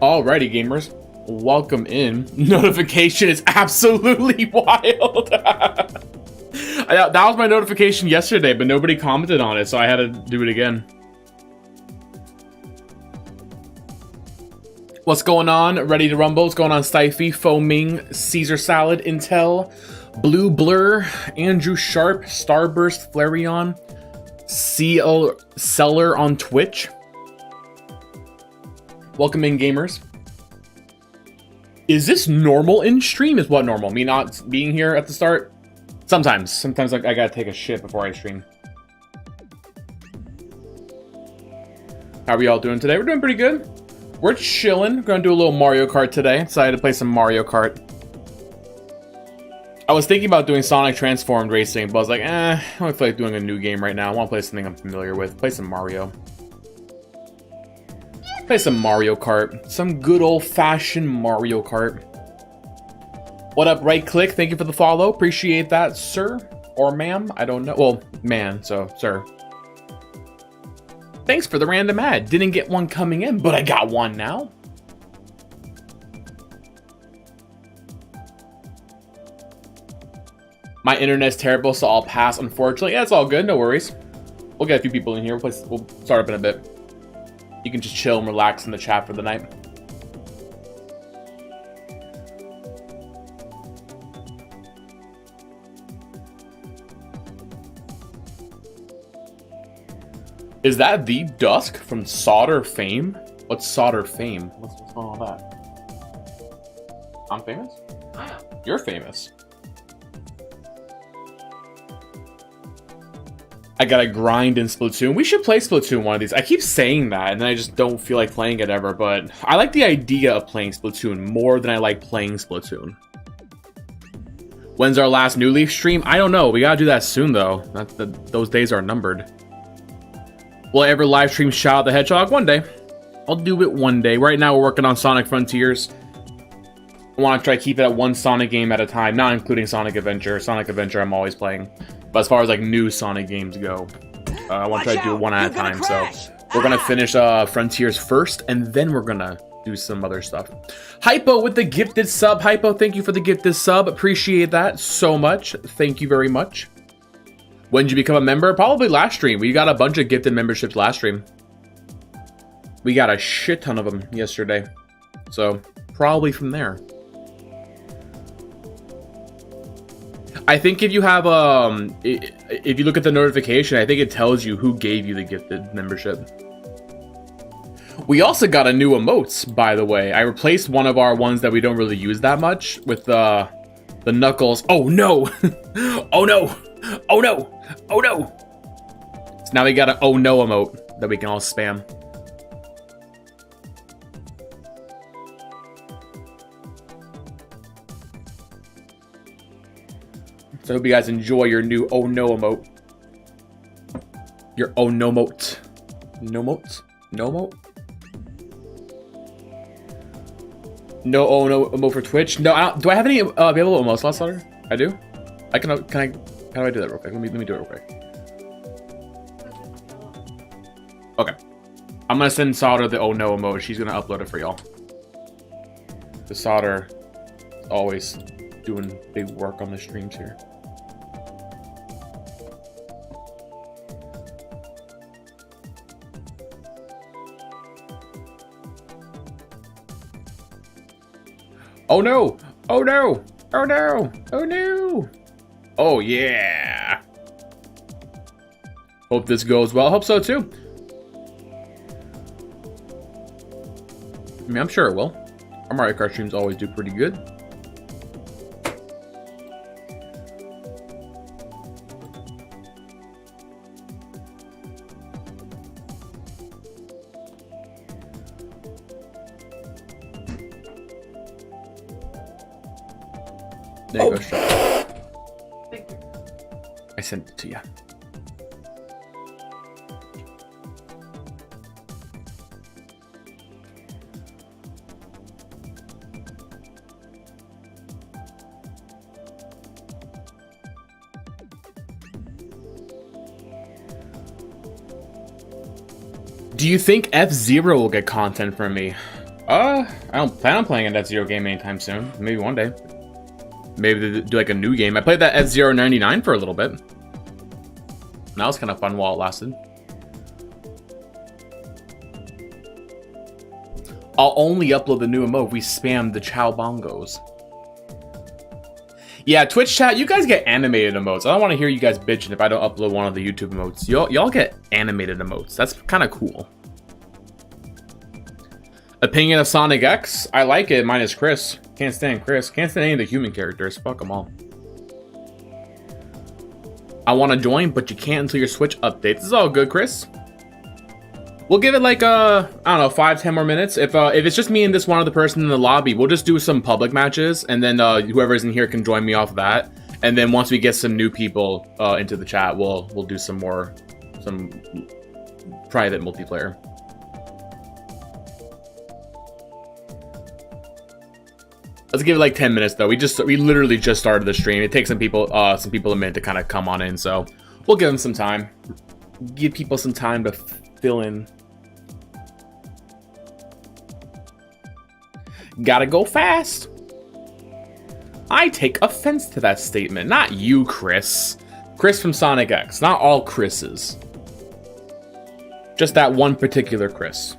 Alrighty, gamers. Welcome in. Notification is absolutely wild. That was my notification yesterday, but nobody commented on it, so I had to do it again. What's going on? Ready to rumble? What's going on? Stifey, Foaming, Caesar Salad, Intel, Blue Blur, Andrew Sharp, Starburst, Flareon, CL Seller on Twitch. Welcome in, gamers. Is this normal in stream? Is what normal? Me not being here at the start? Sometimes I gotta take a shit before I stream. How are we all doing today? We're doing pretty good. We're chilling. We're gonna do a little Mario Kart today. Decided to play some Mario Kart. I was thinking about doing Sonic Transformed Racing, but I was like, I don't feel like doing a new game right now. I want to play something I'm familiar with. Play some Mario. Play some Mario Kart. Some good old-fashioned Mario Kart. What up, Right Click? Thank you for the follow. Appreciate that, sir. Or ma'am. I don't know. Well, man, so, sir. Thanks for the random ad. Didn't get one coming in, but I got one now. My internet's terrible, so I'll pass, unfortunately. Yeah, it's all good. No worries. We'll get a few people in here. We'll start up in a bit. You can just chill and relax in the chat for the night. Is that the Dusk from Solder Fame? What's Solder Fame? What's going on with that? I'm famous? You're famous. I gotta grind in Splatoon. We should play Splatoon one of these. I keep saying that, and then I just don't feel like playing it ever, but I like the idea of playing Splatoon more than I like playing Splatoon. When's our last New Leaf stream? I don't know. We gotta do that soon, though. Those days are numbered. Will I ever live stream Shadow the Hedgehog? One day. I'll do it one day. Right now, we're working on Sonic Frontiers. I want to try to keep it at one Sonic game at a time, not including Sonic Adventure. Sonic Adventure I'm always playing. But as far as like new Sonic games go, I want to try to do it one at a time. So we're going to finish Frontiers first, and then we're going to do some other stuff. Hypo with the gifted sub. Hypo, thank you for the gifted sub. Appreciate that so much. Thank you very much. When did you become a member? Probably last stream. We got a bunch of gifted memberships last stream. We got a shit ton of them yesterday. So probably from there. I think if you have if you look at the notification, I think it tells you who gave you the gifted membership. We also got a new emotes, by the way. I replaced one of our ones that we don't really use that much with the Knuckles. Oh no! Oh no! Oh no! Oh no! So now we got an oh no emote that we can all spam. So I hope you guys enjoy your new oh no emote. Your oh no mote. No mote? No mote? No oh no emote for Twitch? No, do I have any available emotes, Last Letter? I do? How do I do that real quick? Let me do it real quick. Okay. I'm gonna send Solder the oh no emote. She's gonna upload it for y'all. The Solder is always doing big work on the streams here. Oh no! Oh no! Oh no! Oh no! Oh yeah! Hope this goes well. Hope so too. I mean, I'm sure it will. Our Mario Kart streams always do pretty good. There you go, Strap. Thank you. I sent it to you. Do you think F-Zero will get content from me? I don't plan on playing an F-Zero game anytime soon. Maybe one day. Maybe do like a new game. I played that F-Zero 99 for a little bit. That was kind of fun while it lasted. I'll only upload the new emote if we spam the chow bongos. Yeah, Twitch chat, you guys get animated emotes. I don't want to hear you guys bitching if I don't upload one of the YouTube emotes. Y'all get animated emotes. That's kind of cool. Opinion of Sonic X? I like it, minus Chris. Can't stand Chris. Can't stand any of the human characters. Fuck them all. I want to join, but you can't until your Switch updates. It's all good, Chris. We'll give it like, I don't know, 5-10 more minutes. If it's just me and this one other person in the lobby, we'll just do some public matches, and then whoever's in here can join me off of that. And then once we get some new people into the chat, we'll do some private multiplayer. Let's give it like 10 minutes though. We literally just started the stream. It takes some people a minute to kind of come on in, so we'll give them some time. Give people some time to fill in. Gotta go fast. I take offense to that statement. Not you, Chris. Chris from Sonic X. Not all Chris's. Just that one particular Chris.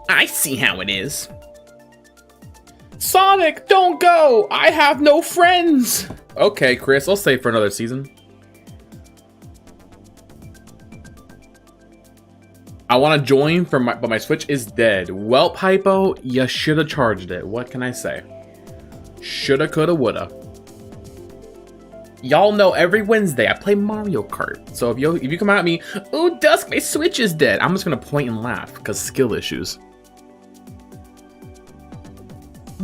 I see how it is. Sonic, don't go! I have no friends! Okay, Chris, I'll stay for another season. I want to join, but my Switch is dead. Welp, Hypo, you should have charged it. What can I say? Shoulda, coulda, woulda. Y'all know every Wednesday I play Mario Kart. So if you come at me, ooh, Dusk, my Switch is dead, I'm just gonna point and laugh, because skill issues.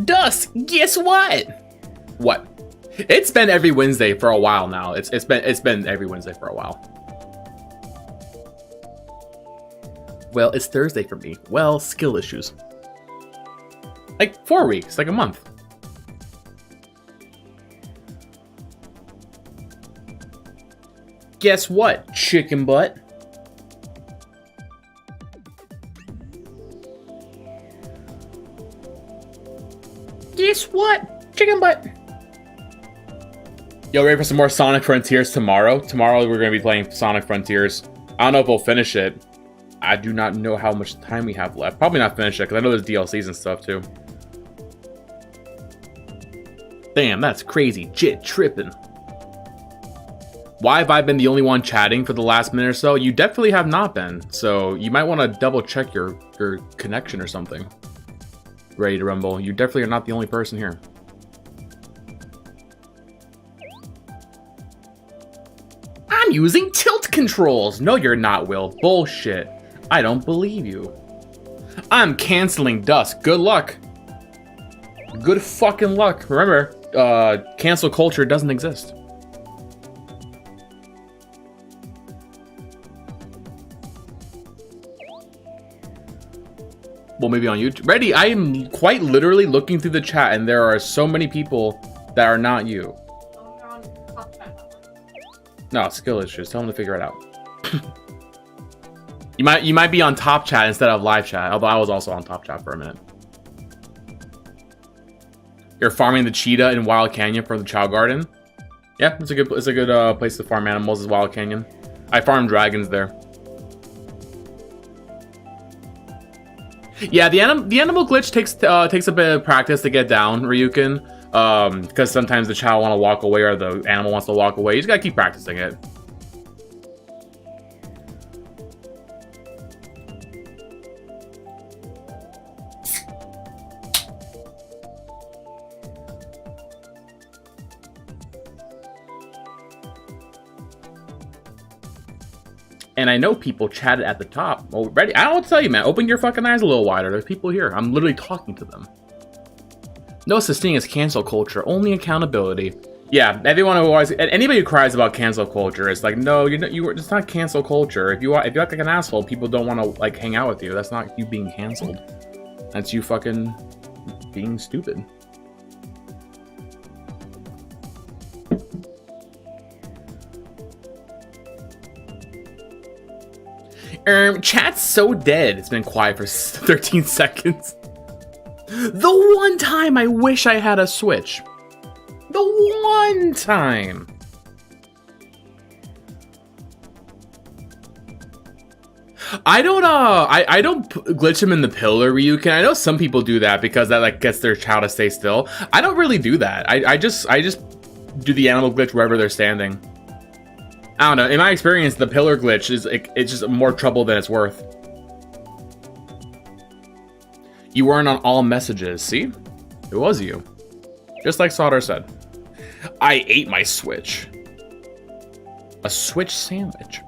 Dusk, guess what? What? It's been every Wednesday for a while now. It's been every Wednesday for a while. Well, it's Thursday for me. Well, skill issues. Like 4 weeks, like a month. Guess what, chicken butt? Guess what? Chicken butt. Yo, ready for some more Sonic Frontiers tomorrow? Tomorrow we're going to be playing Sonic Frontiers. I don't know if we'll finish it. I do not know how much time we have left. Probably not finish it, because I know there's DLCs and stuff, too. Damn, that's crazy. Jit tripping. Why have I been the only one chatting for the last minute or so? You definitely have not been. So you might want to double check your connection or something. Ready to rumble. You definitely are not the only person here. I'm using tilt controls. No, you're not, Will. Bullshit. I don't believe you. I'm canceling Dusk. Good luck. Good fucking luck. Remember, cancel culture doesn't exist. Well, maybe on YouTube. Ready? I am quite literally looking through the chat, and there are so many people that are not you. No, skill issues. Tell them to figure it out. You might be on top chat instead of live chat. Although I was also on top chat for a minute. You're farming the cheetah in Wild Canyon for the Chow Garden. Yeah, it's a good place to farm animals. Is Wild Canyon. I farm dragons there. Yeah, the animal glitch takes a bit of practice to get down, Ryukin. Because sometimes the chow want to walk away or the animal wants to walk away. You just gotta keep practicing it. And I know people chatted at the top already. I don't know what to tell you, man. Open your fucking eyes a little wider. There's people here. I'm literally talking to them. No such thing as cancel culture. Only accountability. Yeah, everyone who always, anybody who cries about cancel culture is like, no, it's not cancel culture. If you act like an asshole, people don't want to like hang out with you. That's not you being canceled. That's you fucking being stupid. Chat's so dead. It's been quiet for 13 seconds. The one time I wish I had a Switch. The one time. I don't glitch him in the pillar, Ryukin. I know some people do that because that like gets their child to stay still. I don't really do that. I just do the animal glitch wherever they're standing. I don't know. In my experience, the pillar glitch is it's just more trouble than it's worth. You weren't on all messages. See? It was you. Just like Sauter said. I ate my Switch. A Switch sandwich.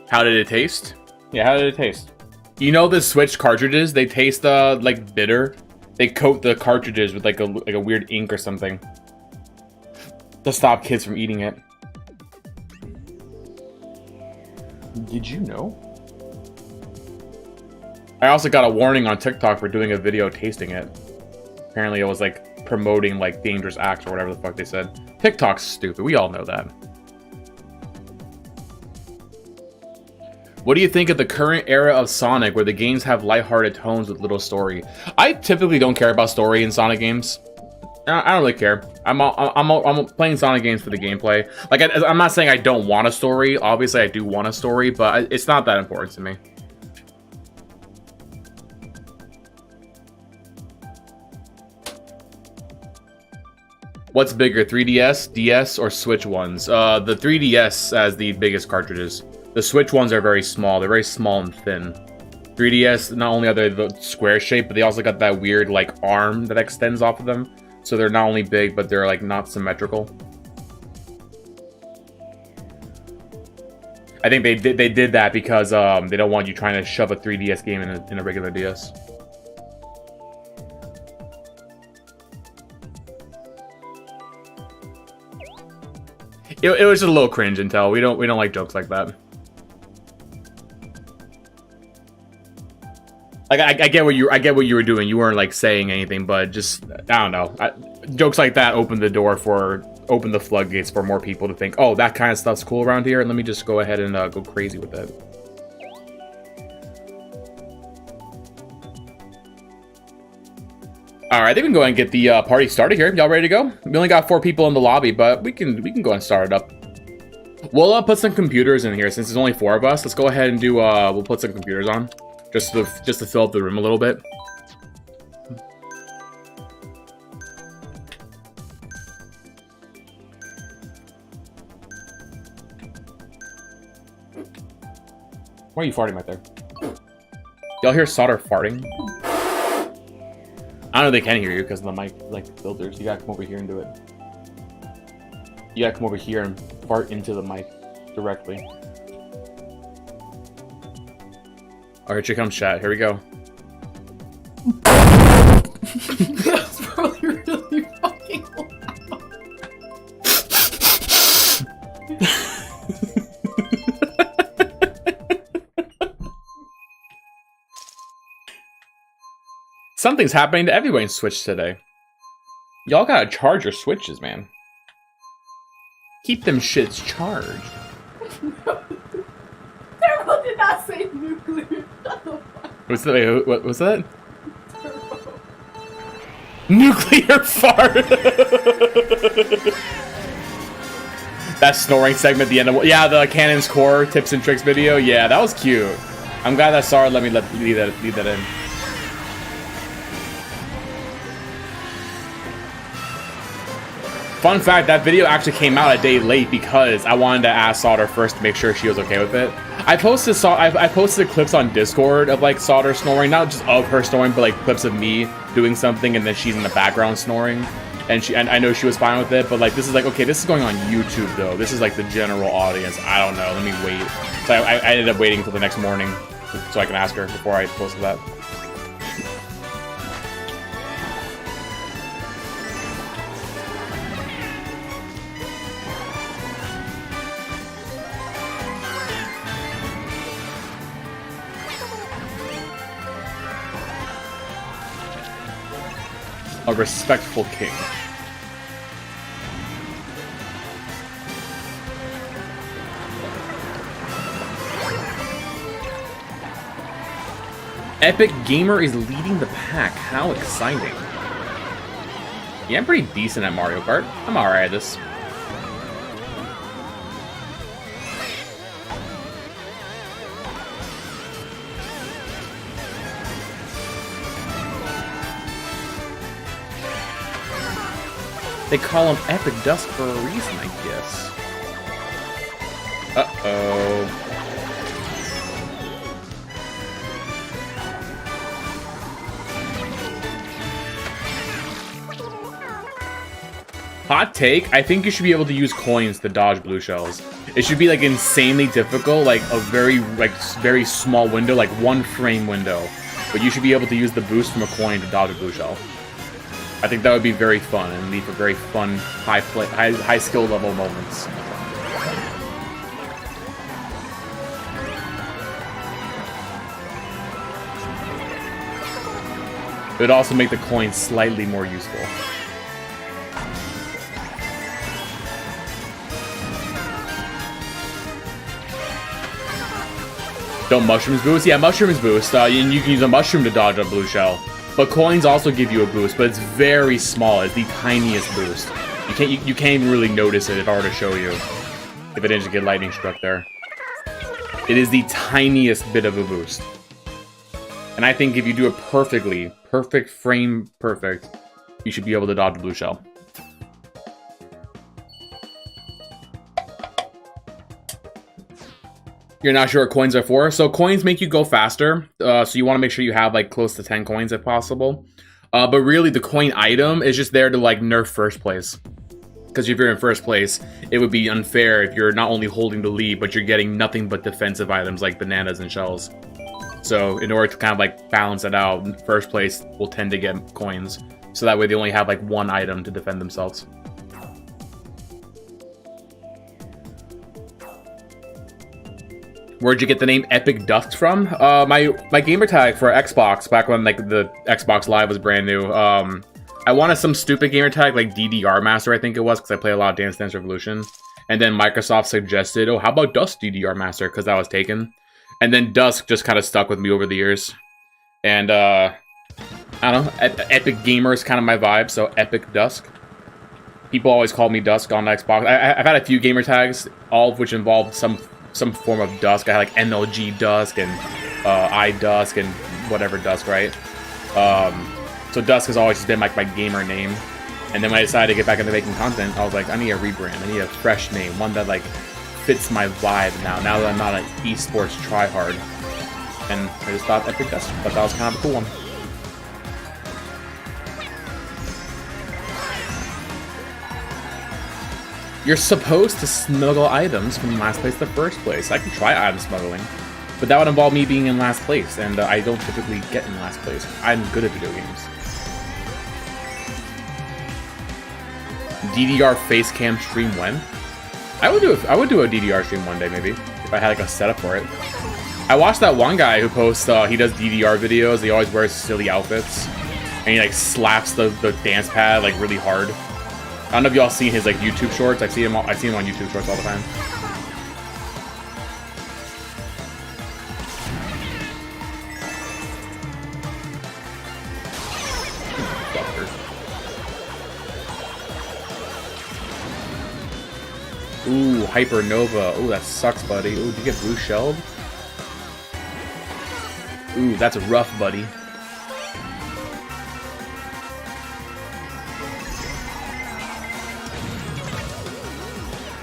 How did it taste? Yeah, how did it taste? You know the Switch cartridges? They taste like bitter. They coat the cartridges with like a weird ink or something to stop kids from eating it. Did you know? I also got a warning on TikTok for doing a video tasting it. Apparently it was like promoting like dangerous acts or whatever the fuck they said. TikTok's stupid. We all know that. What do you think of the current era of Sonic where the games have lighthearted tones with little story? I typically don't care about story in Sonic games. I don't really care. I'm playing Sonic games for the gameplay. Like, I'm not saying I don't want a story. Obviously, I do want a story, but it's not that important to me. What's bigger, 3DS, DS, or Switch ones? The 3DS has the biggest cartridges. The Switch ones are very small. They're very small and thin. 3DS, not only are they the square shape, but they also got that weird, like, arm that extends off of them. So they're not only big, but they're, like, not symmetrical. I think they did that because they don't want you trying to shove a 3DS game in a regular DS. It was just a little cringe, Intel. We don't like jokes like that. Like I get what you were doing. You weren't like saying anything, but just I don't know. Jokes like that open the floodgates for more people to think, oh, that kind of stuff's cool around here, and let me just go ahead and go crazy with it. All right, I think we can go ahead and get the party started here. Y'all ready to go? We only got 4 people in the lobby, but we can go ahead and start it up. We'll put some computers in here since there's only 4 of us. Let's go ahead and do. We'll put some computers on. Just to fill up the room a little bit. Why are you farting right there? Y'all hear Sauter farting? I don't know if they can hear you because of the mic like filters. You gotta come over here and do it. You gotta come over here and fart into the mic directly. Alright, here comes chat. Here we go. That's probably really fucking loud. Something's happening to everyone's Switch today. Y'all gotta charge your Switches, man. Keep them shits charged. Turbo did not say nuclear. What's that? What was that? Turbo. Nuclear fart. That snoring segment at the end of the Cannon's Core tips and tricks video. Yeah, that was cute. I'm glad that Sarah let me leave that in. Fun fact, that video actually came out a day late because I wanted to ask Sauter first to make sure she was okay with it. I posted clips on Discord of like Sauter snoring, not just of her snoring, but like clips of me doing something and then she's in the background snoring. And I know she was fine with it, but like this is like, okay, this is going on YouTube though. This is like the general audience. I don't know, let me wait. So I ended up waiting until the next morning so I can ask her before I posted that. A respectful king. Epic Gamer is leading the pack. How exciting. Yeah, I'm pretty decent at Mario Kart. I'm alright at this. They call him Epic Dusk for a reason, I guess. Uh-oh. Hot take, I think you should be able to use coins to dodge blue shells. It should be like insanely difficult, like a very small window, like 1 frame window. But you should be able to use the boost from a coin to dodge a blue shell. I think that would be very fun and lead for very fun, high skill level moments. It would also make the coin slightly more useful. Don't mushrooms boost? Yeah, mushrooms boost. And you can use a mushroom to dodge a blue shell. But coins also give you a boost, but it's very small. It's the tiniest boost. You can't even really notice it if I were to show you. If I didn't get lightning struck there. It is the tiniest bit of a boost. And I think if you do it perfectly, perfect frame perfect, you should be able to dodge a blue shell. You're not sure what coins are for? So coins make you go faster. So you want to make sure you have like close to 10 coins if possible. But really the coin item is just there to like nerf first place. Because if you're in first place, it would be unfair if you're not only holding the lead, but you're getting nothing but defensive items like bananas and shells. So in order to kind of like balance it out, first place will tend to get coins. So that way they only have like 1 item to defend themselves. Where'd you get the name Epic Dusk from? My gamer tag for Xbox, back when like the Xbox Live was brand new. I wanted some stupid gamer tag like DDR Master, I think it was, because I play a lot of Dance Dance Revolution. And then Microsoft suggested, oh, how about Dusk DDR Master, because that was taken. And then Dusk just kind of stuck with me over the years. And I don't know, Epic Gamer is kind of my vibe, so Epic Dusk. People always call me Dusk on Xbox. I've had a few gamer tags, all of which involved some form of Dusk. I had like MLG Dusk and iDusk and whatever Dusk, right? So Dusk has always been like my gamer name. And then when I decided to get back into making content, I was like, I need a rebrand. I need a fresh name, one that like fits my vibe now that I'm not an esports tryhard. And I just thought Epic Dusk. Thought that was kind of a cool one. You're supposed to smuggle items from last place to first place. I can try item smuggling, but that would involve me being in last place, and I don't typically get in last place. I'm good at video games. DDR face cam stream when? I would do a DDR stream one day, maybe, if I had like a setup for it. I watched that one guy who posts, he does DDR videos. He always wears silly outfits, and he like slaps the dance pad like really hard. I don't know if y'all seen his like YouTube shorts. I see him on YouTube shorts all the time. Ooh, Hypernova. Ooh, that sucks, buddy. Ooh, did you get blue shelled? Ooh, that's rough, buddy.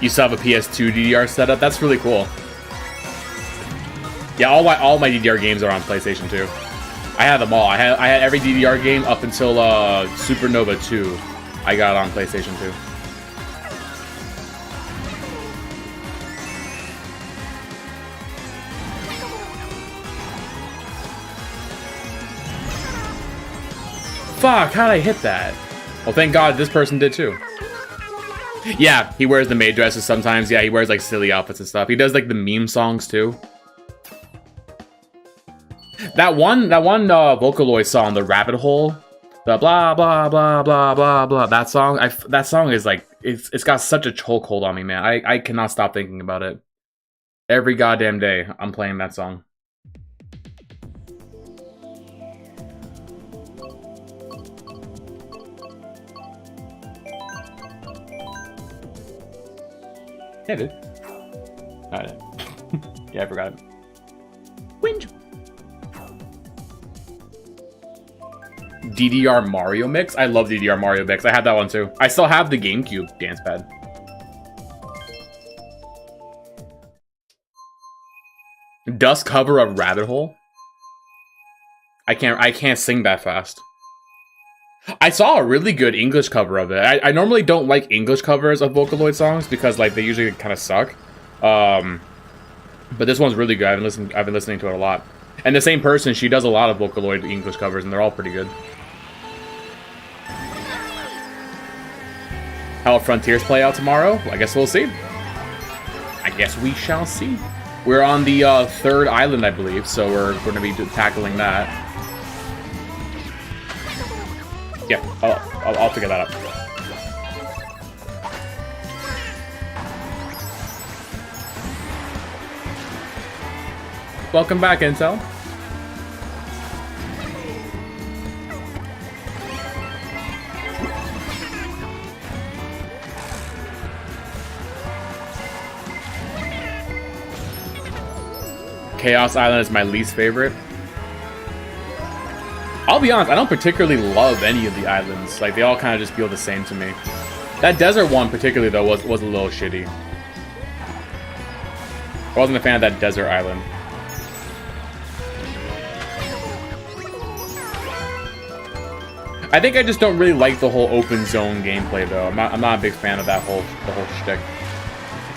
You still have a PS2 DDR setup? That's really cool. Yeah, all my DDR games are on PlayStation 2. I had them all. I had every DDR game up until Supernova 2. I got on PlayStation 2. Fuck, how'd I hit that? Well, thank God this person did too. Yeah, he wears the maid dresses sometimes. Yeah, he wears like silly outfits and stuff. He does like the meme songs too. That one Vocaloid song, the Rabbit Hole, the blah blah blah blah blah blah. That song is like it's got such a chokehold on me, man. I cannot stop thinking about it. Every goddamn day, I'm playing that song. Yeah, dude. Alright. Yeah, I forgot it. Winch. DDR Mario Mix? I love DDR Mario Mix. I had that one too. I still have the GameCube dance pad. Dust cover of Rabbit Hole? I can't sing that fast. I saw a really good English cover of it. I normally don't like English covers of Vocaloid songs because like they usually kind of suck. But this one's really good. I've been listening to it a lot. And the same person, she does a lot of Vocaloid English covers, and they're all pretty good. How will Frontiers play out tomorrow? Well, I guess we'll see. I guess we shall see. We're on the third island, I believe, so we're going to be tackling that. Yeah, I'll figure that out. Welcome back, Intel. Chaos Island is my least favorite. I'll be honest, I don't particularly love any of the islands. Like, they all kind of just feel the same to me. That desert one particularly, though, was a little shitty. I wasn't a fan of that desert island. I think I just don't really like the whole open zone gameplay, though. I'm not a big fan of the whole shtick.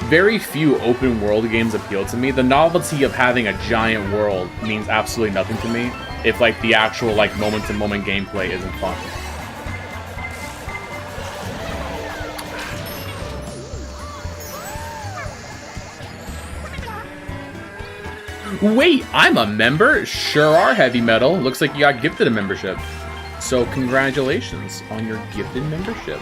Very few open world games appeal to me. The novelty of having a giant world means absolutely nothing to me if like the actual like moment-to-moment gameplay isn't fun. Wait, I'm a member? Sure are, Heavy Metal. Looks like you got gifted a membership. So congratulations on your gifted membership.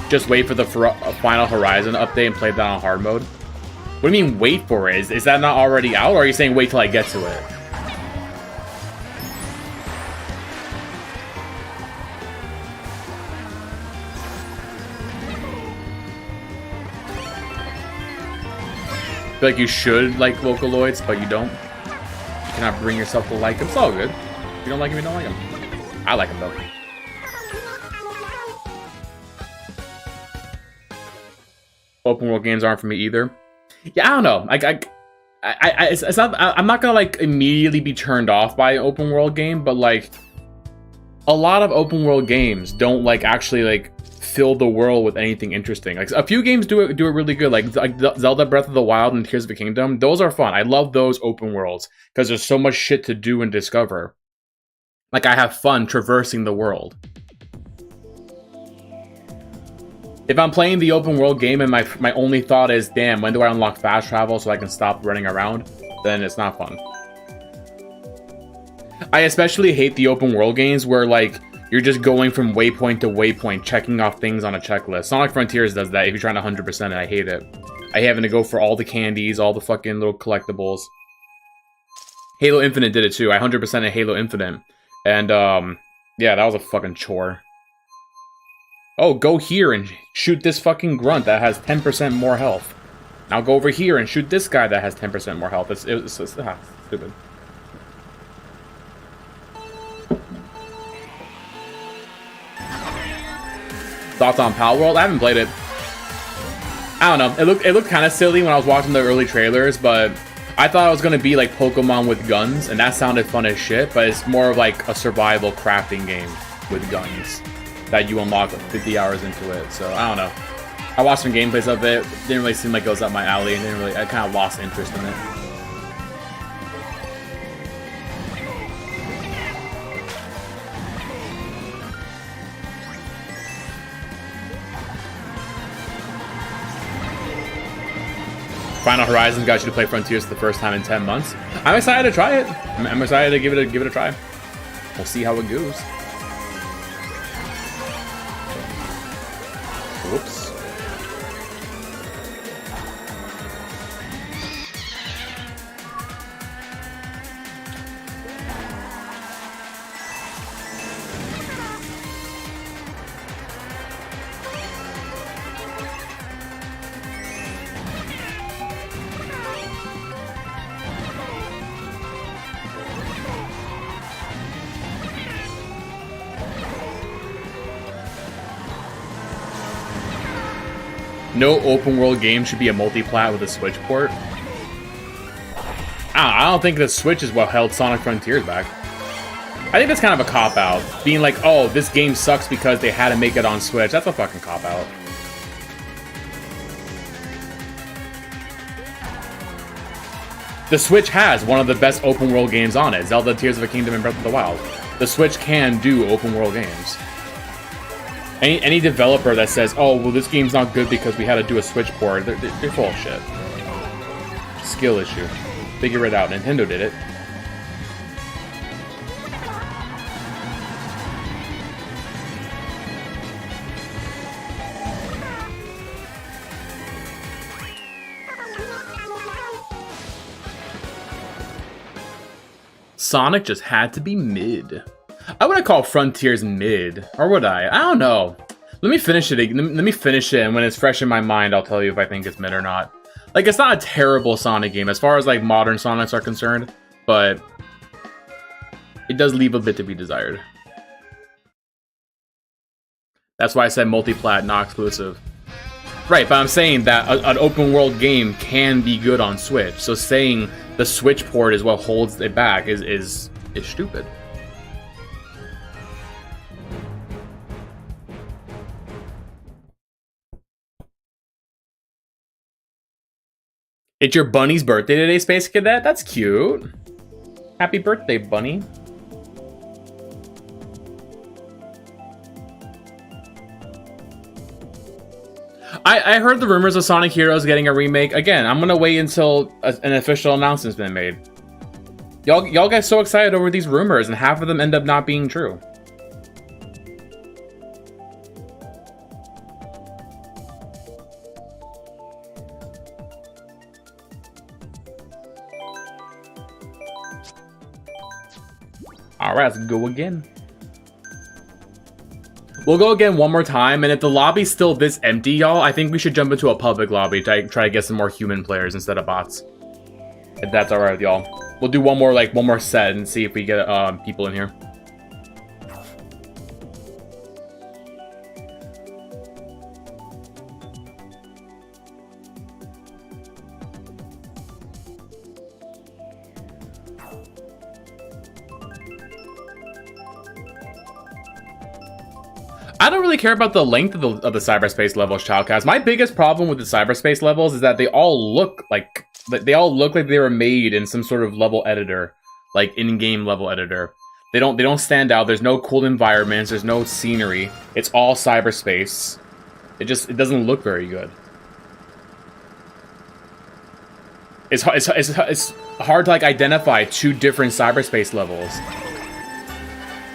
Just wait for the Final Horizon update and play that on hard mode? What do you mean wait for it? Is that not already out, or are you saying wait till I get to it? I feel like you should like Vocaloids, but you don't. You cannot bring yourself to like them. It's all good. If you don't like them, you don't like them. I like them, though. Open world games aren't for me either. Yeah, I don't know. It's not. I'm not gonna like immediately be turned off by an open world game, but like a lot of open world games don't like actually like fill the world with anything interesting. Like a few games do it really good, like Zelda Breath of the Wild and Tears of the Kingdom. Those are fun. I love those open worlds because there's so much shit to do and discover. Like I have fun traversing the world. If I'm playing the open world game and my only thought is, damn, when do I unlock fast travel so I can stop running around, then it's not fun. I especially hate the open world games where like you're just going from waypoint to waypoint, checking off things on a checklist. Sonic Frontiers does that if you're trying to 100% it. I hate it. I hate having to go for all the candies, all the fucking little collectibles. Halo Infinite did it too. I 100%ed Halo Infinite. And yeah, that was a fucking chore. Oh, go here and shoot this fucking grunt that has 10% more health. Now go over here and shoot this guy that has 10% more health. It's stupid. Thoughts on Pal World? I haven't played it. I don't know. It looked kind of silly when I was watching the early trailers, but I thought it was going to be like Pokemon with guns, and that sounded fun as shit, but it's more of like a survival crafting game with guns that you unlock 50 hours into it. So I don't know. I watched some gameplays of it. Didn't really seem like it was up my alley, and I kind of lost interest in it. Final Horizon got you to play Frontiers for the first time in 10 months. I'm excited to try it. I'm excited to give it a try. We'll see how it goes. Whoops. No open world game should be a multi-plat with a Switch port. I don't think the Switch is what held Sonic Frontiers back. I think that's kind of a cop-out. Being like, oh, this game sucks because they had to make it on Switch. That's a fucking cop-out. The Switch has one of the best open world games on it, Zelda Tears of the Kingdom and Breath of the Wild. The Switch can do open world games. Any developer that says, oh, well, this game's not good because we had to do a Switch port, they're full of shit. Skill issue. Figure it out. Nintendo did it. Sonic just had to be mid. I wouldn't call Frontiers mid, or would I? I don't know. Let me finish it. Let me finish it, and when it's fresh in my mind, I'll tell you if I think it's mid or not. Like, it's not a terrible Sonic game as far as like modern Sonics are concerned, but it does leave a bit to be desired. That's why I said multi-plat, not exclusive. Right, but I'm saying that an open world game can be good on Switch. So saying the Switch port is what holds it back is stupid. It's your bunny's birthday today, Space Cadet? That's cute. Happy birthday, bunny. I heard the rumors of Sonic Heroes getting a remake. Again, I'm gonna wait until an official announcement's been made. Y'all get so excited over these rumors, and half of them end up not being true. Alright, let's go again. We'll go again one more time, and if the lobby's still this empty, y'all, I think we should jump into a public lobby to try to get some more human players instead of bots. If that's alright with y'all. We'll do one more set and see if we get people in here. I don't really care about the length of the cyberspace levels, Childcast. My biggest problem with the cyberspace levels is that they all look like they were made in some sort of level editor, like in-game level editor. They don't stand out. There's no cool environments. There's no scenery. It's all cyberspace. It doesn't look very good. It's hard to like identify two different cyberspace levels.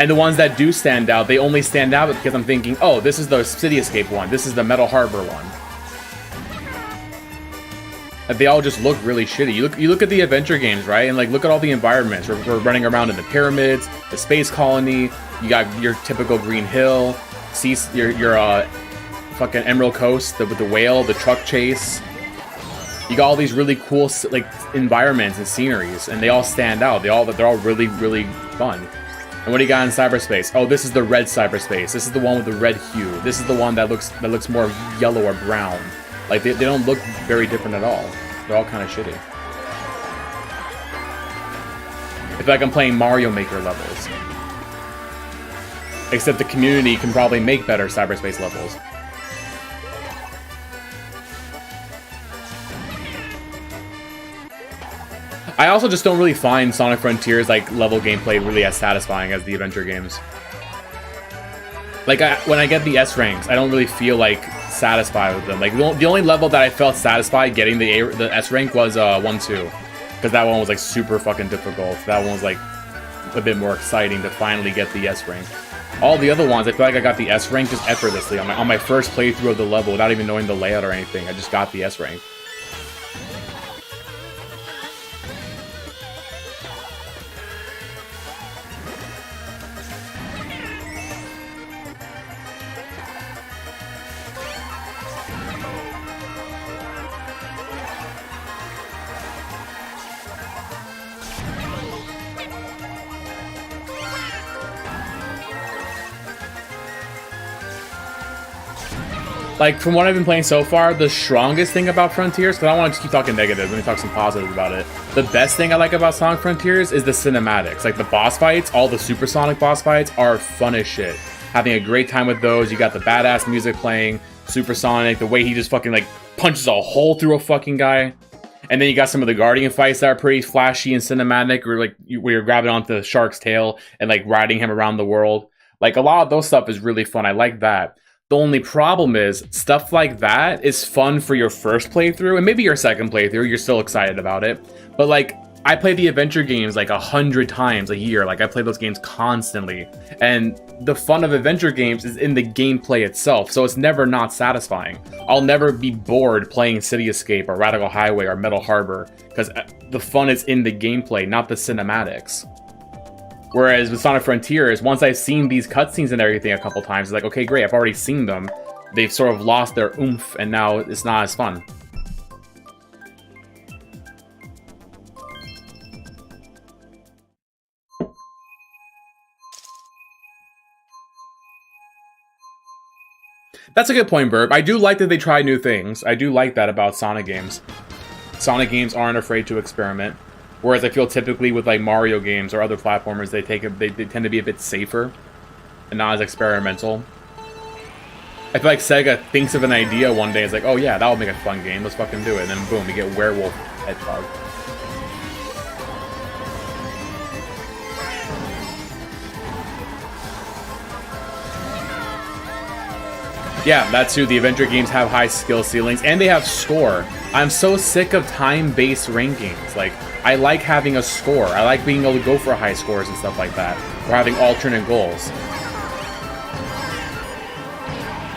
And the ones that do stand out, they only stand out because I'm thinking, oh, this is the City Escape one. This is the Metal Harbor one. And they all just look really shitty. You look at the adventure games, right? And like, look at all the environments. We're running around in the pyramids, the space colony. You got your typical Green Hill, your fucking Emerald Coast with the whale, the truck chase. You got all these really cool like environments and sceneries, and they all stand out. They're all really, really fun. And what do you got in cyberspace? Oh, this is the red cyberspace. This is the one with the red hue. This is the one that looks more yellow or brown. Like, they don't look very different at all. They're all kind of shitty. I feel like I'm playing Mario Maker levels. Except the community can probably make better cyberspace levels. I also just don't really find Sonic Frontiers like level gameplay really as satisfying as the adventure games. Like when I get the S ranks, I don't really feel like satisfied with them. Like the only level that I felt satisfied getting the S rank was 1-2, because that one was like super fucking difficult. That one was like a bit more exciting to finally get the S rank. All the other ones, I feel like I got the S rank just effortlessly on my first playthrough of the level without even knowing the layout or anything. I just got the S rank. Like, from what I've been playing so far, the strongest thing about Frontiers, because I don't want to keep talking negative, let me talk some positives about it. The best thing I like about Sonic Frontiers is the cinematics. Like, the boss fights, all the supersonic boss fights are fun as shit. Having a great time with those. You got the badass music playing, supersonic, the way he just fucking, like, punches a hole through a fucking guy. And then you got some of the Guardian fights that are pretty flashy and cinematic, or, like, where you're grabbing onto the shark's tail and, like, riding him around the world. Like, a lot of those stuff is really fun. I like that. The only problem is, stuff like that is fun for your first playthrough, and maybe your second playthrough, you're still excited about it. But, like, I play the adventure games, like, 100 times a year. Like, I play those games constantly. And the fun of adventure games is in the gameplay itself, so it's never not satisfying. I'll never be bored playing City Escape or Radical Highway or Metal Harbor, because the fun is in the gameplay, not the cinematics. Whereas with Sonic Frontiers, once I've seen these cutscenes and everything a couple times, it's like, okay, great, I've already seen them. They've sort of lost their oomph, and now it's not as fun. That's a good point, Burp. I do like that they try new things. I do like that about Sonic games. Sonic games aren't afraid to experiment. Whereas I feel typically with like Mario games or other platformers, they tend to be a bit safer and not as experimental. I feel like Sega thinks of an idea one day, it's like, oh yeah, that'll make a fun game, let's fucking do it. And then boom, you get Werewolf Hedgehog. Yeah, that's true. The adventure games have high skill ceilings, and they have score. I'm so sick of time-based rankings. Like, I like having a score. I like being able to go for high scores and stuff like that. Or having alternate goals.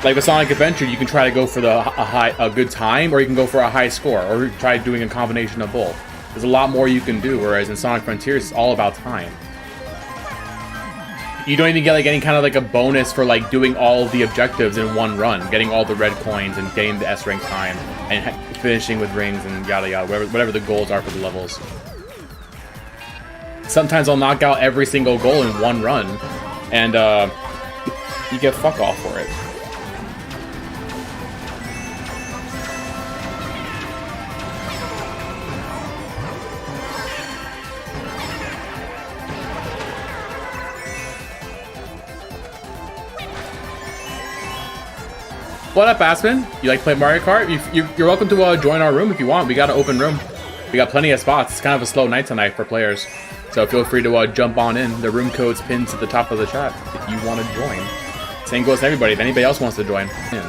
Like with Sonic Adventure, you can try to go for a good time, or you can go for a high score, or try doing a combination of both. There's a lot more you can do, whereas in Sonic Frontiers, it's all about time. You don't even get like any kind of like a bonus for like doing all the objectives in one run, getting all the red coins and getting the S rank time and finishing with rings and yada yada, whatever the goals are for the levels. Sometimes I'll knock out every single goal in one run, and you get fuck off for it. What up, Aspen? You like to play Mario Kart? You're welcome to join our room if you want. We got an open room. We got plenty of spots. It's kind of a slow night tonight for players. So feel free to jump on in. The room code's pinned to the top of the chat if you want to join. Same goes to everybody. If anybody else wants to join in.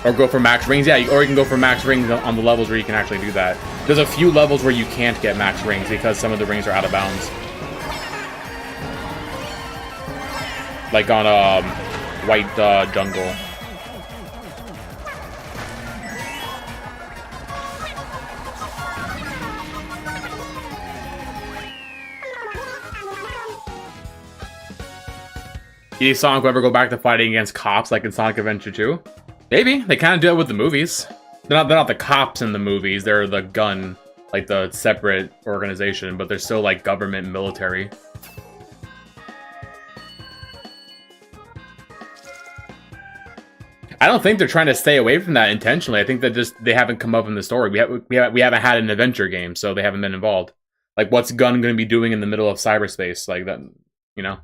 Or go for max rings. Yeah, or you can go for max rings on the levels where you can actually do that. There's a few levels where you can't get max rings because some of the rings are out of bounds. Like on White Jungle. Do you think Sonic will ever go back to fighting against cops like in Sonic Adventure 2? Maybe. They kind of do it with the movies. They're not the cops in the movies. They're the gun, like the separate organization, but they're still like government and military. I don't think they're trying to stay away from that intentionally. I think that just they haven't come up in the story. We haven't had an adventure game, so they haven't been involved. Like, what's Gun going to be doing in the middle of cyberspace? Like that, you know?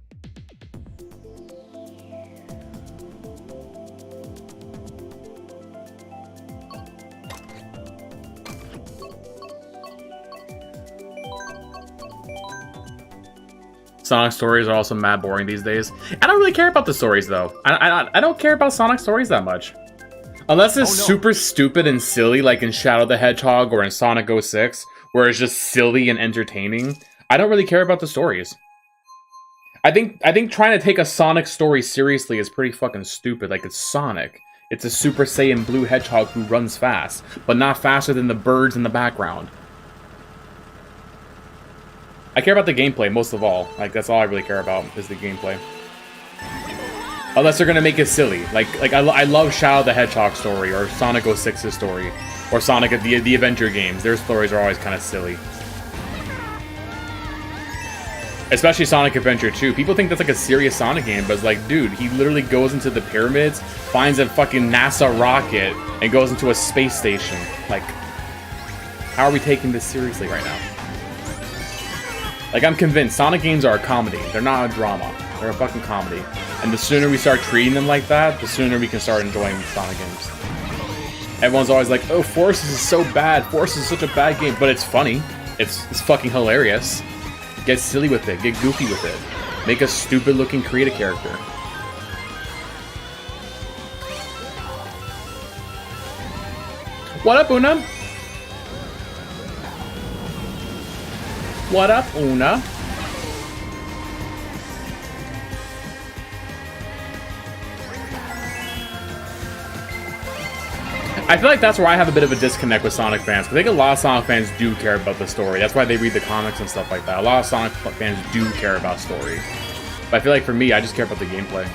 Sonic stories are also mad boring these days. I don't really care about the stories, though. I don't care about Sonic stories that much. Unless it's super stupid and silly, like in Shadow the Hedgehog or in Sonic 06, where it's just silly and entertaining. I don't really care about the stories. I think trying to take a Sonic story seriously is pretty fucking stupid. Like, it's Sonic. It's a Super Saiyan Blue Hedgehog who runs fast, but not faster than the birds in the background. I care about the gameplay most of all. Like, that's all I really care about is the gameplay. Unless they're gonna make it silly. Like I love Shadow the Hedgehog story, or Sonic 06's story, or Sonic the Adventure games. Their stories are always kind of silly. Especially Sonic Adventure 2. People think that's like a serious Sonic game, but it's like, dude, he literally goes into the pyramids, finds a fucking NASA rocket, and goes into a space station. Like, how are we taking this seriously right now? Like, I'm convinced Sonic games are a comedy. They're not a drama. They're a fucking comedy. And the sooner we start treating them like that, the sooner we can start enjoying Sonic games. Everyone's always like, oh, Forces is so bad. Forces is such a bad game. But it's funny. It's fucking hilarious. Get silly with it. Get goofy with it. Make a stupid-looking create a character. What up, Una? What up, Una? I feel like that's where I have a bit of a disconnect with Sonic fans, because I think a lot of Sonic fans do care about the story. That's why they read the comics and stuff like that. A lot of Sonic fans do care about story. But I feel like for me, I just care about the gameplay.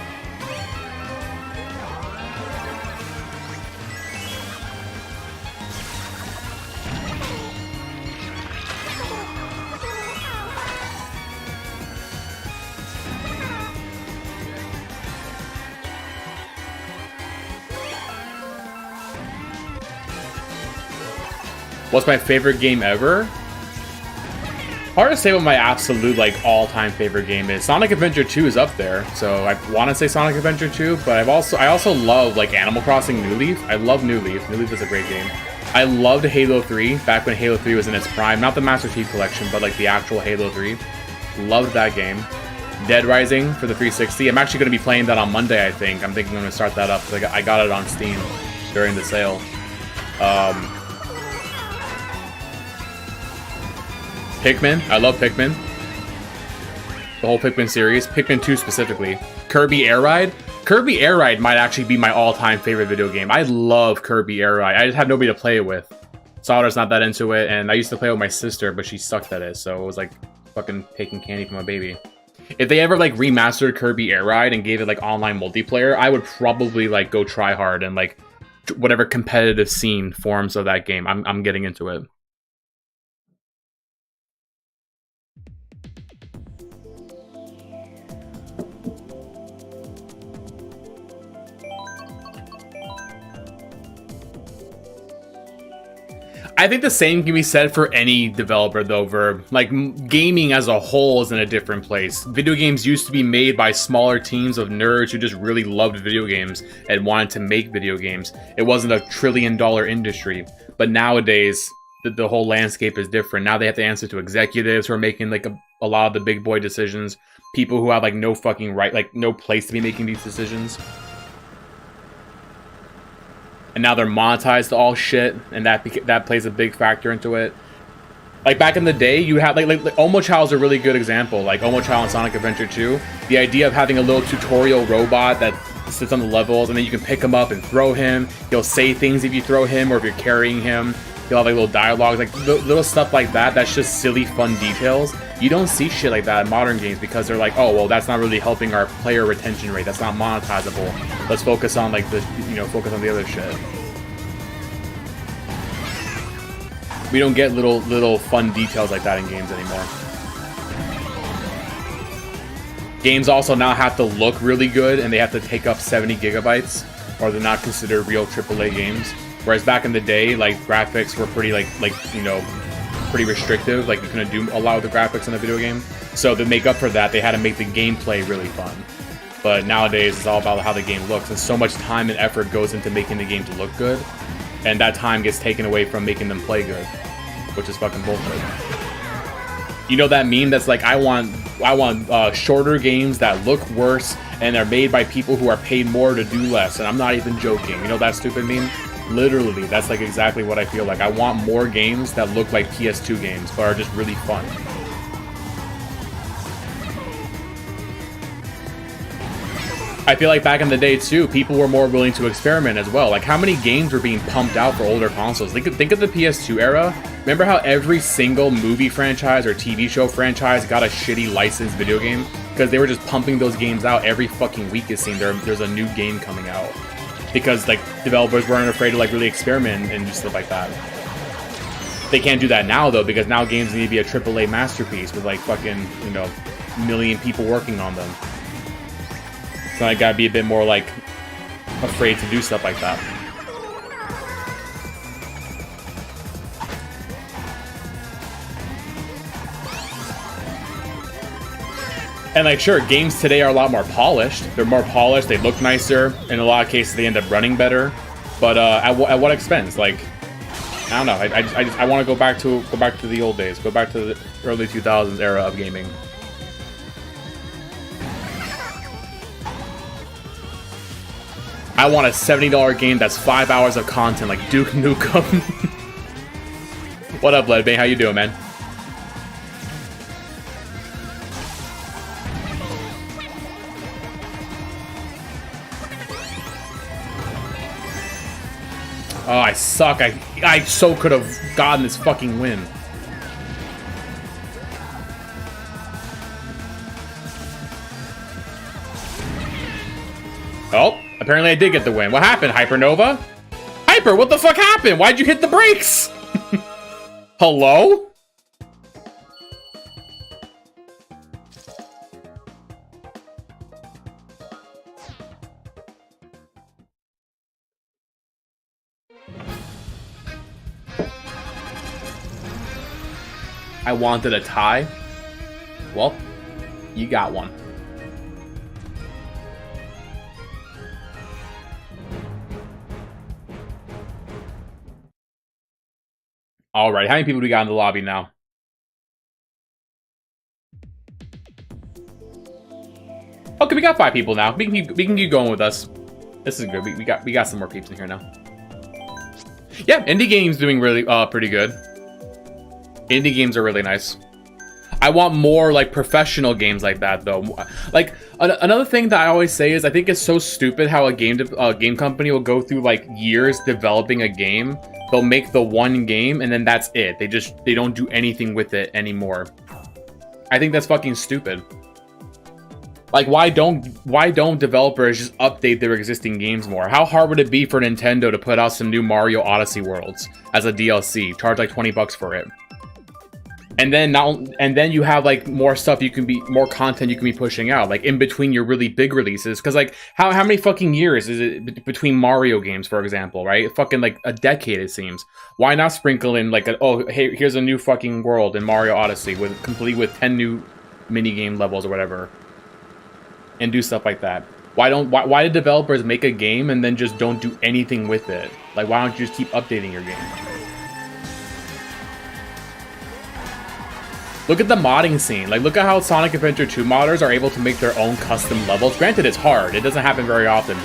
What's my favorite game ever? Hard to say what my absolute, like, all-time favorite game is. Sonic Adventure 2 is up there, so I want to say Sonic Adventure 2, but I also love, like, Animal Crossing New Leaf. I love New Leaf. New Leaf is a great game. I loved Halo 3, back when Halo 3 was in its prime. Not the Master Chief Collection, but, like, the actual Halo 3. Loved that game. Dead Rising for the 360. I'm actually going to be playing that on Monday, I think. I'm thinking I'm going to start that up, because I got it on Steam during the sale. Pikmin. I love Pikmin. The whole Pikmin series. Pikmin 2 specifically. Kirby Air Ride. Kirby Air Ride might actually be my all-time favorite video game. I love Kirby Air Ride. I just have nobody to play it with. Sauter's not that into it, and I used to play with my sister, but she sucked at it, so it was like fucking taking candy from a baby. If they ever like remastered Kirby Air Ride and gave it like online multiplayer, I would probably like go try hard and like whatever competitive scene forms of that game. I'm getting into it. I think the same can be said for any developer, though, Verb. Like, gaming as a whole is in a different place. Video games used to be made by smaller teams of nerds who just really loved video games and wanted to make video games. It wasn't a trillion-dollar industry. But nowadays, the whole landscape is different. Now they have to answer to executives who are making, like, a lot of the big boy decisions. People who have, like, no fucking right, like, no place to be making these decisions. And now they're monetized to all shit, and that plays a big factor into it. Like, back in the day, you had, like Omochao is a really good example. Like, Omochao in Sonic Adventure 2. The idea of having a little tutorial robot that sits on the levels, and then you can pick him up and throw him. He'll say things if you throw him, or if you're carrying him. He'll have, like, little dialogues. Like, little stuff like that, that's just silly, fun details. You don't see shit like that in modern games because they're like, oh, well, that's not really helping our player retention rate. That's not monetizable. Let's focus on, like, focus on the other shit. We don't get little fun details like that in games anymore. Games also now have to look really good, and they have to take up 70 gigabytes, or they're not considered real AAA games. Whereas back in the day, like, graphics were pretty, pretty restrictive. Like, you couldn't do a lot of the graphics in a video game. So to make up for that, they had to make the gameplay really fun. But nowadays, it's all about how the game looks, and so much time and effort goes into making the game to look good, and that time gets taken away from making them play good, which is fucking bullshit. You know that meme that's like, I want shorter games that look worse and are made by people who are paid more to do less, and I'm not even joking. You know that stupid meme? Literally, that's like exactly what I feel like. I want more games that look like PS2 games, but are just really fun. I feel like back in the day, too, people were more willing to experiment as well. Like, how many games were being pumped out for older consoles? Think of the PS2 era. Remember how every single movie franchise or TV show franchise got a shitty licensed video game? Because they were just pumping those games out every fucking week, it seemed. There's a new game coming out. Because, like, developers weren't afraid to, like, really experiment and do stuff like that. They can't do that now, though, because now games need to be a AAA masterpiece with, like, fucking, million people working on them. So I gotta be a bit more like afraid to do stuff like that. And like, sure, games today are a lot more polished. They're more polished. They look nicer. In a lot of cases, they end up running better. But at what expense? Like, I don't know. I want to go back to the old days. Go back to the early 2000s era of gaming. I want a $70 game that's 5 hours of content like Duke Nukem. What up, Ledbay? How you doing, man? Oh, I suck. I so could have gotten this fucking win. Oh, apparently I did get the win. What happened, Hypernova? Hyper, what the fuck happened? Why'd you hit the brakes? Hello? I wanted a tie. Well, you got one. All right, how many people do we got in the lobby now? Okay, we got 5 people now. We can keep going with us. This is good. We got some more peeps in here now. Yeah, indie games doing really pretty good. Indie games are really nice. I want more like professional games like that though. Like another thing that I always say is I think it's so stupid how a game company will go through like years developing a game. They'll make the one game and then that's it. They don't do anything with it anymore. I think that's fucking stupid. Like why don't developers just update their existing games more? How hard would it be for Nintendo to put out some new Mario Odyssey worlds as a DLC? Charge like $20 for it. And then you have like more stuff more content you can be pushing out like in between your really big releases, because like how many fucking years is it between Mario games, for example, right? Fucking like a decade it seems. Why not sprinkle in like oh hey, here's a new fucking world in Mario Odyssey complete with 10 new mini game levels or whatever, and do stuff like that? Why do developers make a game and then just don't do anything with it? Like why don't you just keep updating your game? Look at the modding scene. Like, look at how Sonic Adventure 2 modders are able to make their own custom levels. Granted, it's hard. It doesn't happen very often.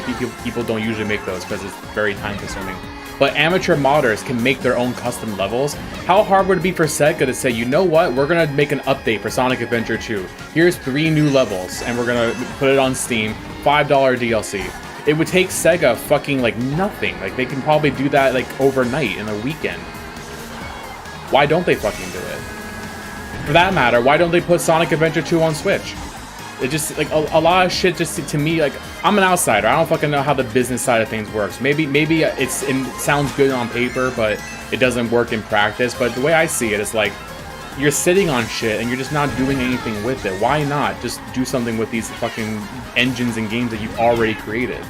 People don't usually make those because it's very time-consuming. But amateur modders can make their own custom levels. How hard would it be for Sega to say, you know what? We're going to make an update for Sonic Adventure 2. Here's 3 new levels, and we're going to put it on Steam. $5 DLC. It would take Sega fucking, like, nothing. Like, they can probably do that, like, overnight in a weekend. Why don't they fucking do it? For that matter, why don't they put Sonic Adventure 2 on Switch? It just, like, a lot of shit just, to me, like, I'm an outsider. I don't fucking know how the business side of things works. Maybe it sounds good on paper, but it doesn't work in practice. But the way I see it is, like, you're sitting on shit and you're just not doing anything with it. Why not just do something with these fucking engines and games that you've already created?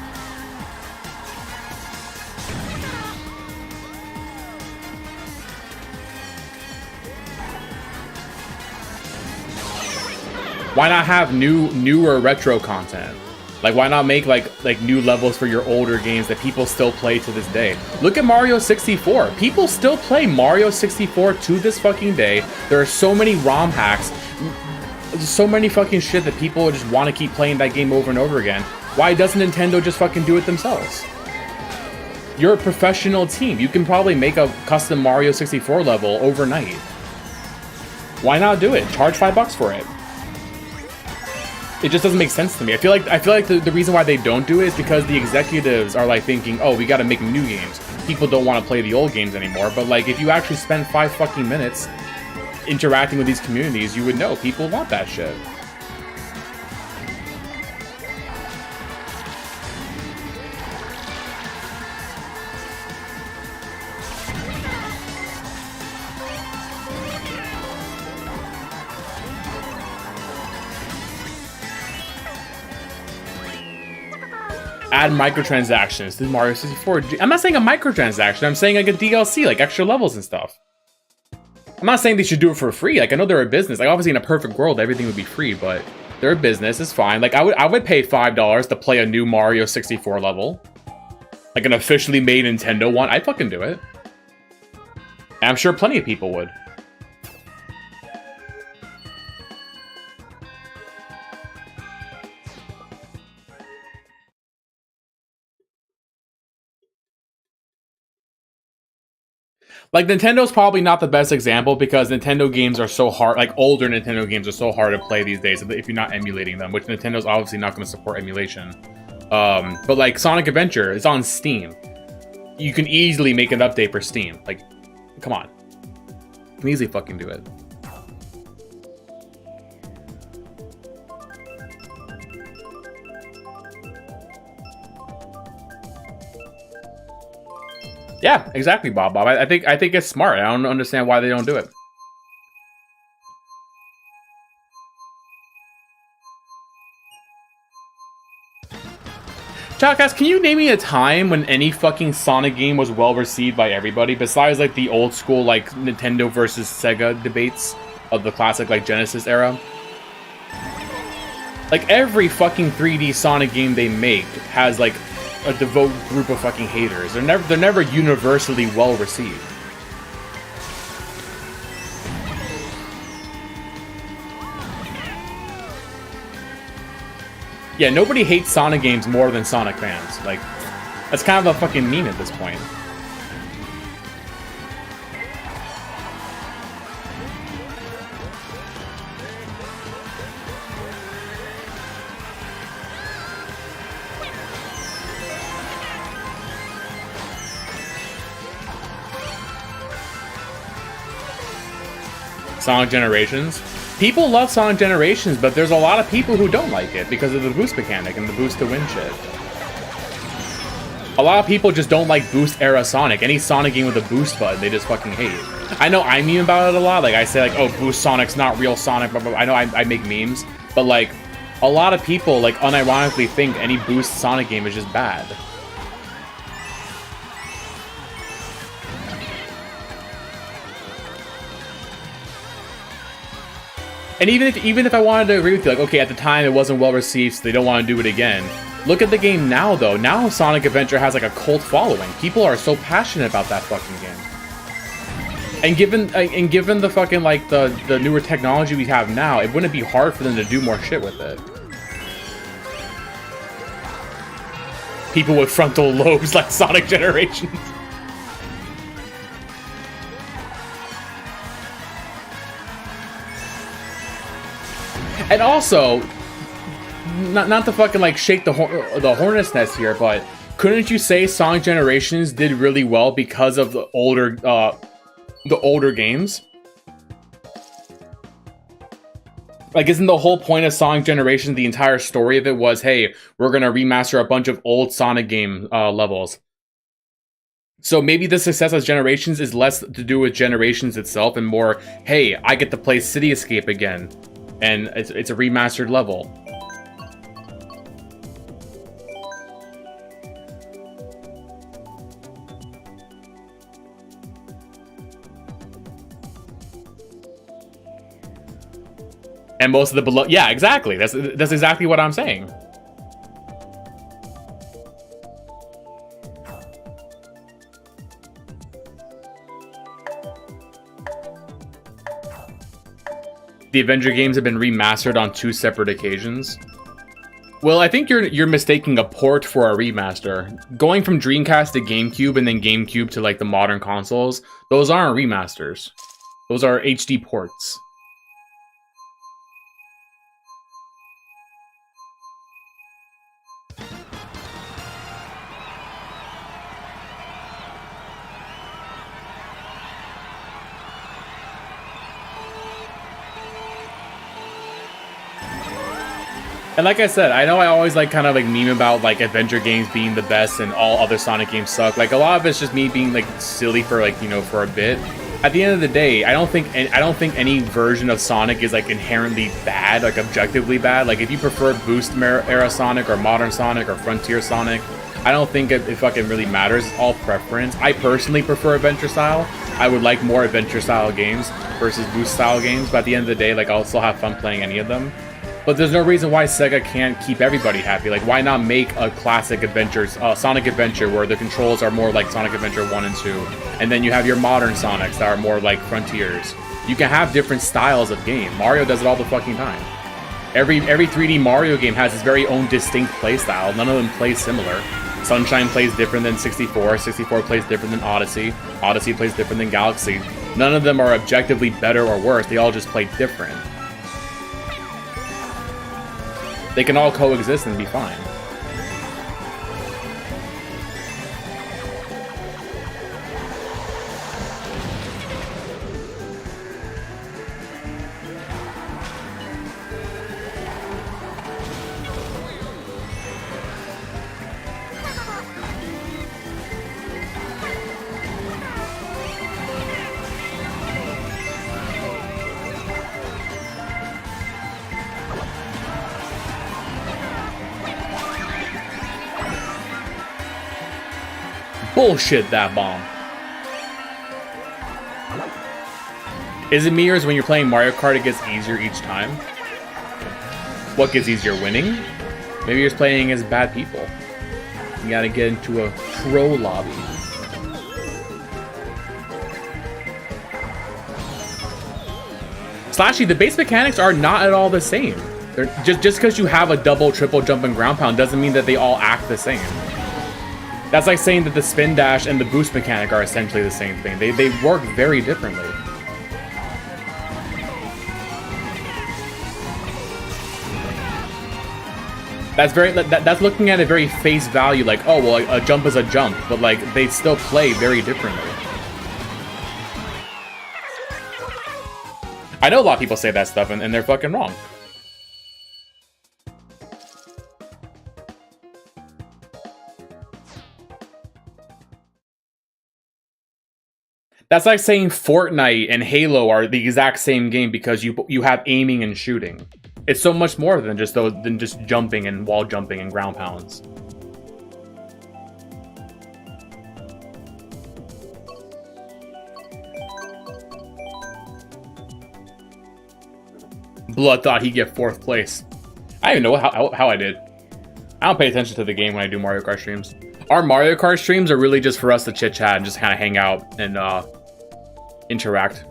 Why not have newer retro content? Like, why not make like new levels for your older games that people still play to this day? Look at Mario 64. People still play Mario 64 to this fucking day. There are so many ROM hacks. There's so many fucking shit that people just want to keep playing that game over and over again. Why doesn't Nintendo just fucking do it themselves? You're a professional team. You can probably make a custom Mario 64 level overnight. Why not do it? Charge $5 for it. It just doesn't make sense to me. I feel like the reason why they don't do it is because the executives are like thinking, oh, we gotta make new games. People don't want to play the old games anymore. But like, if you actually spend 5 fucking minutes interacting with these communities, you would know people want that shit. add microtransactions to Mario 64. I'm not saying a microtransaction. I'm saying like a DLC, like extra levels and stuff. I'm not saying they should do it for free. Like I know they're a business. Like obviously in a perfect world, everything would be free, but they're a business. It's fine. Like I would pay $5 to play a new Mario 64 level, like an officially made Nintendo one. I'd fucking do it. And I'm sure plenty of people would. Like, Nintendo's probably not the best example because Nintendo games are so hard, like, older Nintendo games are so hard to play these days if you're not emulating them, which Nintendo's obviously not going to support emulation. But, like, Sonic Adventure is on Steam. You can easily make an update for Steam. Like, come on. You can easily fucking do it. Yeah, exactly, Bob. I think it's smart. I don't understand why they don't do it. Chalcast, can you name me a time when any fucking Sonic game was well received by everybody besides like the old school like Nintendo versus Sega debates of the classic like Genesis era? Like every fucking 3D Sonic game they make has like a devout group of fucking haters. They're never universally well received. Yeah, nobody hates Sonic games more than Sonic fans. Like, that's kind of a fucking meme at this point. Sonic Generations. People love Sonic Generations, but there's a lot of people who don't like it because of the boost mechanic and the boost to win shit. A lot of people just don't like boost era Sonic. Any Sonic game with a boost button, they just fucking hate. I know I meme about it a lot. Like I say like, oh, boost Sonic's not real Sonic, blah, blah, blah. I know I make memes, but like a lot of people like unironically think any boost Sonic game is just bad. And even if I wanted to agree with you, like, okay, at the time it wasn't well received, so they don't want to do it again. Look at the game now, though. Now Sonic Adventure has, like, a cult following. People are so passionate about that fucking game. And given the fucking, like, the newer technology we have now, it wouldn't be hard for them to do more shit with it. People with frontal lobes like Sonic Generations. And also, not to fucking like shake the hornet's nest here, but couldn't you say Sonic Generations did really well because of the older games? Like, isn't the whole point of Sonic Generations, the entire story of it was, hey, we're gonna remaster a bunch of old Sonic game levels. So maybe the success of Generations is less to do with Generations itself and more, hey, I get to play City Escape again. And it's a remastered level. And most of the below, yeah, exactly. That's exactly what I'm saying. The Avenger games have been remastered on 2 separate occasions. Well, I think you're mistaking a port for a remaster. Going from Dreamcast to GameCube and then GameCube to like the modern consoles, those aren't remasters. Those are HD ports. And like I said, I know I always like kind of like meme about like adventure games being the best and all other Sonic games suck. Like a lot of it's just me being like silly for like, you know, for a bit. at the end of the day, I don't think any version of Sonic is like inherently bad, like objectively bad. Like if you prefer Boost era Sonic or Modern Sonic or Frontier Sonic, I don't think it fucking really matters. It's all preference. I personally prefer adventure style. I would like more adventure style games versus Boost style games, but at the end of the day, like I'll still have fun playing any of them. But there's no reason why Sega can't keep everybody happy. Like, why not make a classic adventure, Sonic Adventure, where the controls are more like Sonic Adventure 1 and 2, and then you have your modern Sonics that are more like Frontiers. You can have different styles of game. Mario does it all the fucking time. Every 3D Mario game has its very own distinct playstyle. None of them play similar. Sunshine plays different than 64. 64 plays different than Odyssey. Odyssey plays different than Galaxy. None of them are objectively better or worse. They all just play different. They can all coexist and be fine. Bullshit, that bomb. Is it me, or is when you're playing Mario Kart it gets easier each time? What gets easier, winning? Maybe you're just playing as bad people. You gotta get into a pro lobby. Slashy, the base mechanics are not at all the same. They're just because you have a double, triple jump and ground pound doesn't mean that they all act the same. That's like saying that the spin dash and the boost mechanic are essentially the same thing. They work very differently. That's looking at it very face value, like, oh well, a jump is a jump, but like they still play very differently. I know a lot of people say that stuff and they're fucking wrong. That's like saying Fortnite and Halo are the exact same game because you have aiming and shooting. It's so much more than just jumping and wall jumping and ground pounds. Blood thought he'd get 4th place. I don't even know how I did. I don't pay attention to the game when I do Mario Kart streams. Our Mario Kart streams are really just for us to chit chat and just kind of hang out and interact.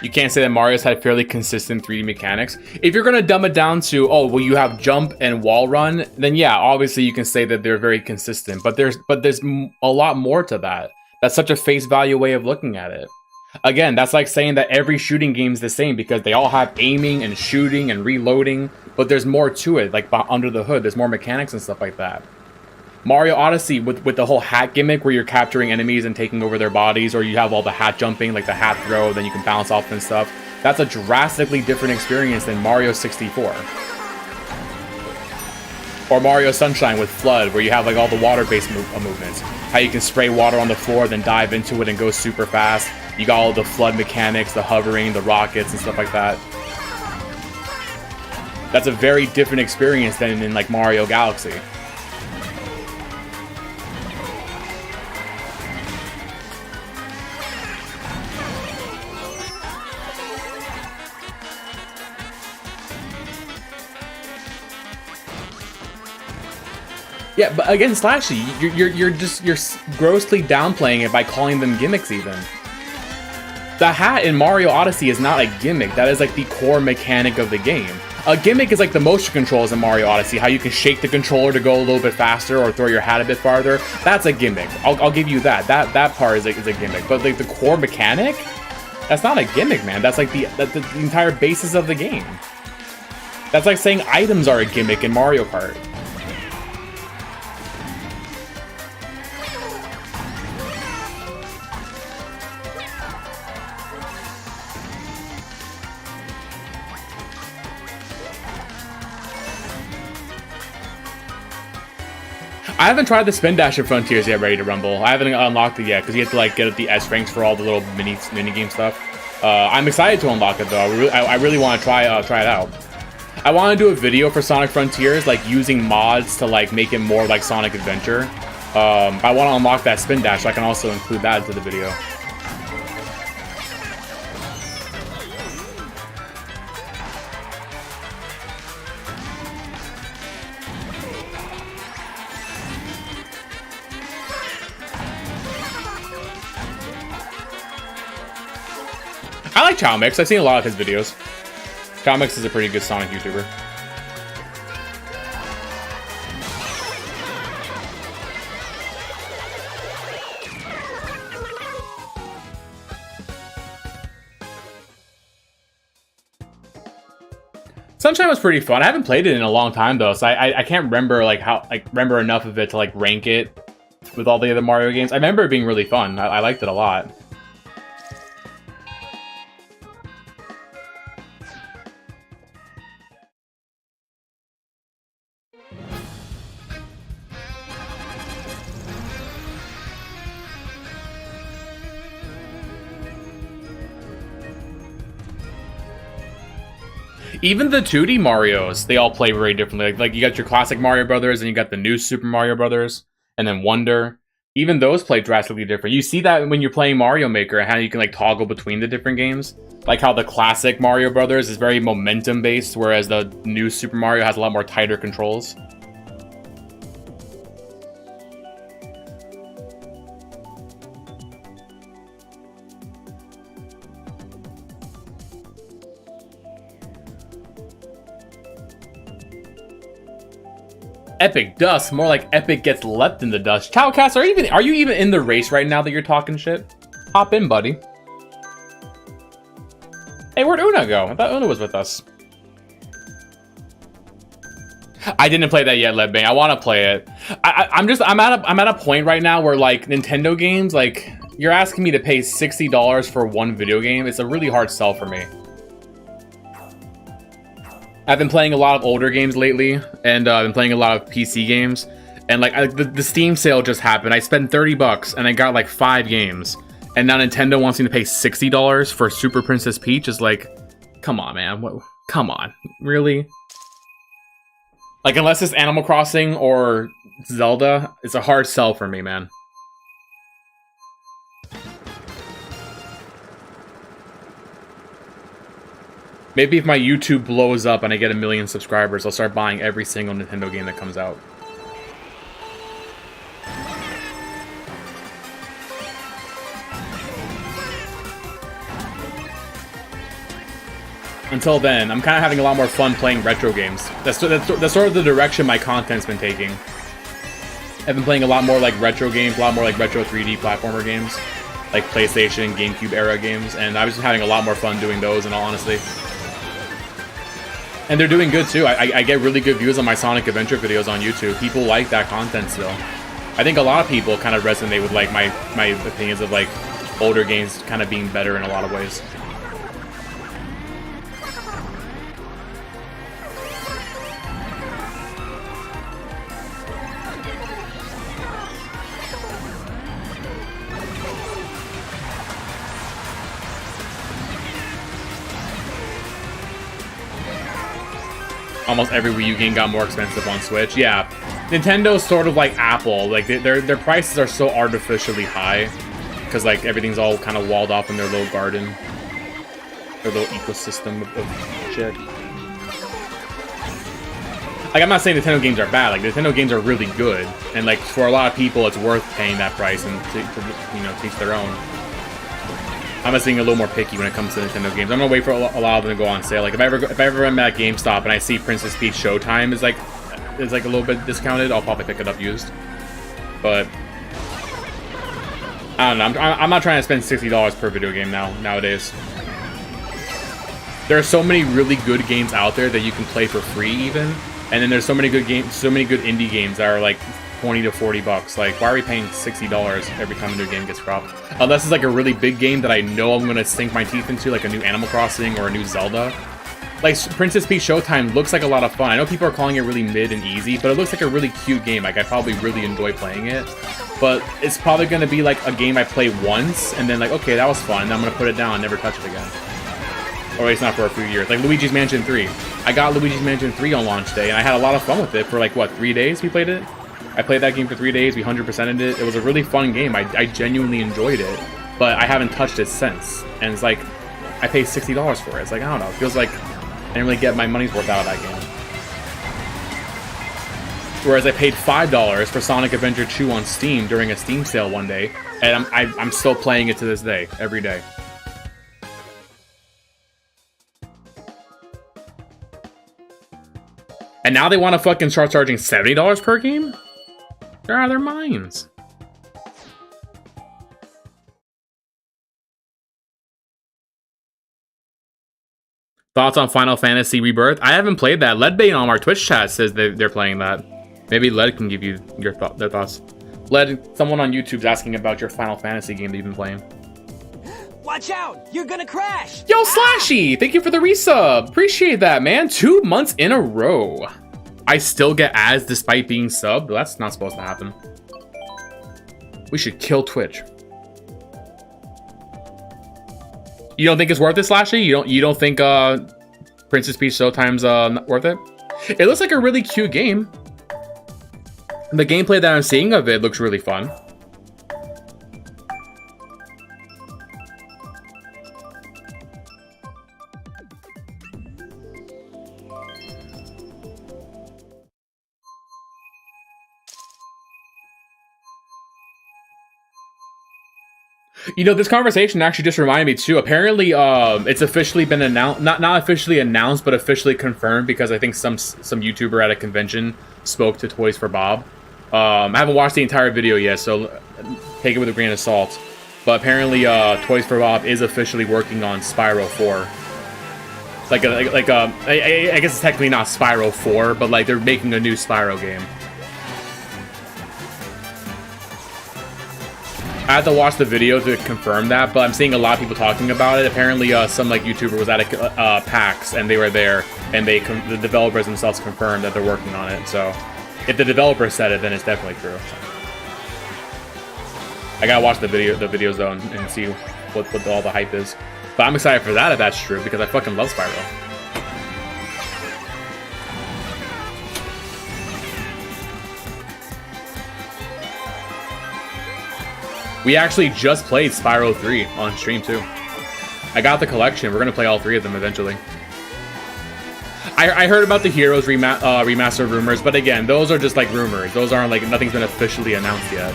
You can't say that Mario's had fairly consistent 3D mechanics. If you're gonna dumb it down to, oh, well, you have jump and wall run, then yeah, obviously you can say that they're very consistent. But there's a lot more to that. That's such a face value way of looking at it. Again, that's like saying that every shooting game is the same because they all have aiming and shooting and reloading. But there's more to it, like under the hood. There's more mechanics and stuff like that. Mario Odyssey with the whole hat gimmick where you're capturing enemies and taking over their bodies, or you have all the hat jumping, like the hat throw, then you can bounce off and stuff. That's a drastically different experience than Mario 64. Or Mario Sunshine with Flood, where you have like all the water-based movements. How you can spray water on the floor, then dive into it and go super fast. You got all the Flood mechanics, the hovering, the rockets, and stuff like that. That's a very different experience than in like Mario Galaxy. Yeah, but again, Slashy, you're grossly downplaying it by calling them gimmicks even. The hat in Mario Odyssey is not a gimmick. That is like the core mechanic of the game. A gimmick is like the motion controls in Mario Odyssey, how you can shake the controller to go a little bit faster or throw your hat a bit farther. That's a gimmick. I'll give you that. That part is a gimmick. But like the core mechanic, that's not a gimmick, man. That's like the entire basis of the game. That's like saying items are a gimmick in Mario Kart. I haven't tried the spin dash in Frontiers yet, Ready to Rumble. I haven't unlocked it yet because you have to like get the S ranks for all the little mini game stuff. I'm excited to unlock it though. I really want to try it out. I want to do a video for Sonic Frontiers, like using mods to like make it more like Sonic Adventure. I want to unlock that spin dash, so I can also include that into the video. I like Chow Mix. I've seen a lot of his videos. Chow Mix is a pretty good Sonic YouTuber. Sunshine was pretty fun. I haven't played it in a long time though, so I can't remember like remember enough of it to like rank it with all the other Mario games. I remember it being really fun. I liked it a lot. Even the 2D Marios, they all play very differently. Like you got your classic Mario Brothers, and you got the new Super Mario Brothers, and then Wonder. Even those play drastically different. You see that when you're playing Mario Maker, and how you can like toggle between the different games. Like how the classic Mario Brothers is very momentum based, whereas the new Super Mario has a lot more tighter controls. Epic dust, more like Epic gets left in the dust. Chowcast, are you even in the race right now that you're talking shit? Hop in, buddy. Hey, where'd Una go? I thought Una was with us. I didn't play that yet, Ledbang. I want to play it. I'm at a point right now where like Nintendo games, like you're asking me to pay $60 for one video game. It's a really hard sell for me. I've been playing a lot of older games lately, and I've been playing a lot of PC games. And like the Steam sale just happened. I spent $30 and I got like 5 games. And now Nintendo wants me to pay $60 for Super Princess Peach. Is like, come on, man. What? Come on, really? Like unless it's Animal Crossing or Zelda, it's a hard sell for me, man. Maybe if my YouTube blows up and I get 1 million subscribers, I'll start buying every single Nintendo game that comes out. Until then, I'm kind of having a lot more fun playing retro games. That's sort of the direction my content's been taking. I've been playing a lot more like retro games, a lot more like retro 3D platformer games, like PlayStation, GameCube era games, and I was just having a lot more fun doing those, in all honesty. And they're doing good too. I get really good views on my Sonic Adventure videos on YouTube. People like that content still. I think a lot of people kind of resonate with like my opinions of like older games kind of being better in a lot of ways. Almost every Wii U game got more expensive on Switch. Yeah, Nintendo's sort of like Apple. Like their prices are so artificially high because like everything's all kind of walled off in their little garden, their little ecosystem of shit. Like I'm not saying Nintendo games are bad. Like Nintendo games are really good, and like for a lot of people, it's worth paying that price and to you know, teach their own. I'm just being a little more picky when it comes to Nintendo games. I'm gonna wait for a lot of them to go on sale. Like if I ever am at GameStop and I see Princess Peach Showtime is like a little bit discounted, I'll probably pick it up used. But I don't know. I'm not trying to spend $60 per video game nowadays. There are so many really good games out there that you can play for free even, and then there's so many good games, so many good indie games that are like $20 to $40. Like, why are we paying $60 every time a new game gets dropped? Unless it's like a really big game that I know I'm gonna sink my teeth into, like a new Animal Crossing or a new Zelda. Like, Princess Peach Showtime looks like a lot of fun. I know people are calling it really mid and easy, but it looks like a really cute game. Like, I probably really enjoy playing it. But it's probably going to be like a game I play once, and then like, okay, that was fun, and I'm going to put it down and never touch it again. Or at least not for a few years. Like Luigi's Mansion 3. I got Luigi's Mansion 3 on launch day, and I had a lot of fun with it for like, what, 3 days we played it? I played that game for 3 days, we 100%ed it. It was a really fun game. I genuinely enjoyed it, but I haven't touched it since. And it's like, I paid $60 for it. It's like, I don't know, it feels like I didn't really get my money's worth out of that game. Whereas I paid $5 for Sonic Adventure 2 on Steam during a Steam sale one day, and I'm still playing it to this day, every day. And now they want to fucking start charging $70 per game? They're out of their minds. Thoughts on Final Fantasy Rebirth? I haven't played that. Ledbane on our Twitch chat says they're playing that. Maybe Led can give you their thoughts. Led, someone on YouTube's asking about your Final Fantasy game that you've been playing. Watch out! You're gonna crash! Yo, Slashy! Thank you for the resub. Appreciate that, man. 2 months in a row. I still get ads despite being subbed. That's not supposed to happen. We should kill Twitch. You don't think it's worth it, Slashy? You don't think Princess Peach Showtime's worth it? It looks like a really cute game. The gameplay that I'm seeing of it looks really fun. You know, this conversation actually just reminded me too. Apparently, it's officially been announced, not officially announced, but officially confirmed, because I think some YouTuber at a convention spoke to Toys for Bob. I haven't watched the entire video yet, so take it with a grain of salt. But apparently, Toys for Bob is officially working on Spyro 4. I guess it's technically not Spyro 4, but like they're making a new Spyro game. I had to watch the video to confirm that, but I'm seeing a lot of people talking about it. Apparently, some like YouTuber was at a PAX, and they were there, and the developers themselves confirmed that they're working on it. So, if the developer said it, then it's definitely true. I gotta watch the videos though, and see what all the hype is. But I'm excited for that if that's true, because I fucking love Spyro. We actually just played Spyro 3 on stream too. I got the collection. We're gonna play all 3 of them eventually. I heard about the Heroes remaster rumors, but again, those are just like rumors. Those aren't like, nothing's been officially announced yet.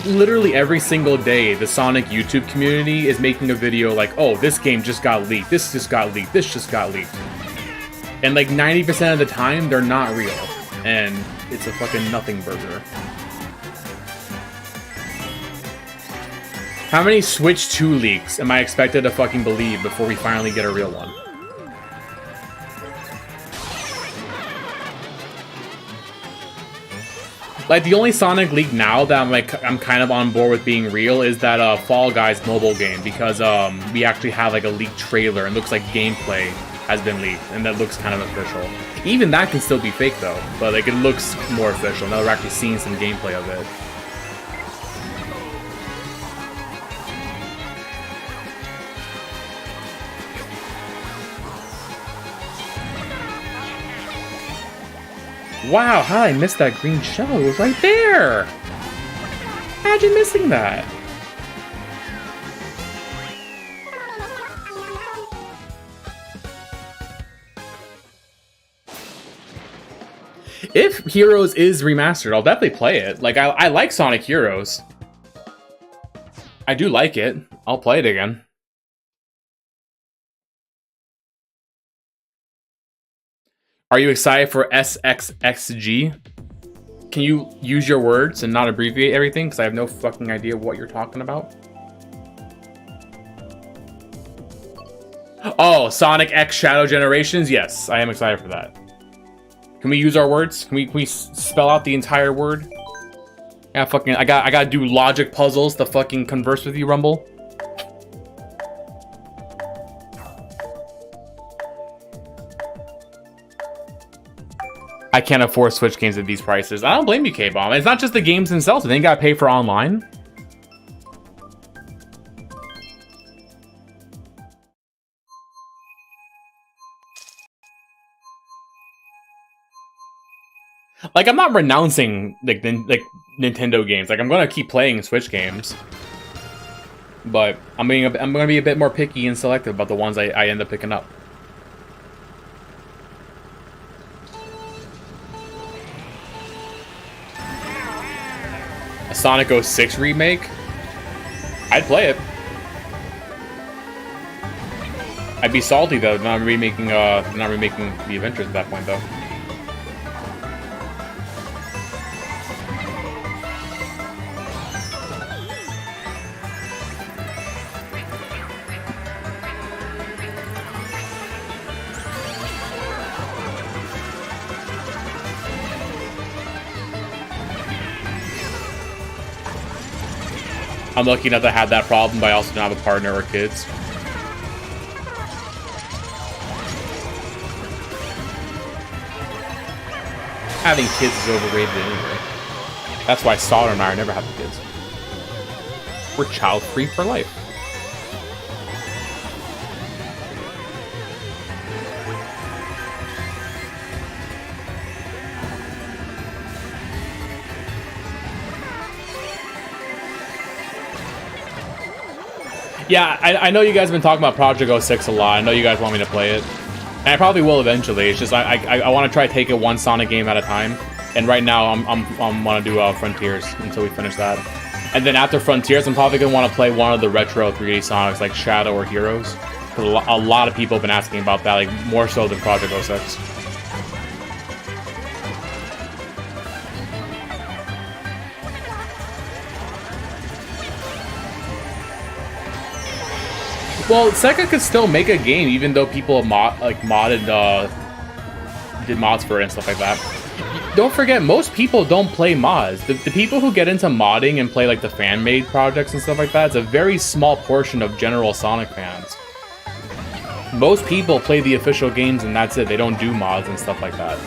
Literally every single day, the Sonic YouTube community is making a video like, oh, this game just got leaked, this just got leaked, this just got leaked. And like 90% of the time, they're not real. And it's a fucking nothing burger. How many Switch 2 leaks am I expected to fucking believe before we finally get a real one? Like, the only Sonic leak now that I'm kind of on board with being real is that Fall Guys mobile game, because we actually have like a leaked trailer and looks like gameplay has been leaked, and that looks kind of official. Even that can still be fake though, but like it looks more official now that we're actually seeing some gameplay of it. Wow, how did I miss that green shell? It was right there! How'd you missing that? If Heroes is remastered, I'll definitely play it. Like, I like Sonic Heroes. I do like it. I'll play it again. Are you excited for SXXG? Can you use your words and not abbreviate everything? Because I have no fucking idea what you're talking about. Oh, Sonic X Shadow Generations? Yes, I am excited for that. Can we use our words? Can we spell out the entire word? Yeah, fucking, I gotta do logic puzzles to fucking converse with you, Rumble. I can't afford Switch games at these prices. I don't blame you, K-Bomb. It's not just the games themselves. They ain't got to pay for online. Like, I'm not renouncing like Nintendo games. Like, I'm gonna keep playing Switch games, but I'm gonna be a bit more picky and selective about the ones I end up picking up. A Sonic 06 remake? I'd play it. I'd be salty though, not remaking the Adventures at that point though. I'm lucky enough to have that problem, but I also don't have a partner or kids. Having kids is overrated anyway. That's why Sauter and I are never having kids. We're child-free for life. Yeah, I know you guys have been talking about Project 06 a lot. I know you guys want me to play it. And I probably will eventually. It's just I want to try to take it one Sonic game at a time. And right now I'm want to do Frontiers until we finish that. And then after Frontiers, I'm probably gonna want to play one of the retro 3D Sonics like Shadow or Heroes. Because a lot of people have been asking about that, like more so than Project 06. Well, Sega could still make a game even though people did mods for it and stuff like that. Don't forget, most people don't play mods. The people who get into modding and play like the fan-made projects and stuff like that, it's a very small portion of general Sonic fans. Most people play the official games and that's it. They don't do mods and stuff like that.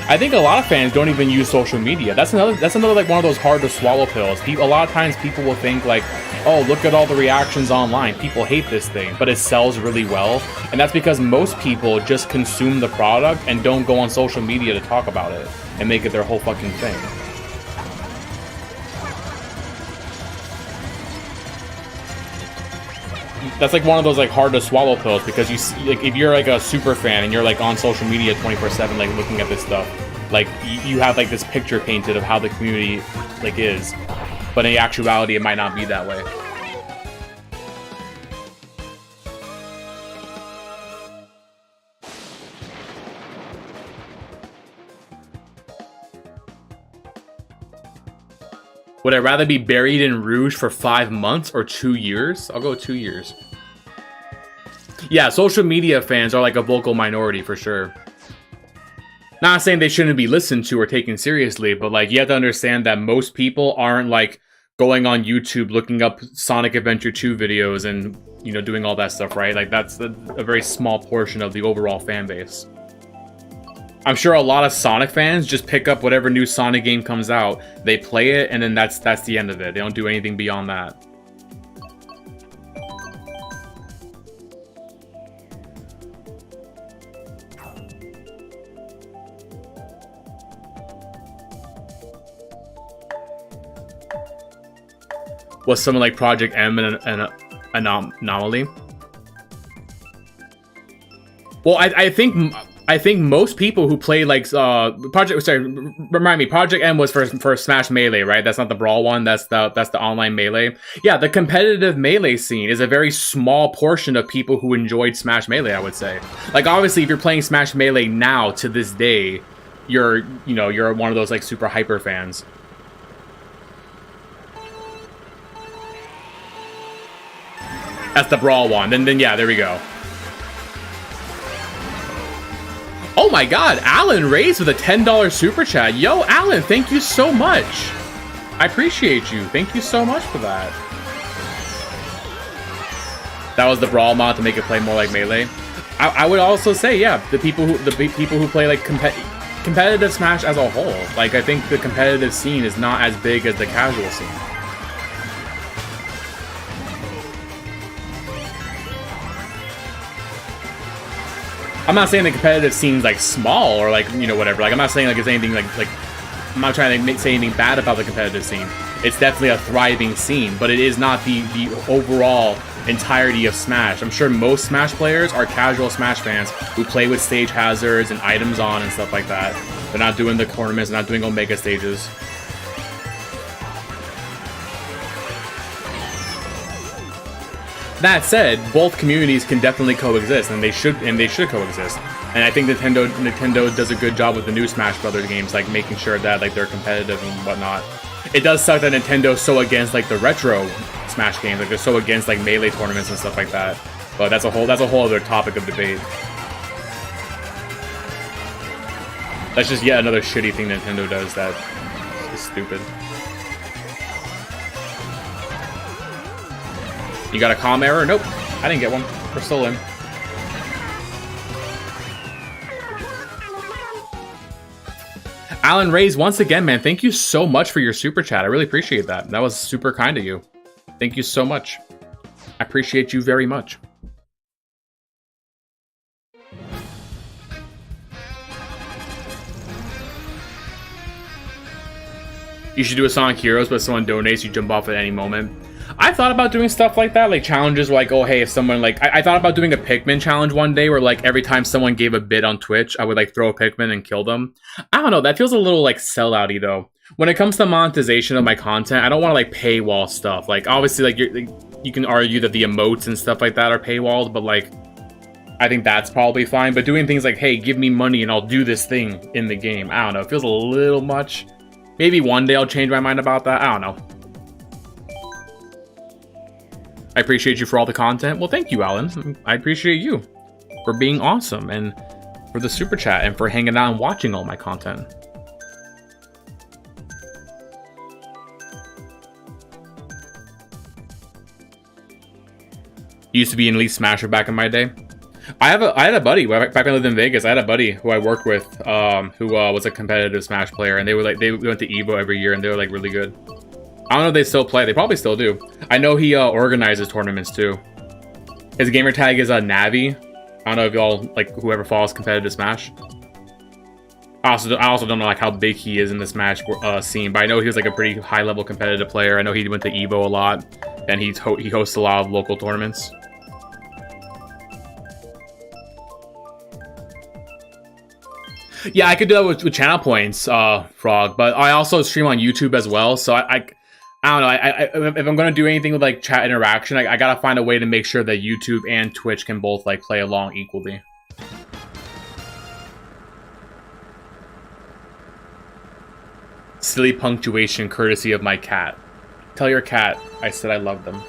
I think a lot of fans don't even use social media. That's another like one of those hard to swallow pills. A lot of times people will think like, oh, look at all the reactions online. People hate this thing, but it sells really well. And that's because most people just consume the product and don't go on social media to talk about it and make it their whole fucking thing. That's like one of those like hard to swallow pills because you see, like if you're like a super fan and you're like on social media 24/7 like looking at this stuff, like you have like this picture painted of how the community like is, but in actuality it might not be that way. Would I rather be buried in Rouge for 5 months or 2 years? I'll go 2 years. Yeah, social media fans are like a vocal minority for sure. Not saying they shouldn't be listened to or taken seriously, but like you have to understand that most people aren't like going on YouTube looking up Sonic Adventure 2 videos and, you know, doing all that stuff, right? Like that's a very small portion of the overall fan base. I'm sure a lot of Sonic fans just pick up whatever new Sonic game comes out, they play it, and then that's the end of it. They don't do anything beyond that. Was something like Project M an anomaly? Well, I think most people who play like remind me, Project M was for Smash Melee, right? That's not the Brawl one. That's the online Melee. Yeah, the competitive Melee scene is a very small portion of people who enjoyed Smash Melee, I would say. Like obviously, if you're playing Smash Melee now to this day, you're one of those like super hyper fans. That's the Brawl one. Then yeah, there we go. Oh my god, Alan Reyes with a $10 super chat. Yo, Alan, thank you so much. I appreciate you. Thank you so much for that. That was the Brawl mod to make it play more like Melee. I would also say, yeah, the people who play like competitive Smash as a whole. Like, I think the competitive scene is not as big as the casual scene. I'm not saying the competitive scene's like small or like, you know, whatever. Like, I'm not saying like it's anything like I'm not trying to say anything bad about the competitive scene. It's definitely a thriving scene, but it is not the overall entirety of Smash. I'm sure most Smash players are casual Smash fans who play with stage hazards and items on and stuff like that. They're not doing the tournaments, they're not doing Omega stages. That said, both communities can definitely coexist, and they should coexist. And I think Nintendo does a good job with the new Smash Brothers games, like making sure that like they're competitive and whatnot. It does suck that Nintendo's so against like the retro Smash games, like they're so against like melee tournaments and stuff like that. But that's a whole other topic of debate. That's just yet another shitty thing Nintendo does that is stupid. You got a comm error? Nope, I didn't get one. We're still in. Alan Reyes, once again, man, thank you so much for your super chat. I really appreciate that. That was super kind of you. Thank you so much. I appreciate you very much. You should do a Sonic Heroes, but someone donates, you jump off at any moment. I thought about doing stuff like that, like challenges like, oh, hey, if someone, like, I thought about doing a Pikmin challenge one day where, like, every time someone gave a bid on Twitch, I would, like, throw a Pikmin and kill them. I don't know, that feels a little, like, sell-outy, though. When it comes to monetization of my content, I don't want to, like, paywall stuff. Like, obviously, like, you can argue that the emotes and stuff like that are paywalled, but, like, I think that's probably fine. But doing things like, hey, give me money and I'll do this thing in the game, I don't know, it feels a little much. Maybe one day I'll change my mind about that, I don't know. I appreciate you for all the content. Well, thank you, Alan. I appreciate you for being awesome and for the super chat and for hanging out and watching all my content. Used to be an Elite Smasher back in my day. I had a buddy back when I lived in Vegas. I had a buddy who I worked with, who was a competitive Smash player, and they went to Evo every year, and they were like really good. I don't know if they still play. They probably still do. I know he organizes tournaments too. His gamer tag is Navi. I don't know if y'all, like, whoever follows competitive Smash. I also don't know like how big he is in the Smash scene, but I know he was like a pretty high level competitive player. I know he went to Evo a lot, and he hosts a lot of local tournaments. Yeah, I could do that with channel points, Frog, but I also stream on YouTube as well, so I don't know. If I'm gonna do anything with like chat interaction, I gotta find a way to make sure that YouTube and Twitch can both like play along equally. Silly punctuation courtesy of my cat. Tell your cat I said I love them.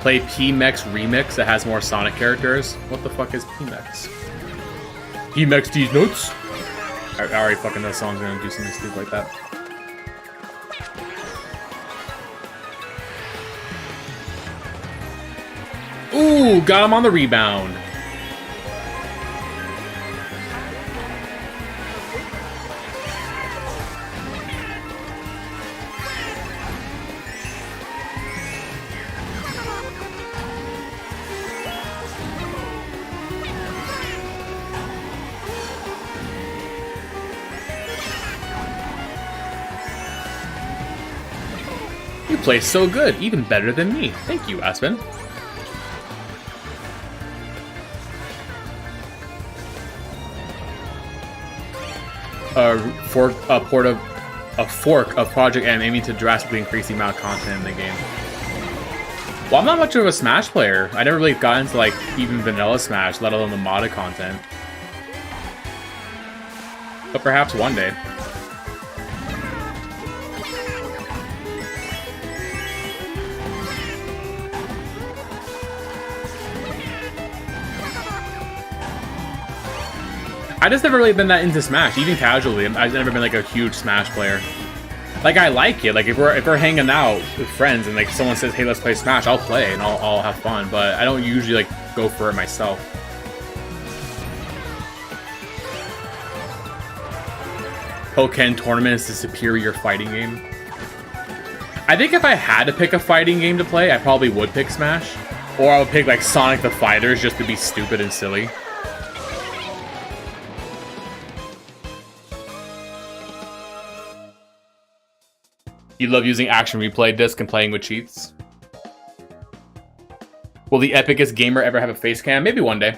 Play P-Mex Remix that has more Sonic characters. What the fuck is P-Mex? P-Mex these nuts? I already fucking know songs are gonna do something stupid like that. Ooh, got him on the rebound. You play so good, even better than me. Thank you, Aspen. A fork of Project M aiming to drastically increase the amount of content in the game. Well, I'm not much of a Smash player. I never really got into like even vanilla Smash, let alone the modded content. But perhaps one day. I just never really been that into Smash, even casually. I've never been like a huge Smash player. Like, I like it. Like, if we're hanging out with friends and like someone says, "Hey, let's play Smash," I'll play and I'll have fun. But I don't usually like go for it myself. Pokken Tournament is the superior fighting game. I think if I had to pick a fighting game to play, I probably would pick Smash, or I would pick like Sonic the Fighters just to be stupid and silly. You love using Action Replay Disc and playing with cheats? Will the epicest gamer ever have a face cam? Maybe one day.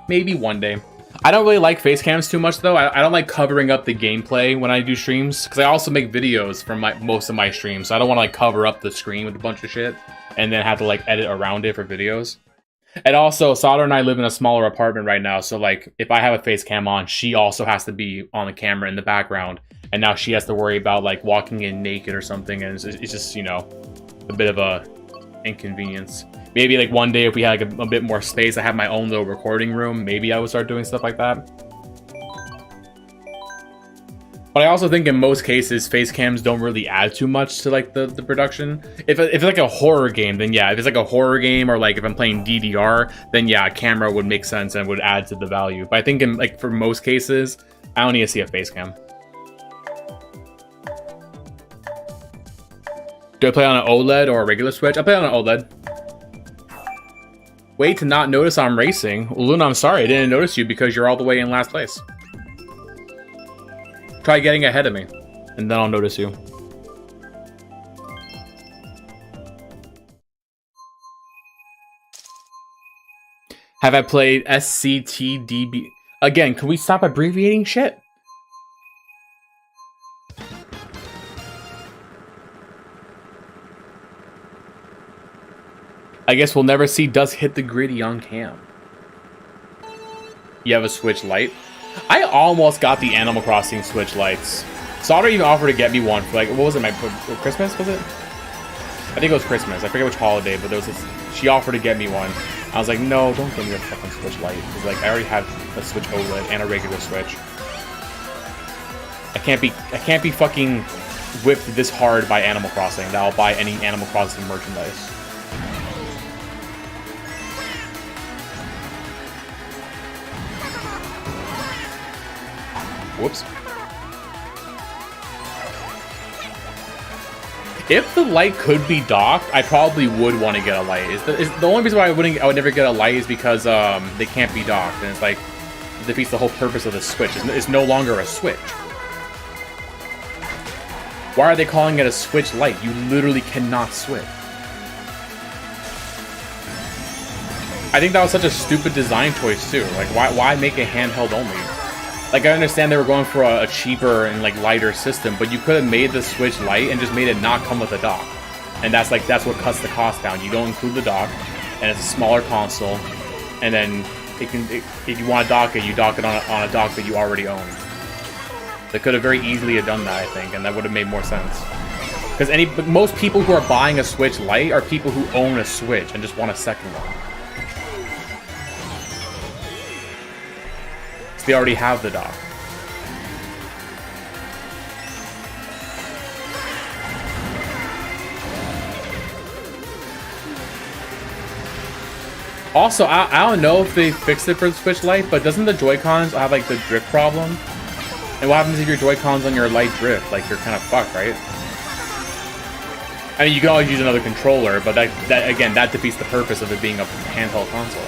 Maybe one day. I don't really like face cams too much though. I don't like covering up the gameplay when I do streams, because I also make videos from most of my streams, so I don't want to like cover up the screen with a bunch of shit and then have to like edit around it for videos. And also, Sauter and I live in a smaller apartment right now, so like if I have a face cam on, she also has to be on the camera in the background, and now she has to worry about like walking in naked or something, and it's just, you know, a bit of a inconvenience. Maybe like one day if we had like a bit more space, I have my own little recording room, maybe I would start doing stuff like that. But I also think in most cases, face cams don't really add too much to like the production. If it's like a horror game, then yeah. If it's like a horror game, or like if I'm playing DDR, then yeah, a camera would make sense and would add to the value. But I think in like for most cases, I don't need to see a face cam. Do I play on an OLED or a regular Switch? I play on an OLED. Wait to not notice I'm racing. Well, Luna, I'm sorry, I didn't notice you because you're all the way in last place. Try getting ahead of me, and then I'll notice you. Have I played SCTDB? Again, can we stop abbreviating shit? I guess we'll never see Dust hit the gritty on cam. You have a Switch Lite? I almost got the Animal Crossing Switch Lites. Sauter even offered to get me one for like, what was it, for Christmas, was it? I think it was Christmas. I forget which holiday, but there was this, she offered to get me one. I was like, no, don't get me a fucking Switch Lite. Because like, I already have a Switch OLED and a regular Switch. I can't be fucking whipped this hard by Animal Crossing that I'll buy any Animal Crossing merchandise. Whoops. If the light could be docked, I probably would want to get a light. The only reason why I would never get a light is because they can't be docked, and it's like it defeats the whole purpose of the Switch. It's no longer a Switch. Why are they calling it a Switch Lite? You literally cannot switch. I think that was such a stupid design choice too. Like, why make it handheld only? Like, I understand they were going for a cheaper and like lighter system, but you could have made the Switch Lite and just made it not come with a dock. And that's what cuts the cost down. You don't include the dock, and it's a smaller console, and then if you want to dock it, you dock it on a dock that you already own. They could have very easily have done that, I think, and that would have made more sense. Because most people who are buying a Switch Lite are people who own a Switch and just want a second one. They already have the dock. Also, I don't know if they fixed it for the Switch Lite, but doesn't the Joy-Cons have like the drift problem? And what happens if your Joy-Cons on your Lite drift? Like, you're kind of fucked, right? I mean, you can always use another controller, but that defeats the purpose of it being a handheld console.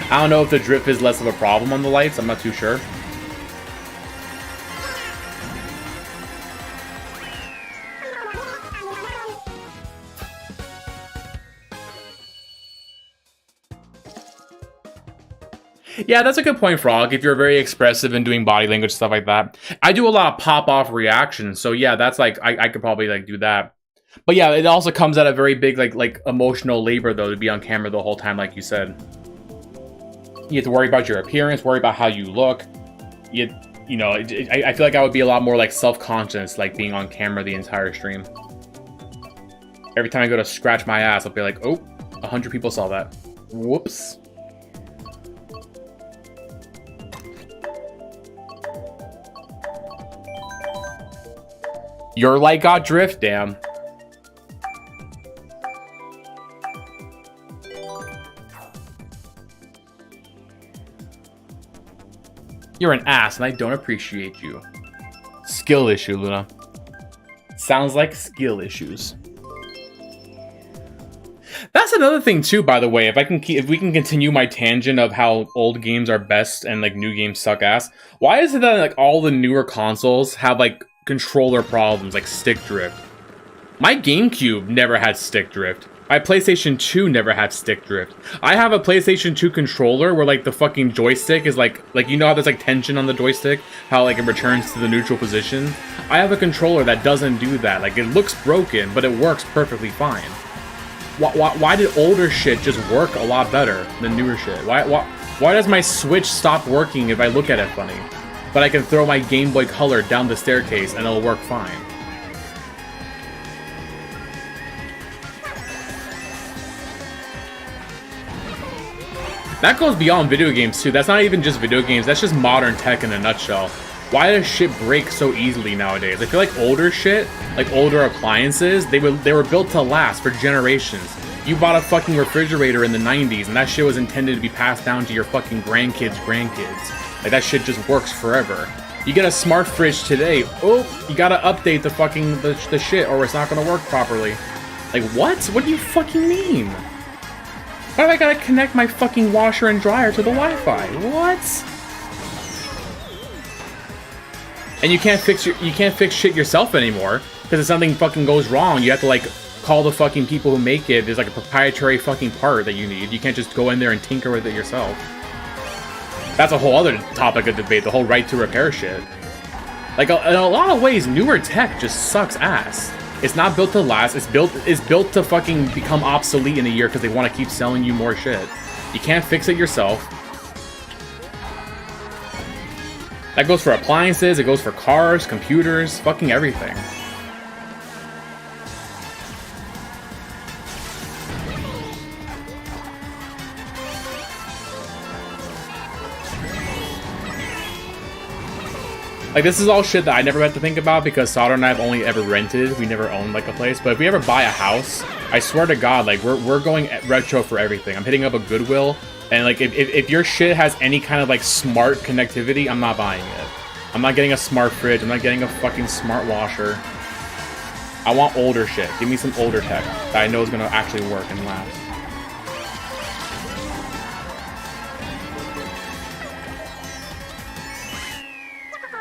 I don't know if the drift is less of a problem on the lights. I'm not too sure. Yeah, that's a good point, Frog. If you're very expressive and doing body language, stuff like that. I do a lot of pop-off reactions. So yeah, that's like, I could probably like do that. But yeah, it also comes at a very big like emotional labor though to be on camera the whole time, like you said. You have to worry about your appearance, worry about how you look. You know, I feel like I would be a lot more like self-conscious, like being on camera the entire stream. Every time I go to scratch my ass, I'll be like, oh, 100 people saw that. Whoops. Your light got drift, damn. You're an ass, and I don't appreciate you. Skill issue, Luna. Sounds like skill issues. That's another thing too, by the way. If we can continue my tangent of how old games are best and like new games suck ass, why is it that like all the newer consoles have like controller problems, like stick drift? My GameCube never had stick drift. My PlayStation 2 never had stick drift. I have a PlayStation 2 controller where like the fucking joystick is like you know how there's like tension on the joystick, how like it returns to the neutral position. I have a controller that doesn't do that. Like it looks broken, but it works perfectly fine. Why did older shit just work a lot better than newer shit? Why does my Switch stop working if I look at it funny? But I can throw my Game Boy Color down the staircase and it'll work fine. That goes beyond video games too. That's not even just video games, that's just modern tech in a nutshell. Why does shit break so easily nowadays? I feel like older shit, like older appliances, they were built to last for generations. You bought a fucking refrigerator in the 90s and that shit was intended to be passed down to your fucking grandkids' grandkids. Like that shit just works forever. You get a smart fridge today, oh, you gotta update the fucking the shit or it's not gonna work properly. Like what? What do you fucking mean? Why do I gotta connect my fucking washer and dryer to the Wi-Fi? What? And you can't fix shit yourself anymore because if something fucking goes wrong, you have to like call the fucking people who make it. There's like a proprietary fucking part that you need. You can't just go in there and tinker with it yourself. That's a whole other topic of debate, the whole right to repair shit. Like in a lot of ways, newer tech just sucks ass. It's not built to last. It's built to fucking become obsolete in a year because they want to keep selling you more shit. You can't fix it yourself. That goes for appliances, it goes for cars, computers, fucking everything. Like, this is all shit that I never had to think about because Sauter and I have only ever rented. We never owned, like, a place. But if we ever buy a house, I swear to God, like, we're going retro for everything. I'm hitting up a Goodwill, and, like, if your shit has any kind of, like, smart connectivity, I'm not buying it. I'm not getting a smart fridge. I'm not getting a fucking smart washer. I want older shit. Give me some older tech that I know is gonna actually work and last.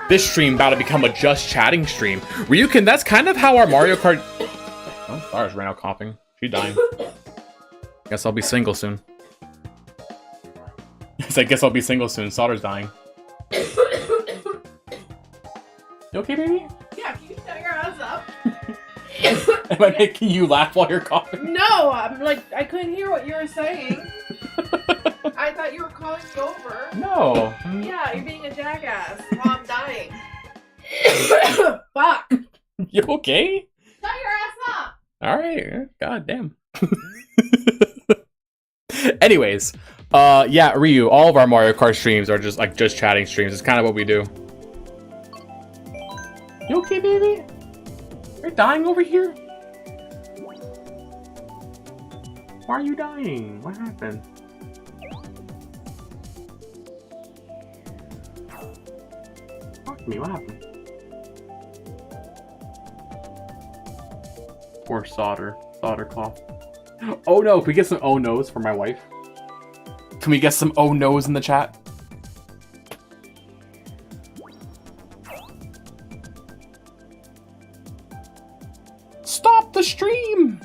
This stream about to become a just chatting stream. Ryukin, that's kind of how our Mario Kart... Oh, Sarah's ran out coughing. She's dying. Guess I'll be single soon. I guess I'll be single soon. Sauter's dying. You okay, baby? Yeah, can you shut your ass up? Am I making you laugh while you're coughing? No, I'm like, I couldn't hear what you were saying. I thought you were calling me over. No. Yeah, you're being a jackass while I'm dying. Fuck. You okay? Shut your ass up. Alright. God damn. Anyways, yeah, Ryu, all of our Mario Kart streams are just like just chatting streams. It's kind of what we do. You okay, baby? You're dying over here? Why are you dying? What happened? Talk to me, what happened? Poor Sauter cough. Oh no, can we get some oh no's for my wife? Can we get some oh no's in the chat? Stop the stream!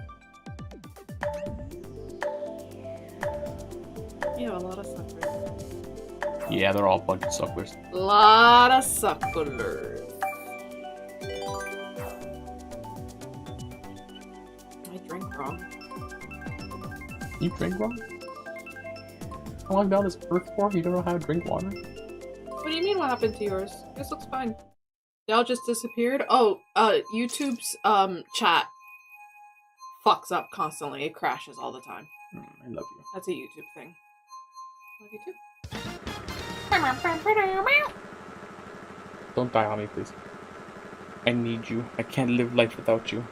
You have a lot of suckers. Yeah, they're all a bunch of sucklers. Lot of suckers. wrong. You drink wrong? How long down this earth for? You don't know how to drink water? What do you mean what happened to yours? This looks fine. They all just disappeared? Oh, YouTube's chat fucks up constantly. It crashes all the time. I love you. That's a YouTube thing. Love you too. Don't die on me, please. I need you. I can't live life without you.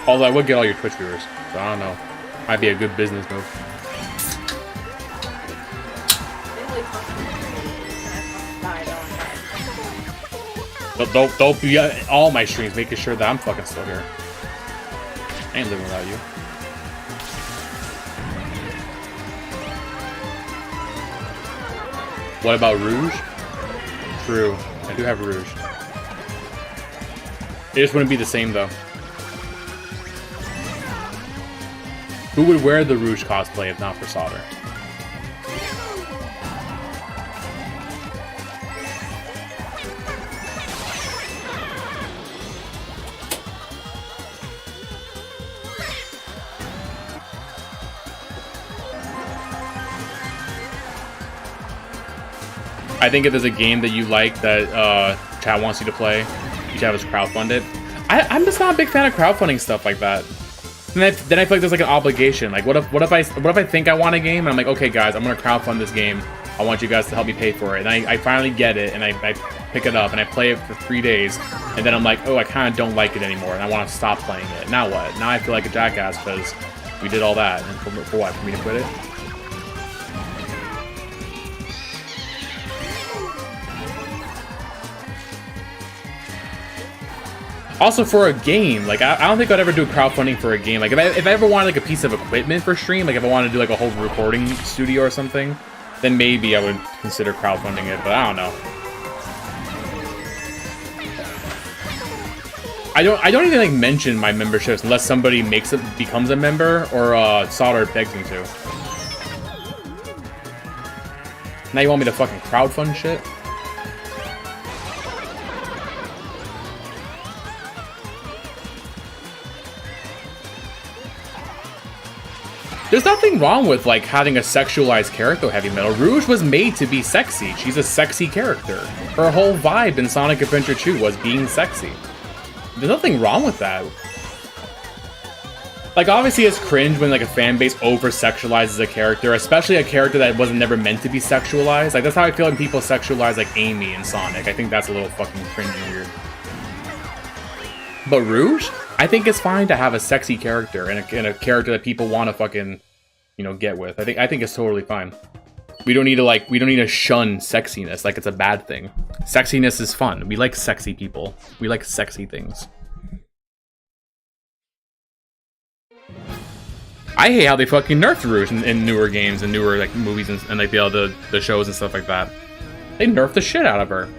Although I would get all your Twitch viewers, so I don't know. Might be a good business move. Don't be all my streams making sure that I'm fucking still here. I ain't living without you. What about Rouge? True. I do have Rouge. It just wouldn't be the same though. Who would wear the Rouge cosplay if not for Solder? I think if there's a game that you like that chat wants you to play, you should have us crowdfund it. I'm just not a big fan of crowdfunding stuff like that. Then I feel like there's like an obligation. Like what if I think I want a game and I'm like, okay guys, I'm gonna crowdfund this game. I want you guys to help me pay for it. And I finally get it and I pick it up and I play it for 3 days and then I'm like, oh, I kind of don't like it anymore and I want to stop playing it. Now what? Now I feel like a jackass because we did all that and for what? For me to quit it? Also, for a game, like, I don't think I'd ever do crowdfunding for a game. Like, if I ever wanted, like, a piece of equipment for stream, like, if I wanted to do, like, a whole recording studio or something, then maybe I would consider crowdfunding it, but I don't know. I don't even, like, mention my memberships unless somebody becomes a member, or, Solder begs me to. Now you want me to fucking crowdfund shit? There's nothing wrong with, like, having a sexualized character, Heavy Metal. Rouge was made to be sexy. She's a sexy character. Her whole vibe in Sonic Adventure 2 was being sexy. There's nothing wrong with that. Like, obviously it's cringe when, like, a fan base over-sexualizes a character, especially a character that wasn't never meant to be sexualized. Like, that's how I feel when people sexualize, like, Amy in Sonic. I think that's a little fucking cringe and weird. But Rouge? I think it's fine to have a sexy character and a character that people want to fucking, you know, get with. I think it's totally fine. We don't need to shun sexiness like it's a bad thing. Sexiness is fun. We like sexy people. We like sexy things. I hate how they fucking nerfed Rouge in newer games and newer like movies and like the shows and stuff like that. They nerfed the shit out of her.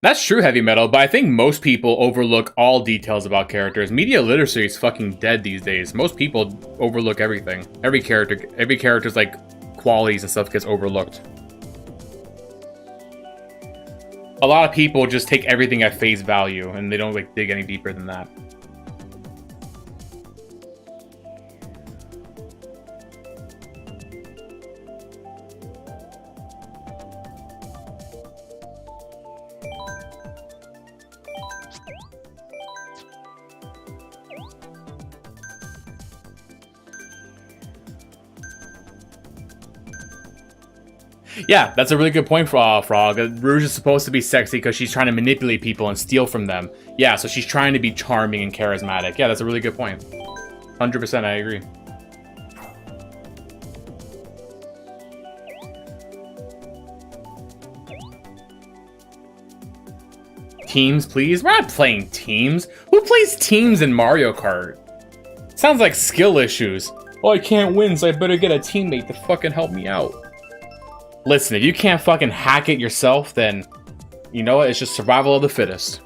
That's true, Heavy Metal, but I think most people overlook all details about characters. Media literacy is fucking dead these days. Most people overlook everything. Every character's like qualities and stuff gets overlooked. A lot of people just take everything at face value and they don't like dig any deeper than that. Yeah, that's a really good point, Frog. Rouge is supposed to be sexy because she's trying to manipulate people and steal from them. Yeah, so she's trying to be charming and charismatic. Yeah, that's a really good point. 100%, I agree. Teams, please? We're not playing teams. Who plays teams in Mario Kart? Sounds like skill issues. Oh, I can't win, so I better get a teammate to fucking help me out. Listen, if you can't fucking hack it yourself, then, you know what, it's just survival of the fittest.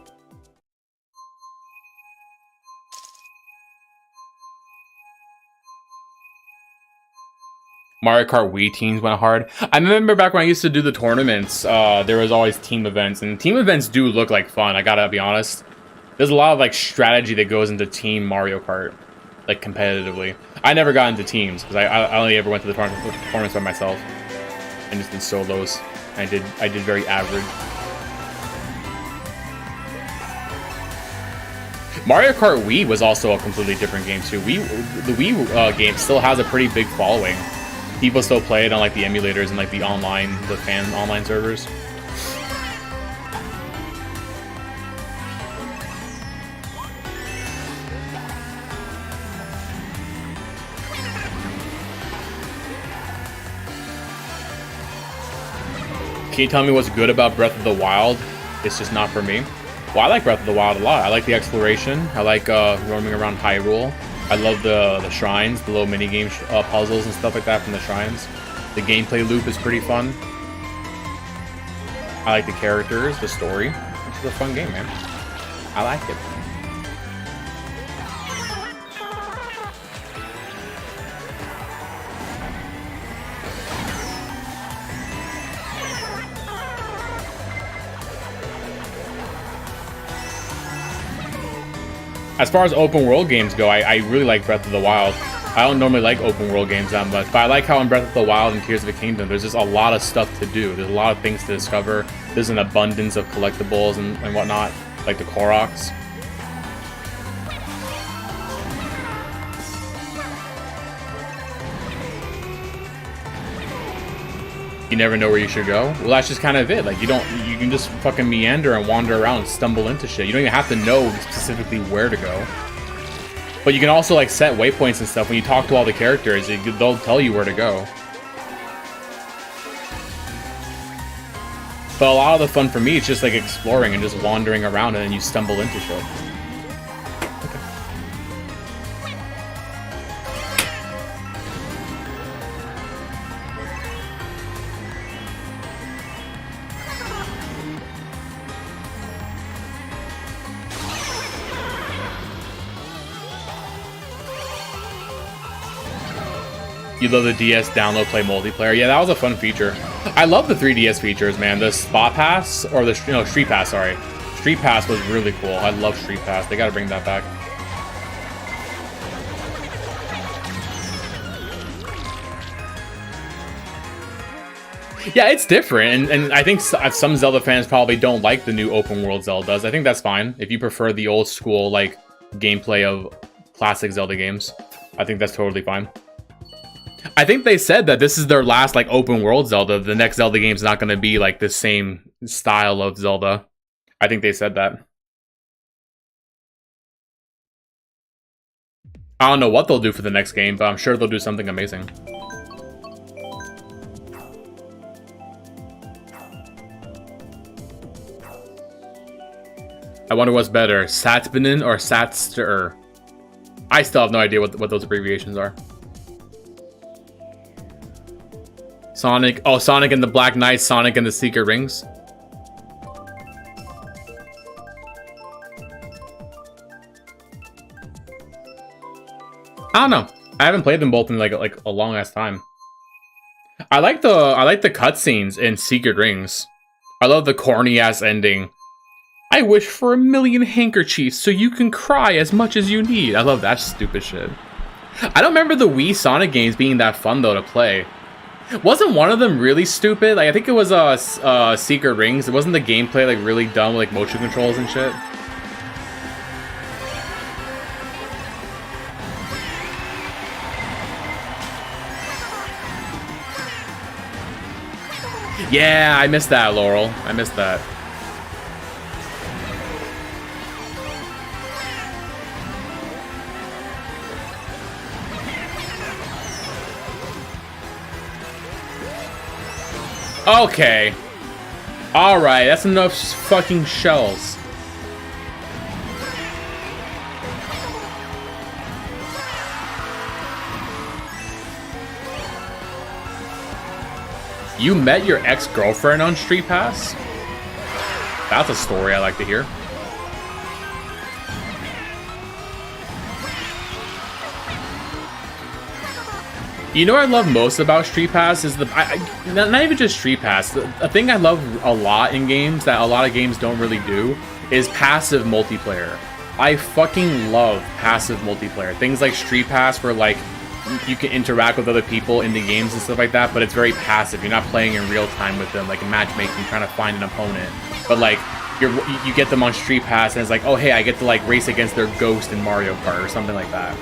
Mario Kart Wii teams went hard. I remember back when I used to do the tournaments, there was always team events, and team events do look like fun, I gotta be honest. There's a lot of like strategy that goes into team Mario Kart, like competitively. I never got into teams, because I only ever went to the tournaments by myself, and just did solos. I did very average. Mario Kart Wii was also a completely different game too. The Wii game still has a pretty big following. People still play it on like the emulators and like the fan online servers. Can you tell me what's good about Breath of the Wild? It's just not for me. Well, I like Breath of the Wild a lot. I like the exploration. I like roaming around Hyrule. I love the shrines, the little mini-game puzzles and stuff like that from the shrines. The gameplay loop is pretty fun. I like the characters, the story. It's a fun game, man. I like it. As far as open world games go, I really like Breath of the Wild. I don't normally like open world games that much, but I like how in Breath of the Wild and Tears of the Kingdom, there's just a lot of stuff to do. There's a lot of things to discover. There's an abundance of collectibles and whatnot, like the Koroks. You never know where you should go. Well, that's just kind of it. Like you can just fucking meander and wander around and stumble into shit. You don't even have to know specifically where to go. But you can also like set waypoints and stuff. When you talk to all the characters, they'll tell you where to go. But a lot of the fun for me is just like exploring and just wandering around, and then you stumble into shit. You love the DS download play multiplayer. Yeah, that was a fun feature. I love the 3DS features, man. The Spot Pass, or the Street Pass, sorry. Street Pass was really cool. I love Street Pass. They gotta bring that back. Yeah, it's different, and I think some Zelda fans probably don't like the new open world Zeldas. I think that's fine. If you prefer the old school, like, gameplay of classic Zelda games, I think that's totally fine. I think they said that this is their last like open world Zelda. The next Zelda game is not going to be like the same style of Zelda. I think they said that. I don't know what they'll do for the next game, but I'm sure they'll do something amazing. I wonder what's better, Satbinen or Satster? I still have no idea what those abbreviations are. Sonic. Oh, Sonic and the Black Knight, Sonic and the Secret Rings. I don't know. I haven't played them both in like a long ass time. I like the cutscenes in Secret Rings. I love the corny ass ending. I wish for 1,000,000 handkerchiefs so you can cry as much as you need. I love that stupid shit. I don't remember the Wii Sonic games being that fun though to play. Wasn't one of them really stupid? Like I think it was Secret Rings. It wasn't the gameplay like really dumb, like motion controls and shit. Yeah, I missed that, Laurel. I missed that. Okay. Alright, that's enough fucking shells. You met your ex-girlfriend on Street Pass? That's a story I like to hear. You know what I love most about Street Pass is not even just Street Pass. A thing I love a lot in games that a lot of games don't really do is passive multiplayer. I fucking love passive multiplayer. Things like Street Pass where like you can interact with other people in the games and stuff like that, but it's very passive. You're not playing in real time with them, like in matchmaking, trying to find an opponent. But like you get them on Street Pass and it's like, oh hey, I get to like race against their ghost in Mario Kart or something like that.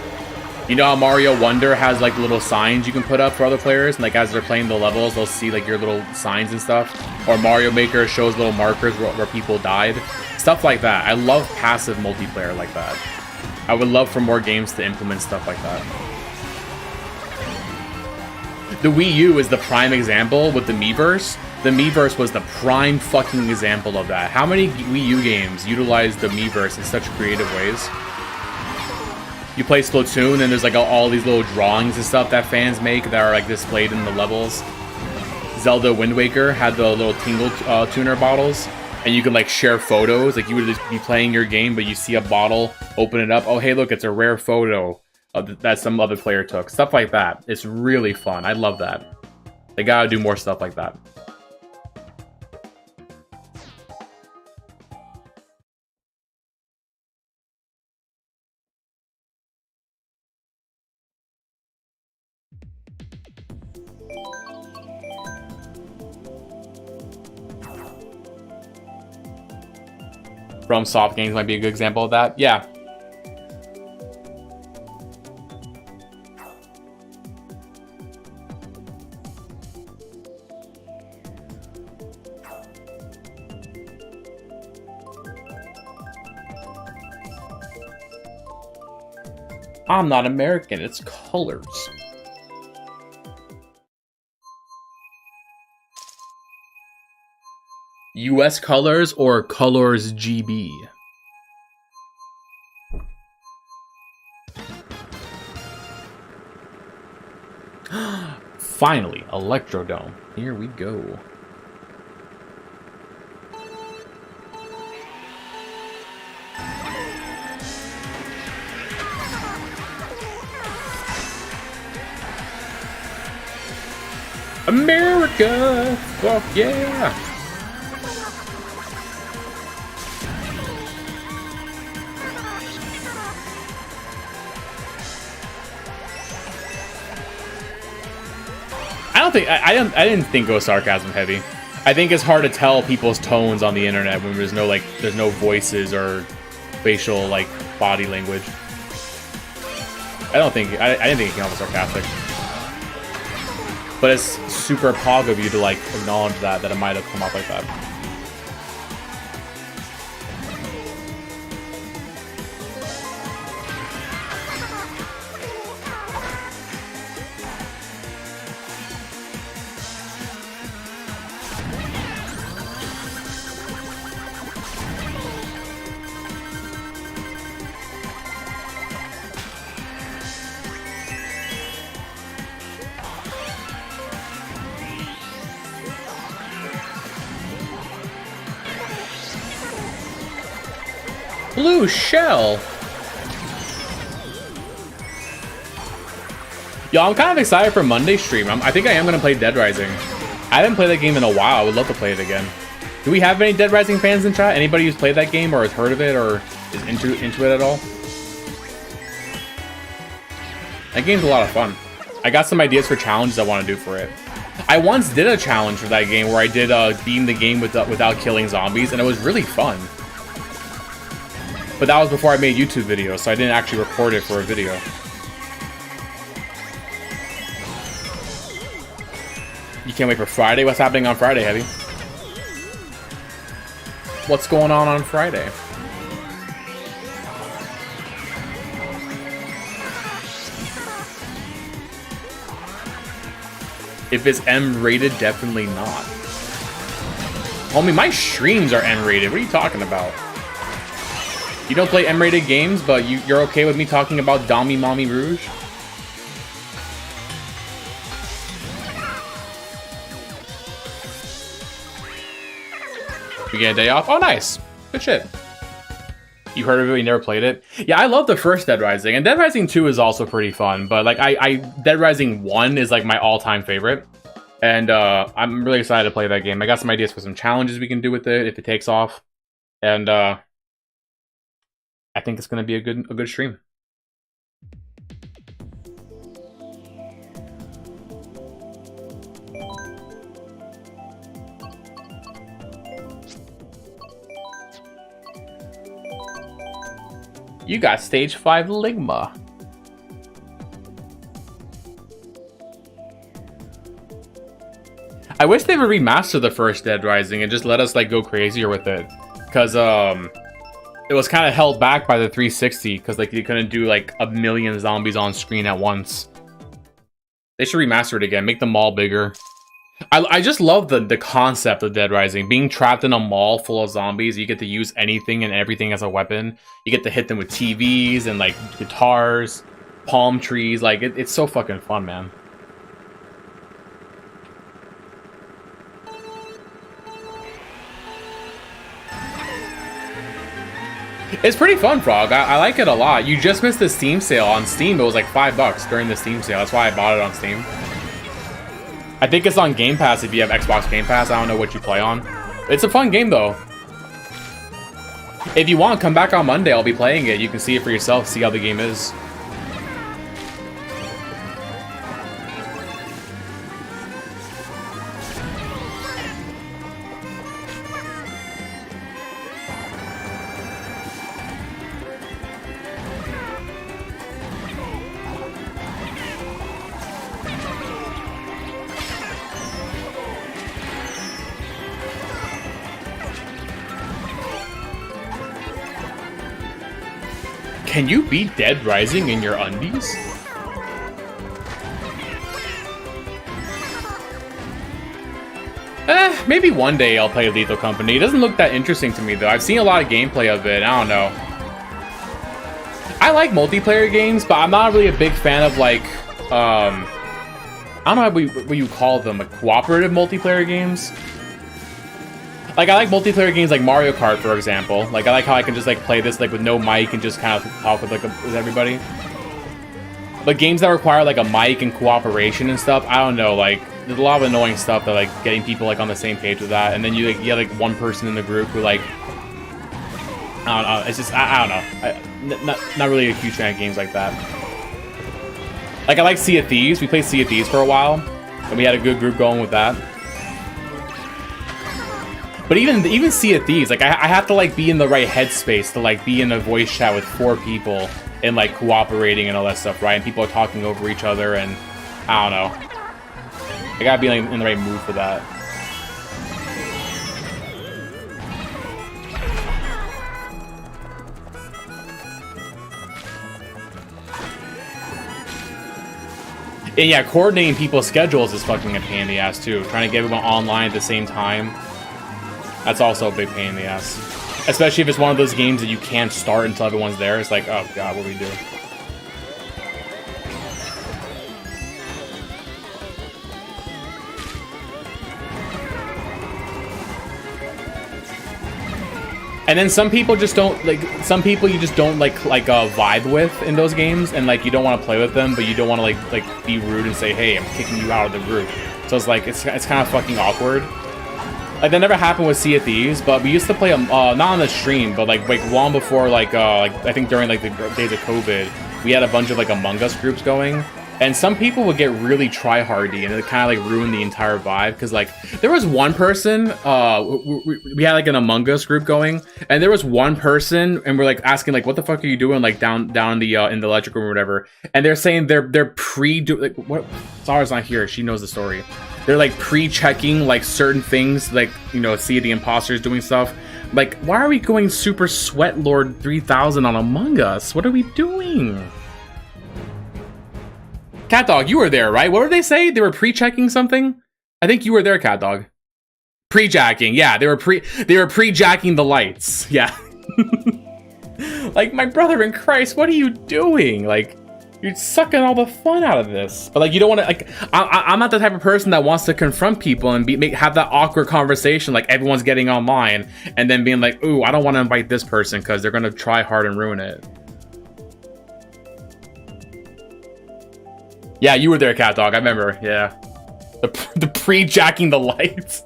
You know how Mario Wonder has like little signs you can put up for other players, and like as they're playing the levels, they'll see like your little signs and stuff. Or Mario Maker shows little markers where people died. Stuff like that. I love passive multiplayer like that. I would love for more games to implement stuff like that. The Wii U is the prime example with the Miiverse. The Miiverse was the prime fucking example of that. How many Wii U games utilize the Miiverse in such creative ways? You play Splatoon and there's like all these little drawings and stuff that fans make that are like displayed in the levels. Zelda Wind Waker had the little Tingle tuner bottles, and you can like share photos. Like you would just be playing your game, but you see a bottle, open it up. Oh, hey, look, it's a rare photo that some other player took. Stuff like that. It's really fun. I love that. They gotta do more stuff like that. From Soft Games might be a good example of that. Yeah. I'm not American, it's colors. US Colors or Colors GB? Finally, Electrodome. Here we go. America! Fuck yeah! I didn't think it was sarcasm heavy. I think it's hard to tell people's tones on the internet when there's no voices or facial like body language. I didn't think it came off as sarcastic. But it's super pog of you to like acknowledge that it might have come off like that. Blue shell. Yo, I'm kind of excited for Monday's stream. I think I am going to play Dead Rising. I haven't played that game in a while. I would love to play it again. Do we have any Dead Rising fans in chat? Anybody who's played that game or has heard of it or is into it at all? That game's a lot of fun. I got some ideas for challenges I want to do for it. I once did a challenge for that game where I did beating the game without killing zombies, and it was really fun. But that was before I made YouTube videos, so I didn't actually record it for a video. You can't wait for Friday? What's happening on Friday, Heavy? What's going on Friday? If it's M-rated, definitely not. Homie, my streams are M-rated. What are you talking about? You don't play M-rated games, but you're okay with me talking about Dami Mommy Rouge? You get a day off? Oh, nice. Good shit. You heard of it, you never played it? Yeah, I love the first Dead Rising, and Dead Rising 2 is also pretty fun, but like Dead Rising 1 is like my all-time favorite. And I'm really excited to play that game. I got some ideas for some challenges we can do with it if it takes off. And I think it's gonna be a good stream. You got stage 5 Ligma. I wish they would remaster the first Dead Rising and just let us like go crazier with it, because it was kind of held back by the 360 because like you couldn't do like a million zombies on screen at once. They should remaster it again, make the mall bigger. I just love the concept of Dead Rising. Being trapped in a mall full of zombies, you get to use anything and everything as a weapon. You get to hit them with TVs and like guitars, palm trees. Like it's so fucking fun, man. It's pretty fun, Frog. I like it a lot. You just missed the Steam sale on Steam. It was like $5 during the Steam sale. That's why I bought it on Steam. I think it's on Game Pass if you have Xbox Game Pass. I don't know what you play on. It's a fun game, though. If you want, come back on Monday. I'll be playing it. You can see it for yourself, see how the game is. Can you beat Dead Rising in your undies? Maybe one day I'll play Lethal Company. It doesn't look that interesting to me, though. I've seen a lot of gameplay of it. I don't know. I like multiplayer games, but I'm not really a big fan of, like, I don't know what you call them, like, cooperative multiplayer games. Like, I like multiplayer games like Mario Kart, for example. Like, I like how I can just, like, play this, like, with no mic and just kind of talk with, like, with everybody. But games that require, like, a mic and cooperation and stuff, I don't know, like, there's a lot of annoying stuff that, like, getting people, like, on the same page with that. And then you have, like, one person in the group who, like, I don't know, it's just, I don't know. Not really a huge fan of games like that. Like, I like Sea of Thieves. We played Sea of Thieves for a while, and we had a good group going with that. But even Sea of Thieves, like, I have to, like, be in the right headspace to, like, be in a voice chat with 4 people and, like, cooperating and all that stuff, right? And people are talking over each other, and I don't know. I gotta be, like, in the right mood for that. And yeah, coordinating people's schedules is fucking a pain in the ass, too. Trying to get everyone online at the same time. That's also a big pain in the ass. Especially if it's one of those games that you can't start until everyone's there. It's like, oh god, what do we do? And then some people just don't, like, some people you just don't, like vibe with in those games. And, like, you don't want to play with them, but you don't want to, like, be rude and say, hey, I'm kicking you out of the group. So it's like, it's kind of fucking awkward. Like, that never happened with Sea of Thieves, but we used to play them, not on the stream, but, like long before, like, I think during, like, the days of COVID, we had a bunch of, like, Among Us groups going, and some people would get really try-hardy, and it kind of, like, ruin the entire vibe, because, like, there was one person, we had, like, an Among Us group going, and there was one person, and we're, like, asking, like, what the fuck are you doing, like, down in the electric room or whatever, and they're saying they're like, what, Zara's not here, she knows the story. They're, like, pre-checking, like, certain things, like, you know, see the imposters doing stuff. Like, why are we going Super Sweat Lord 3000 on Among Us? What are we doing? Cat Dog, you were there, right? What did they say? They were pre-checking something? I think you were there, Cat Dog. Pre-jacking, yeah. They were pre-jacking the lights. Yeah. Like, my brother in Christ, what are you doing? Like, You're sucking all the fun out of this. But like, you don't want to like. I'm not the type of person that wants to confront people and have that awkward conversation like everyone's getting online and then being like, ooh, I don't want to invite this person because they're gonna try hard and ruin it. Yeah, you were there, Cat Dog. I remember. Yeah, the pre-jacking the lights.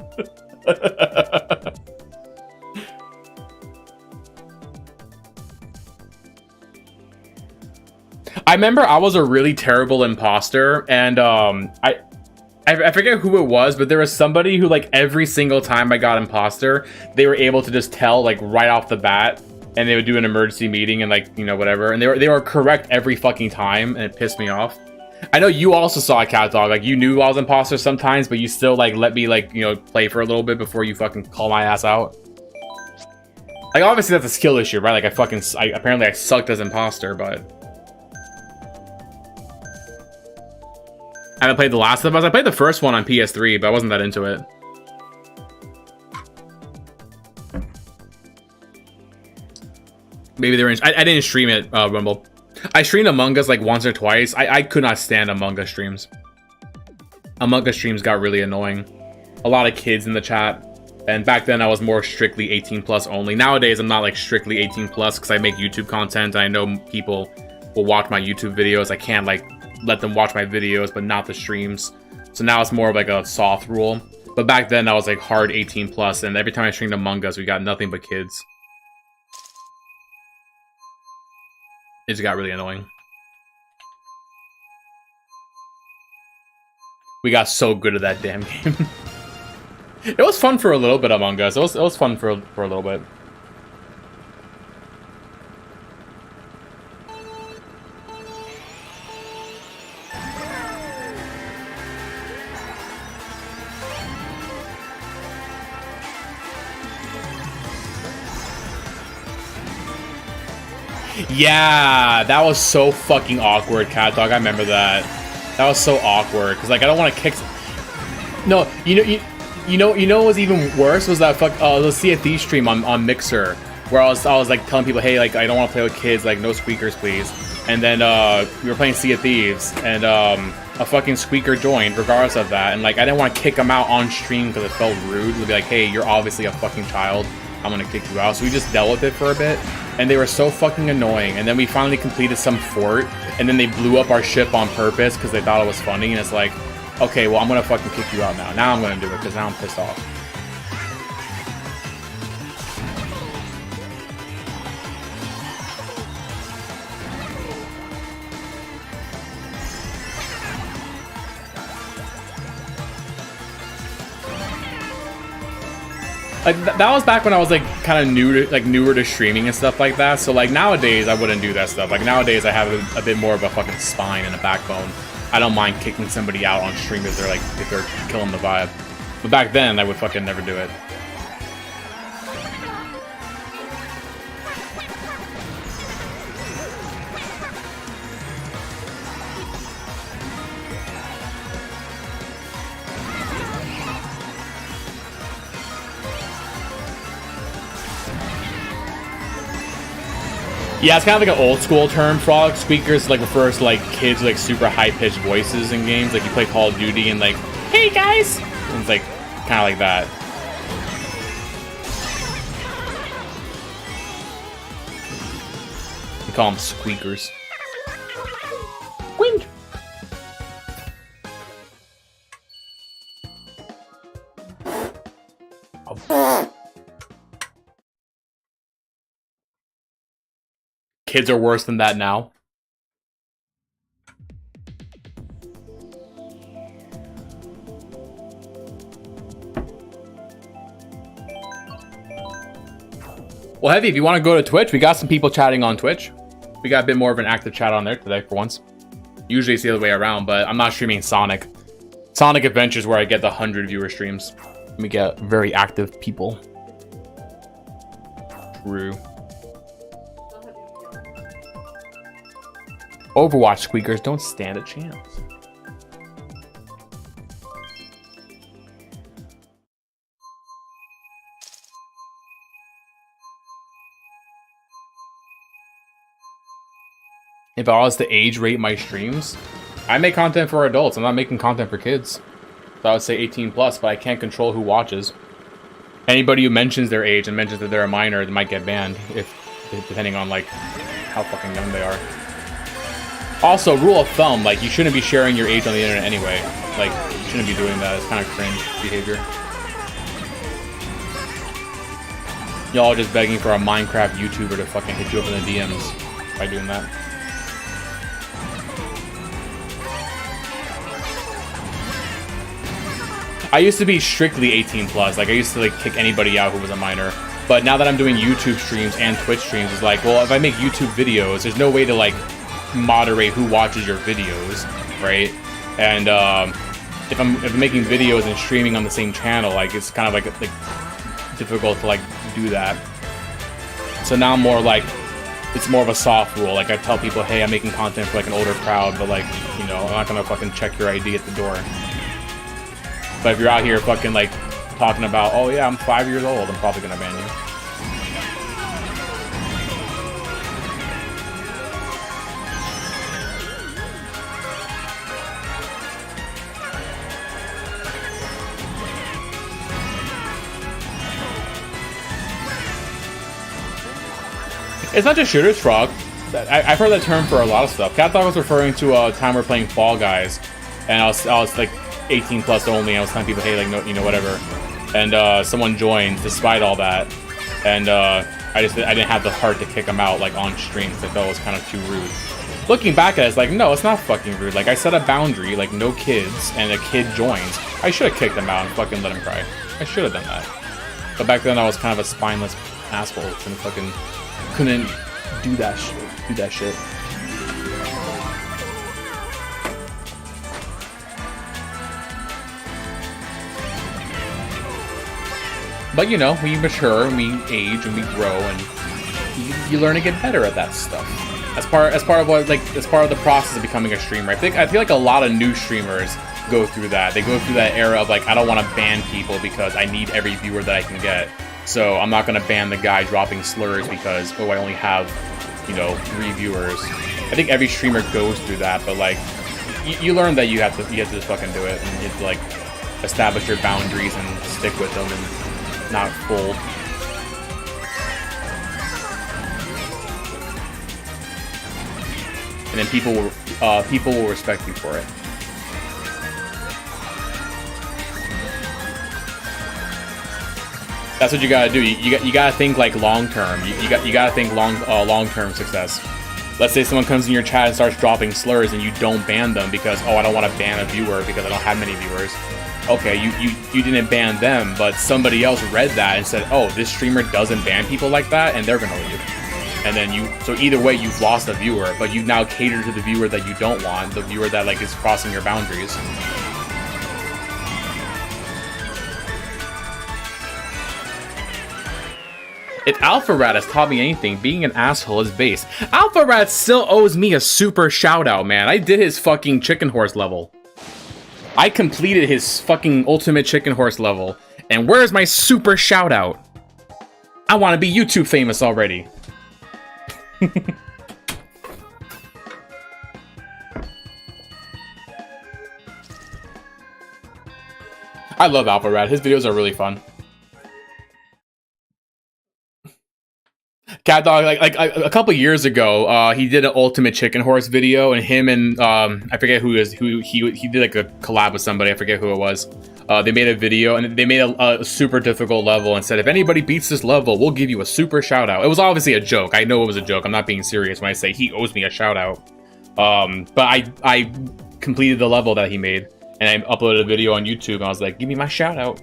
I remember I was a really terrible imposter, and I forget who it was, but there was somebody who like every single time I got imposter, they were able to just tell like right off the bat, and they would do an emergency meeting and like, you know, whatever, and they were correct every fucking time, and it pissed me off. I know you also saw a Cat Dog, like you knew I was imposter sometimes, but you still like let me like, you know, play for a little bit before you fucking call my ass out. Like obviously that's a skill issue, right? Like apparently I sucked as imposter, but I haven't played The Last of Us. I played the first one on PS3, but I wasn't that into it. Maybe they were. I didn't stream it, Rumble. I streamed Among Us like once or twice. I could not stand Among Us streams. Among Us streams got really annoying. A lot of kids in the chat. And back then I was more strictly 18 plus only. Nowadays I'm not like strictly 18 plus because I make YouTube content. And I know people will watch my YouTube videos. I can't like let them watch my videos, but not the streams. So now it's more of like a soft rule. But back then I was like hard 18 plus, and every time I streamed Among Us, we got nothing but kids. It just got really annoying. We got so good at that damn game. It was fun for a little bit, Among Us. It was fun for a little bit. Yeah, that was so fucking awkward, Cat Dog. I remember that. That was so awkward because like I don't want to kick. No, you know what was even worse was that the Sea of Thieves stream on Mixer where I was like telling people, hey, like I don't want to play with kids, like no squeakers, please. And then we were playing Sea of Thieves, and a fucking squeaker joined, regardless of that. And like I didn't want to kick him out on stream because it felt rude. To be like, hey, you're obviously a fucking child. I'm gonna kick you out. So we just dealt with it for a bit, and they were so fucking annoying. And then we finally completed some fort, and then they blew up our ship on purpose because they thought it was funny. And it's like, okay, well I'm gonna fucking kick you out now. Now I'm gonna do it because now I'm pissed off. Like that was back when I was like kind of newer to streaming and stuff like that. So like nowadays I wouldn't do that stuff. Like nowadays I have a bit more of a fucking spine and a backbone. I don't mind kicking somebody out on stream if they're killing the vibe. But back then I would fucking never do it. Yeah, it's kind of like an old school term. Frog squeakers like refers to like kids with like super high pitched voices in games. Like you play Call of Duty and like, hey guys, and it's like kind of like that. We call them squeakers. Squeak. Oh. Kids are worse than that now. Well, Heavy, if you want to go to Twitch, we got some people chatting on Twitch. We got a bit more of an active chat on there today for once. Usually it's the other way around, but I'm not streaming Sonic. Sonic Adventures where I get the 100 viewer streams. We get very active people. True. Overwatch squeakers don't stand a chance. If I was to age rate my streams, I make content for adults. I'm not making content for kids. So I would say 18 plus, but I can't control who watches. Anybody who mentions their age and mentions that they're a minor, they might get banned, depending on like how fucking young they are. Also, rule of thumb, like you shouldn't be sharing your age on the internet anyway. Like you shouldn't be doing that. It's kind of cringe behavior. Y'all are just begging for a Minecraft YouTuber to fucking hit you up in the DMs by doing that. I used to be strictly 18 plus. Like I used to like kick anybody out who was a minor. But now that I'm doing YouTube streams and Twitch streams, it's like, well, if I make YouTube videos, there's no way to like moderate who watches your videos, right? And if I'm making videos and streaming on the same channel, like it's kind of like difficult to like do that. So now I'm more like, it's more of a soft rule. Like I tell people, hey, I'm making content for like an older crowd, but like, you know, I'm not gonna fucking check your ID at the door. But if you're out here fucking like talking about, oh yeah, I'm 5 years old, I'm probably gonna ban you. It's not just shooters, Frog. I've heard that term for a lot of stuff. Cat Dog was referring to a time we're playing Fall Guys, and I was like 18 plus only. And I was telling people, hey, like, no, you know, whatever. And someone joined despite all that, and I didn't have the heart to kick them out like on stream because I felt it was kind of too rude. Looking back at it, it's like, no, it's not fucking rude. Like I set a boundary, like no kids, and a kid joins. I should have kicked them out and fucking let him cry. I should have done that. But back then I was kind of a spineless asshole and fucking couldn't do that shit. But you know, we mature and we age and we grow and you learn to get better at that stuff. As part of what, like, as part of the process of becoming a streamer. I feel like a lot of new streamers go through that. They go through that era of like, I don't want to ban people because I need every viewer that I can get. So I'm not gonna ban the guy dropping slurs because, oh, I only have, you know, 3 viewers. I think every streamer goes through that, but like, you learn that you have to just fucking do it, and you have to like establish your boundaries and stick with them and not fold. And then people will respect you for it. That's what you gotta do. You gotta think like long term. You gotta think long term success. Let's say someone comes in your chat and starts dropping slurs, and you don't ban them because, oh, I don't want to ban a viewer because I don't have many viewers. Okay, you didn't ban them, but somebody else read that and said, oh, this streamer doesn't ban people like that, and they're gonna leave. And then so either way, you've lost a viewer, but you now cater to the viewer that you don't want, the viewer that like is crossing your boundaries. If Alpha Rat has taught me anything, being an asshole is base. Alpha Rat still owes me a super shout out, man. I did his fucking chicken horse level. I completed his fucking ultimate chicken horse level. And where's my super shout out? I want to be YouTube famous already. I love Alpha Rat. His videos are really fun. Cat Dog, like a couple years ago, he did an ultimate chicken horse video, and him and I forget who he did like a collab with somebody. I forget who it was. They made a video and they made a super difficult level and said, if anybody beats this level, we'll give you a super shout out. It was obviously a joke. I know it was a joke. I'm not being serious when I say he owes me a shout out. But I completed the level that he made, and I uploaded a video on YouTube, and I was like, give me my shout out.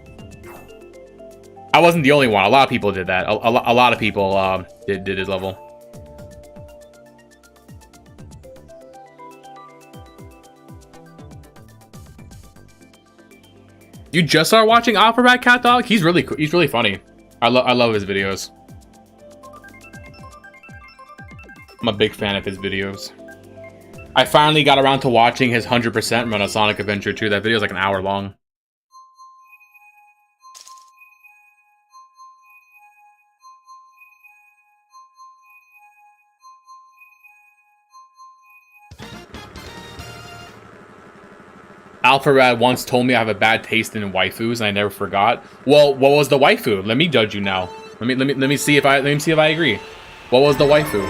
I wasn't the only one. A lot of people did that. A lot of people did his level. You just started watching Alpha Rat, Cat Dog? He's really funny. I love his videos. I'm a big fan of his videos. I finally got around to watching his 100% run of Sonic Adventure 2. That video is like an hour long. Alpharad once told me I have a bad taste in waifus, and I never forgot. Well, what was the waifu? Let me judge you now. Let me see if I agree. What was the waifu?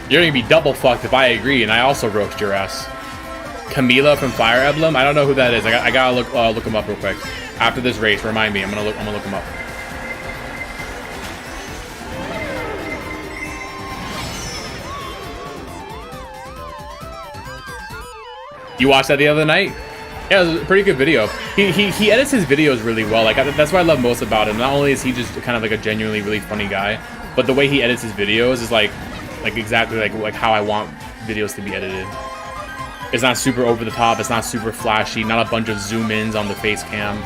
You're gonna be double fucked if I agree, and I also roast your ass. Camila from Fire Emblem? I don't know who that is. I gotta look him up real quick. After this race, remind me. I'm gonna look him up. You watched that the other night? Yeah, it was a pretty good video. He edits his videos really well. Like that's what I love most about him. Not only is he just kind of like a genuinely really funny guy, but the way he edits his videos is like exactly like how I want videos to be edited. It's not super over the top. It's not super flashy. Not a bunch of zoom ins on the face cam.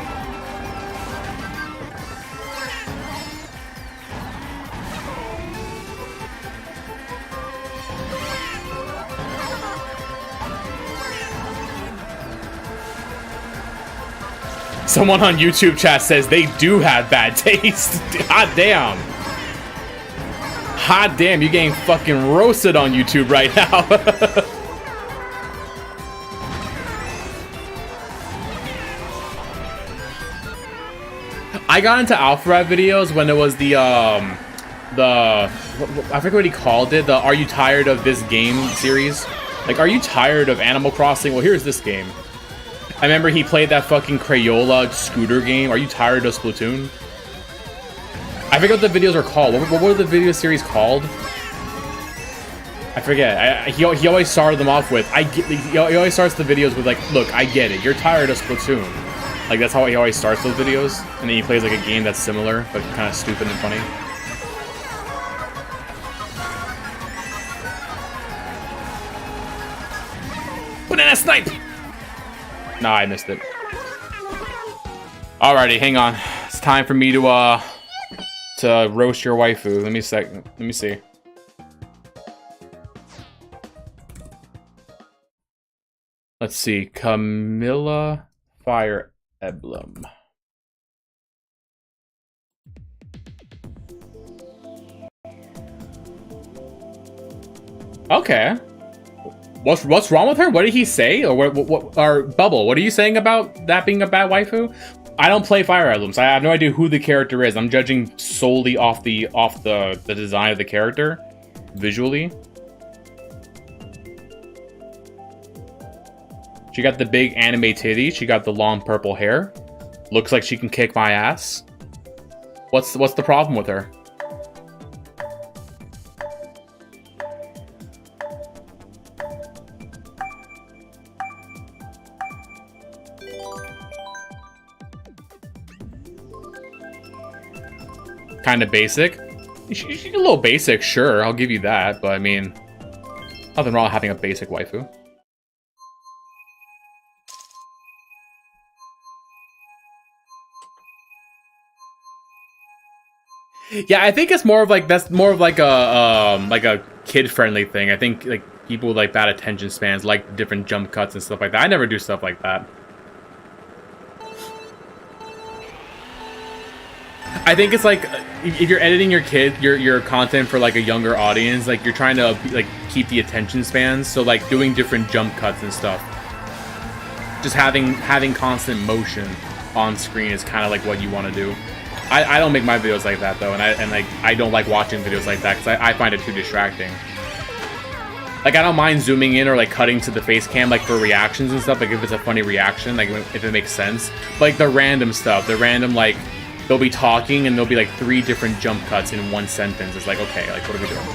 Someone on YouTube chat says they do have bad taste. Hot damn. Hot damn, you're getting fucking roasted on YouTube right now. I got into Alpharad videos when it was I forget what he called it, the Are You Tired of This Game series. Like, are you tired of Animal Crossing? Well, here's this game. I remember he played that fucking Crayola scooter game. Are you tired of Splatoon? I forget what the videos are called. What were the video series called? I forget. He always started them off with, he always starts the videos with like, look, I get it. You're tired of Splatoon. Like, that's how he always starts those videos. And then he plays like a game that's similar, but kind of stupid and funny. Banana snipe! Nah, I missed it. Alrighty, hang on. It's time for me to roast your waifu. Let me see. Let's see. Camilla Fire Emblem. Okay. What's wrong with her? What did he say? Or what? Or Bubble? What are you saying about that being a bad waifu? I don't play Fire Emblems. I have no idea who the character is. I'm judging solely off the design of the character, visually. She got the big anime titties. She got the long purple hair. Looks like she can kick my ass. What's the problem with her? Kind of basic. She's a little basic, sure. I'll give you that. But I mean, nothing wrong with having a basic waifu. Yeah, I think it's more of like that's more of like a kid-friendly thing. I think like people with like bad attention spans like different jump cuts and stuff like that. I never do stuff like that. I think it's like if you're editing your content for like a younger audience, like you're trying to like keep the attention spans. So like doing different jump cuts and stuff, just having constant motion on screen is kind of like what you want to do. I don't make my videos like that though, and I don't like watching videos like that because I find it too distracting. Like I don't mind zooming in or like cutting to the face cam like for reactions and stuff, like if it's a funny reaction, like if it makes sense. But, like the random stuff, the random like they'll be talking and there'll be like 3 different jump cuts in one sentence. It's like, okay, like what are we doing?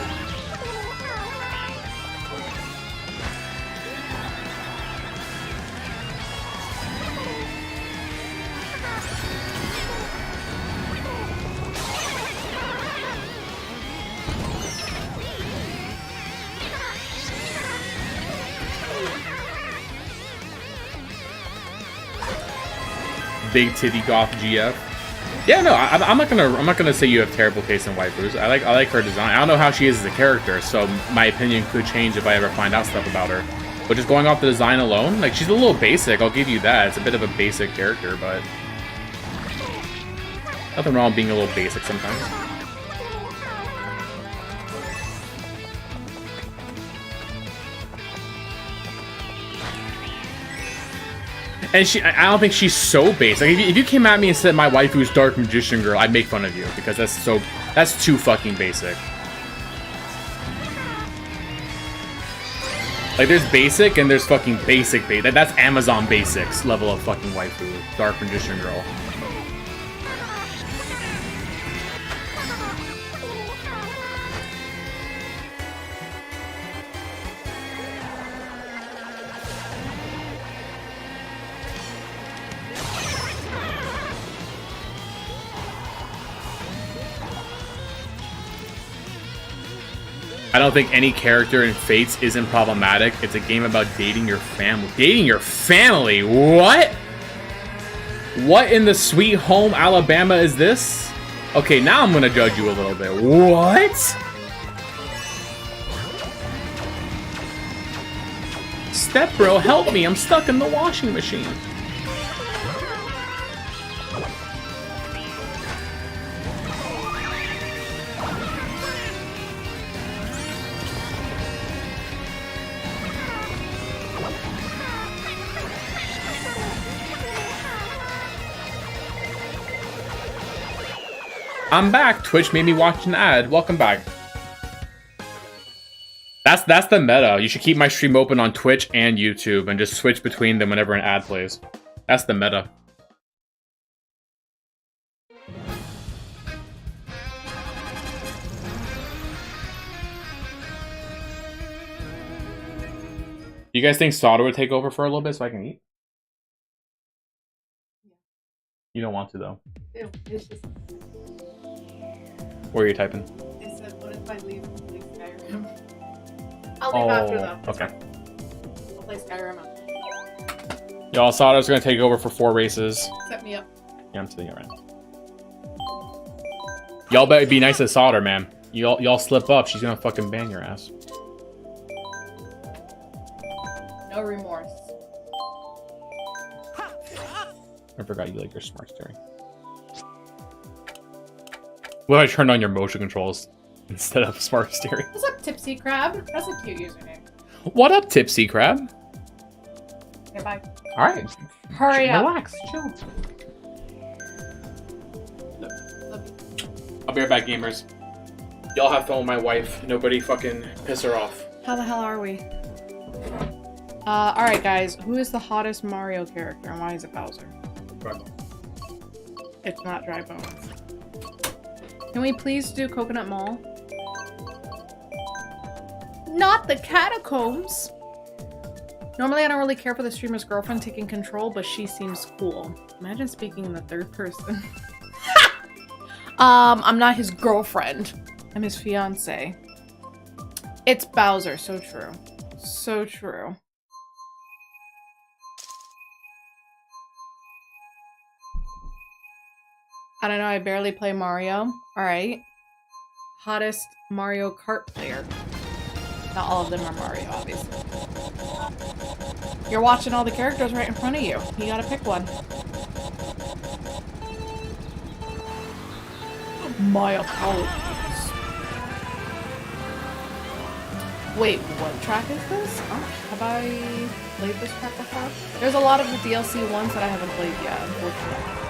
Big titty goth GF. Yeah, no, I'm not gonna say you have terrible taste in waifus. I like her design. I don't know how she is as a character, so my opinion could change if I ever find out stuff about her. But just going off the design alone, like she's a little basic. I'll give you that. It's a bit of a basic character, but nothing wrong with being a little basic sometimes. And I don't think she's so basic. Like, if you came at me and said my waifu is Dark Magician Girl, I'd make fun of you because that's too fucking basic. Like, there's basic and there's fucking basic. That's Amazon Basics level of fucking waifu, Dark Magician Girl. I don't think any character in Fates isn't problematic. It's a game about dating your family. Dating your family? What? What in the sweet home Alabama is this? Okay, now I'm gonna judge you a little bit. What? Step bro, help me. I'm stuck in the washing machine. I'm back. Twitch made me watch an ad. Welcome back. That's the meta. You should keep my stream open on Twitch and YouTube and just switch between them whenever an ad plays. That's the meta. You guys think Sauter would take over for a little bit so I can eat? You don't want to though. Ew, it's just... What are you typing? I said, what if I leave Skyrim? I'll leave after though. Okay. I'll play Skyrim after. Y'all, Sauter's gonna take over for 4 races. Set me up. Yeah, I'm sitting around. Y'all better be nice to Sauter, man. Y'all slip up, she's gonna fucking ban your ass. No remorse. I forgot you like your smart steering. Well, I turned on your motion controls instead of smart steering. What's up, Tipsy Crab? That's a cute username. What up, Tipsy Crab? Okay, bye. Alright. Hurry up. Relax, chill. Love you. I'll be right back, gamers. Y'all have fun with my wife. Nobody fucking piss her off. How the hell are we? Alright guys, who is the hottest Mario character and why is it Bowser? It's not Dry Bones. Can we please do Coconut Mall? Not the catacombs! Normally I don't really care for the streamer's girlfriend taking control, but she seems cool. Imagine speaking in the third person. I'm not his girlfriend. I'm his fiance. It's Bowser, so true. So true. I don't know, I barely play Mario. Alright. Hottest Mario Kart player. Not all of them are Mario, obviously. You're watching all the characters right in front of you. You gotta pick one. My apologies. Wait, what track is this? Oh, have I played this track before? There's a lot of the DLC ones that I haven't played yet, unfortunately.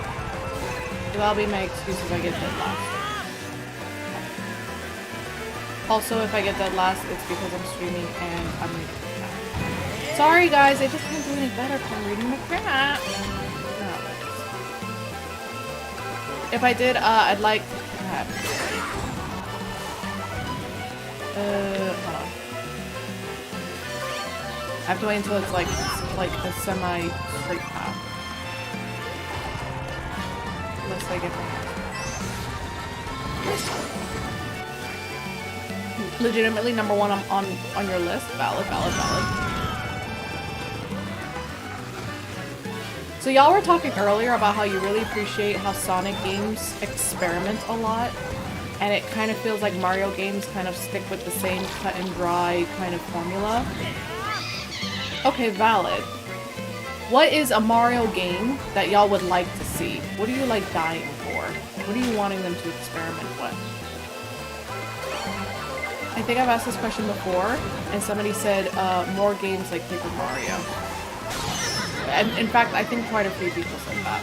So that'll be my excuse if I get dead last. Also, if I get dead last, it's because I'm streaming and I'm reading the chat. Sorry guys, I just can't do any better because I'm reading the chat. No. If I did, I'd like... hold on. I have to wait until it's like a semi-straight path. Unless I get one. Legitimately number 1 on your list. Valid. So y'all were talking earlier about how you really appreciate how Sonic games experiment a lot. And it kind of feels like Mario games kind of stick with the same cut and dry kind of formula. Okay, valid. What is a Mario game that y'all would like to see? What are you like dying for? What are you wanting them to experiment with? I think I've asked this question before, and somebody said more games like Paper Mario. And in fact, I think quite a few people said that.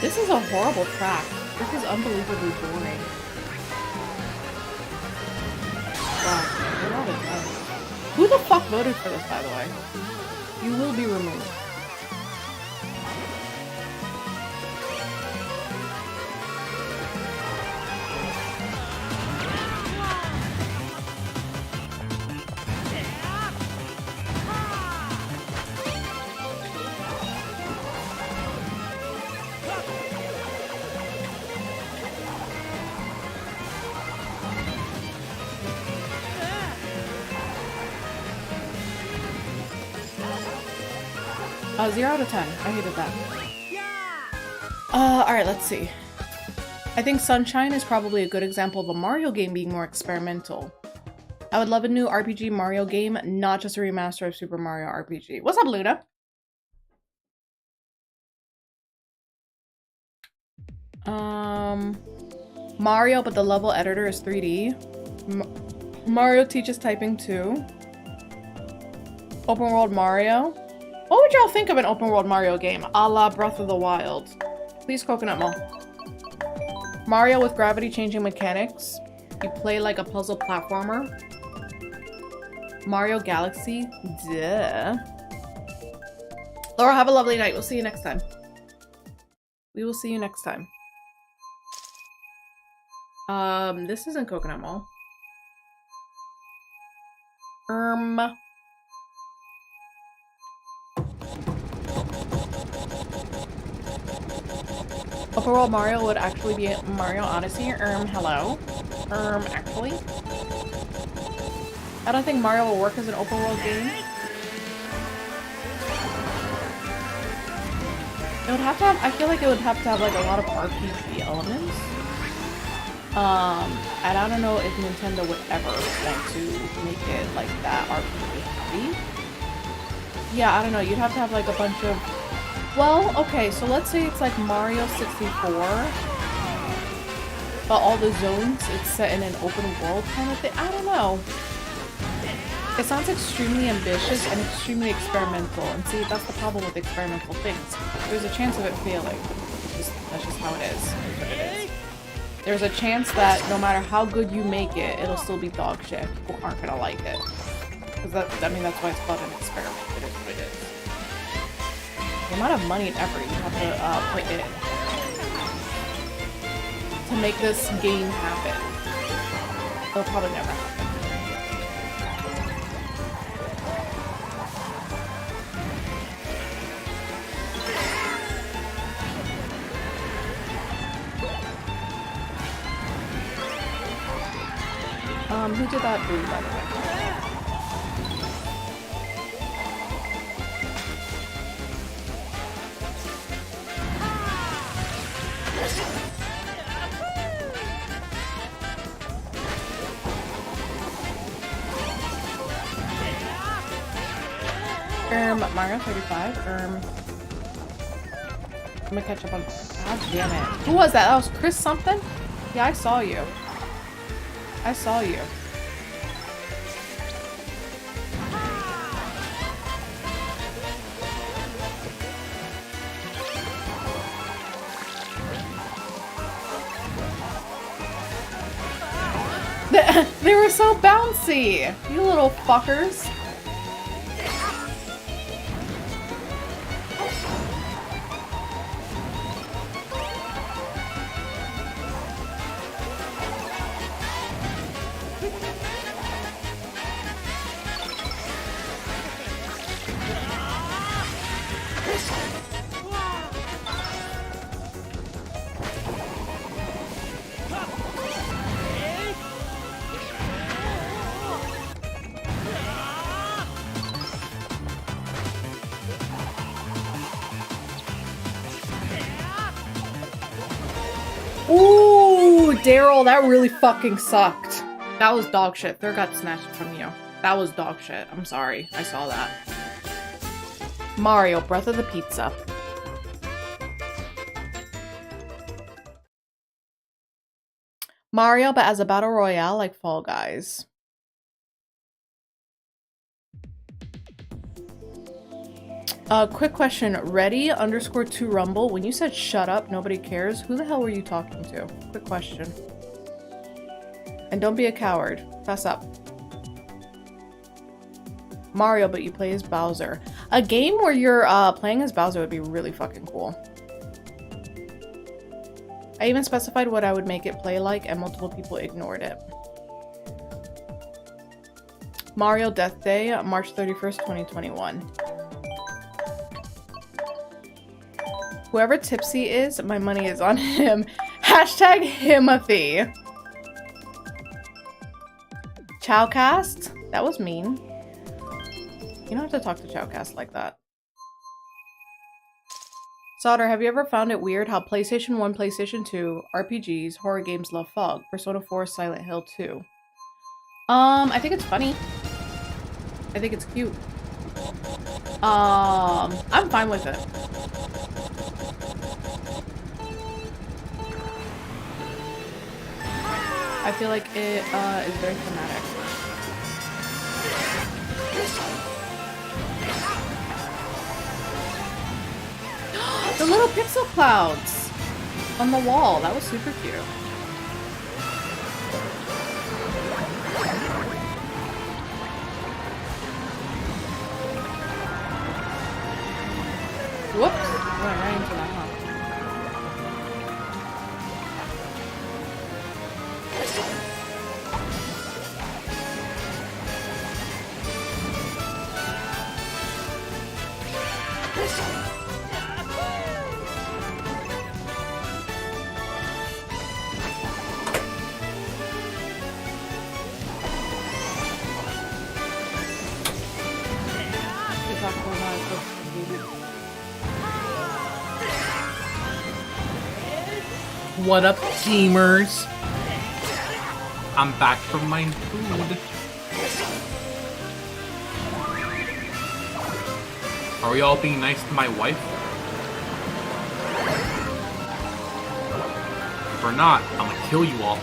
This is a horrible track. This is unbelievably boring. Wow, get out of here. Who the fuck voted for this, by the way? You will be removed. Oh, 0 out of 10. I hated that. Alright, let's see. I think Sunshine is probably a good example of a Mario game being more experimental. I would love a new RPG Mario game, not just a remaster of Super Mario RPG. What's up, Luna? Mario, but the level editor is 3D. Mario teaches typing too. Open world Mario. What would y'all think of an open world Mario game, a la Breath of the Wild? Please, Coconut Mall. Mario with gravity changing mechanics. You play like a puzzle platformer. Mario Galaxy. Duh. Laura, have a lovely night. We'll see you next time. We will see you next time. This isn't Coconut Mall. Open world Mario would actually be Mario Odyssey. Hello. Actually. I don't think Mario will work as an open world game. It would have to have, I feel like it would have to have like a lot of RPG elements. And I don't know if Nintendo would ever want to make it like that RPG heavy. Yeah, I don't know. You'd have to have like a bunch of... Well, okay, so let's say it's like Mario 64, but all the zones, it's set in an open world kind of thing. I don't know. It sounds extremely ambitious and extremely experimental. And see, that's the problem with experimental things. There's a chance of it failing. That's just how it is. That's what it is. There's a chance that no matter how good you make it, it'll still be dog shit. People aren't gonna like it. Because I mean, that's why it's called an experiment. It is what it is. The amount of money and effort you have to put in to make this game happen, it'll probably never happen. Who did that blue, by the way? Mario 35, I'm gonna catch up on... God damn it. Who was that? That was Chris something? Yeah, I saw you. I saw you. They were so bouncy! You little fuckers. Ooh, Daryl, that really fucking sucked. That was dog shit. Third got snatched from you. That was dog shit. I'm sorry. I saw that. Mario, Breath of the Pizza. Mario, but as a battle royale like Fall Guys. Quick question. Ready_2 Rumble. When you said shut up, nobody cares. Who the hell were you talking to? Quick question. And don't be a coward. Fess up. Mario, but you play as Bowser. A game where you're playing as Bowser would be really fucking cool. I even specified what I would make it play like, and multiple people ignored it. Mario Death Day, March 31st, 2021. Whoever Tipsy is, my money is on him. Hashtag Himothy. Chowcast? That was mean. You don't have to talk to Chowcast like that. Sauter, have you ever found it weird how PlayStation 1, PlayStation 2, RPGs, horror games love fog? Persona 4, Silent Hill 2. I think it's funny. I think it's cute. I'm fine with it. I feel like it is very thematic. The little pixel clouds on the wall. That was super cute. Whoops. Went right into that, huh? What up, gamers? I'm back from my food. Are we all being nice to my wife? If we're not, I'm gonna kill you all.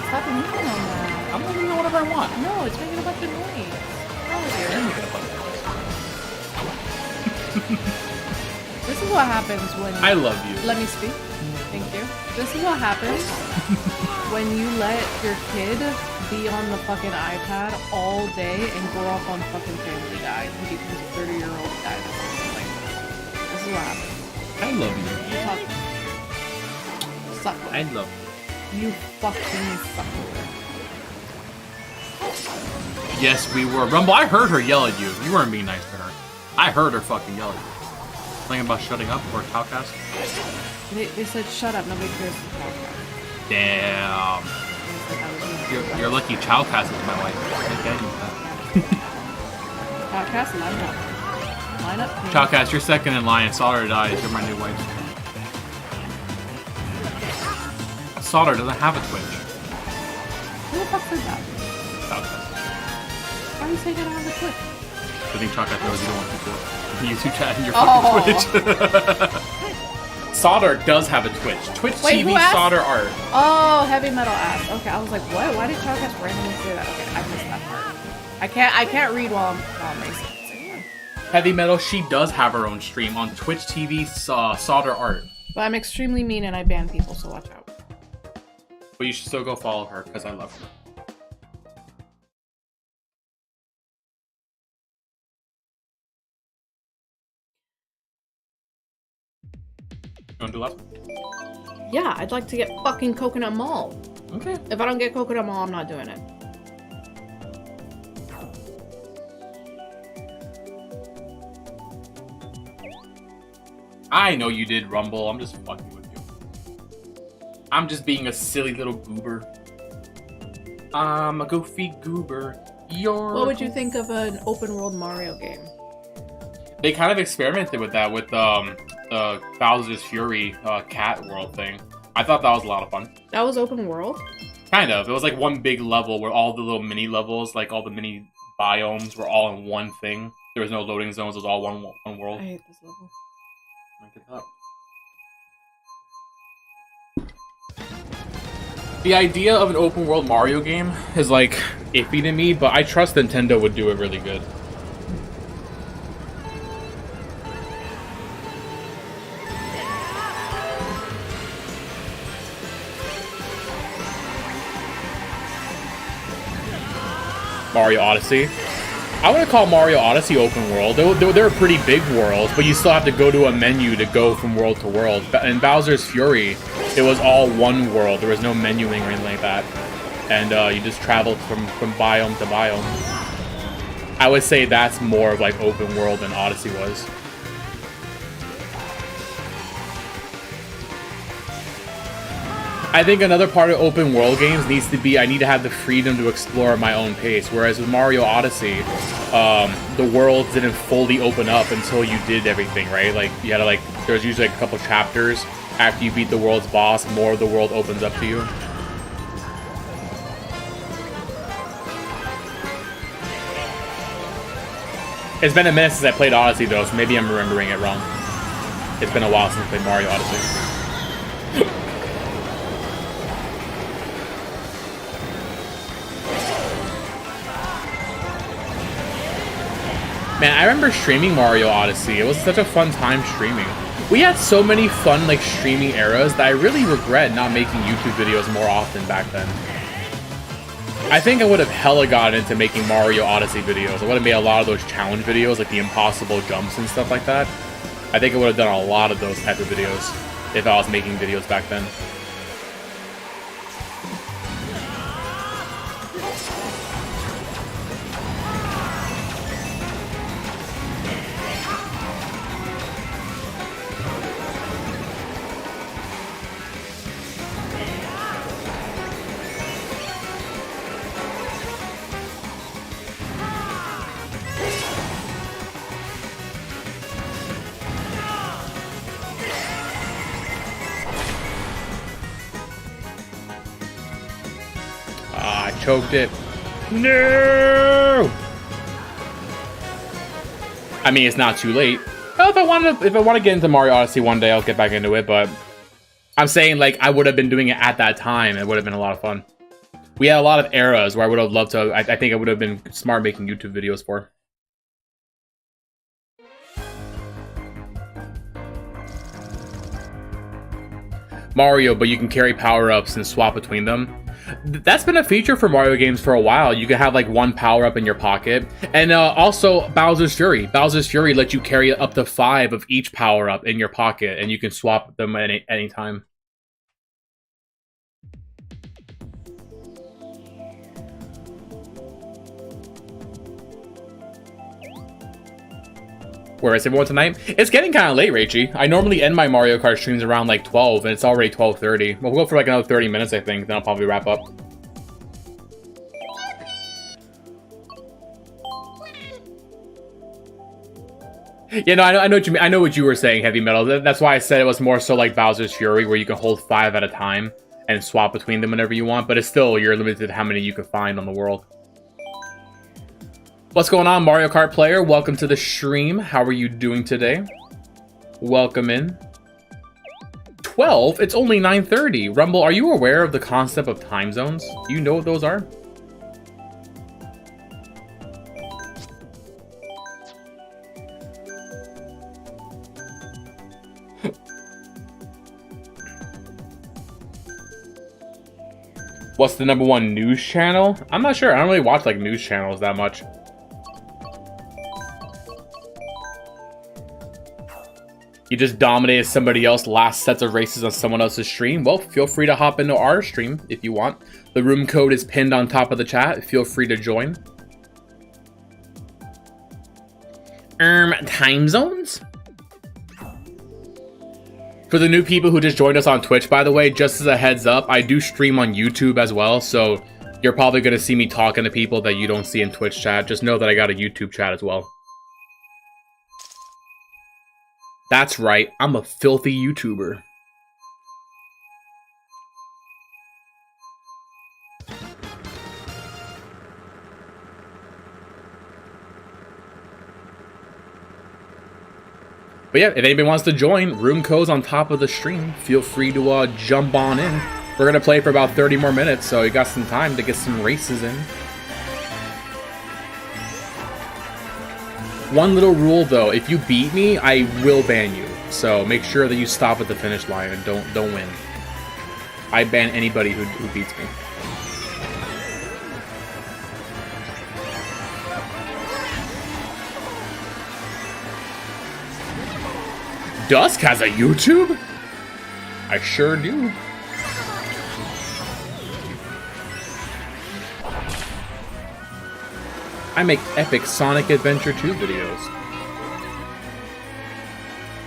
Stop moving on that. I'm gonna do whatever I want. No, it's making a bunch of noise. This is what happens when... I love you. Let me speak. Thank you. This is what happens when you let your kid be on the fucking iPad all day and grow up on fucking Family Guy and becomes a 30-year-old guy that's like, this is what happens. I love you. Suck. I love you. You fucking suck. Yes, we were. Rumble, I heard her yell at you. You weren't being nice to her. I heard her fucking yell at you. Something about shutting up or Cowcast? They said shut up, nobody cares for Cowcast. Damn. You're lucky Chowcast is my wife. Cowcast, line up. Line up. Please. Chowcast, you're second in line. Sauter dies. You're my new wife. Sauter doesn't have a Twitch. Who the fuck said that? Chowcast. Why are you saying I don't have a Twitch? I think Chowcast knows you don't want people. YouTube chat and your fucking Twitch. Sauter does have a Twitch. Twitch Wait, TV Sauter Art. Oh, Heavy Metal ass. Okay, I was like, what? Why did Chowcast randomly say that? Okay, I missed that part. I can't read while I'm racing. Heavy Metal, she does have her own stream on Twitch TV Sauter Art. But I'm extremely mean and I ban people, so watch out. But you should still go follow her because I love her. You want to do last one? Yeah, I'd like to get fucking Coconut Mall. Okay. If I don't get Coconut Mall, I'm not doing it. I know you did, Rumble. I'm just fucking with you. I'm just being a silly little goober. I'm a goofy goober. What would you think of an open world Mario game? They kind of experimented with that with Bowser's Fury cat world thing. I thought that was a lot of fun. That was open world? Kind of. It was like one big level where all the little mini levels, like all the mini biomes, were all in one thing. There was no loading zones. It was all one world. I hate this level. The idea of an open world Mario game is like iffy to me, but I trust Nintendo would do it really good. Mario Odyssey. I want to call Mario Odyssey open world. They're pretty big worlds, but you still have to go to a menu to go from world to world. In Bowser's Fury, it was all one world. There was no menuing or anything like that. And you just traveled from biome to biome. I would say that's more of like open world than Odyssey was. I think another part of open world games needs to be I need to have the freedom to explore at my own pace. Whereas with Mario Odyssey, the world didn't fully open up until you did everything, right? Like you had to like there was usually like a couple chapters after you beat the world's boss, more of the world opens up to you. It's been a minute since I played Odyssey though, so maybe I'm remembering it wrong. It's been a while since I played Mario Odyssey. Man, I remember streaming Mario Odyssey. It was such a fun time streaming. We had so many fun, like, streaming eras that I really regret not making YouTube videos more often back then. I think I would have hella gotten into making Mario Odyssey videos. I would have made a lot of those challenge videos, like the impossible jumps and stuff like that. I think I would have done a lot of those type of videos if I was making videos back then. Choked it. No. I mean, it's not too late. Well, if I want to get into Mario Odyssey one day, I'll get back into it. But I'm saying, like, I would have been doing it at that time. It would have been a lot of fun. We had a lot of eras where I would have loved to. I think I would have been smart making YouTube videos for. Mario, but you can carry power-ups and swap between them. That's been a feature for Mario games for a while. You can have like one power-up in your pocket. And also Bowser's Fury. Bowser's Fury lets you carry up to 5 of each power-up in your pocket, and you can swap them at any time. Where is everyone tonight? It's getting kind of late, Rachie. I normally end my Mario Kart streams around like 12, and it's already 12:30. We'll go for like another 30 minutes, I think. Then I'll probably wrap up. Yeah, no, I know what you mean. I know what you were saying, Heavy Metal. That's why I said it was more so like Bowser's Fury, where you can hold 5 at a time and swap between them whenever you want. But it's still, you're limited to how many you can find on the world. What's going on, Mario Kart player? Welcome to the stream. How are you doing today? Welcome in. 12? It's only 9:30. Rumble, are you aware of the concept of time zones? Do you know what those are? What's the #1 news channel? I'm not sure. I don't really watch like news channels that much. You just dominated somebody else's last sets of races on someone else's stream? Well, feel free to hop into our stream if you want. The room code is pinned on top of the chat. Feel free to join. Time zones? For the new people who just joined us on Twitch, by the way, just as a heads up, I do stream on YouTube as well, so you're probably going to see me talking to people that you don't see in Twitch chat. Just know that I got a YouTube chat as well. That's right, I'm a filthy YouTuber. But yeah, if anybody wants to join, room code's on top of the stream. Feel free to jump on in. We're gonna play for about 30 more minutes, so you got some time to get some races in. One little rule though, if you beat me, I will ban you. So make sure that you stop at the finish line and don't win. I ban anybody who beats me. Dusk has a YouTube? I sure do. I make epic Sonic Adventure 2 videos.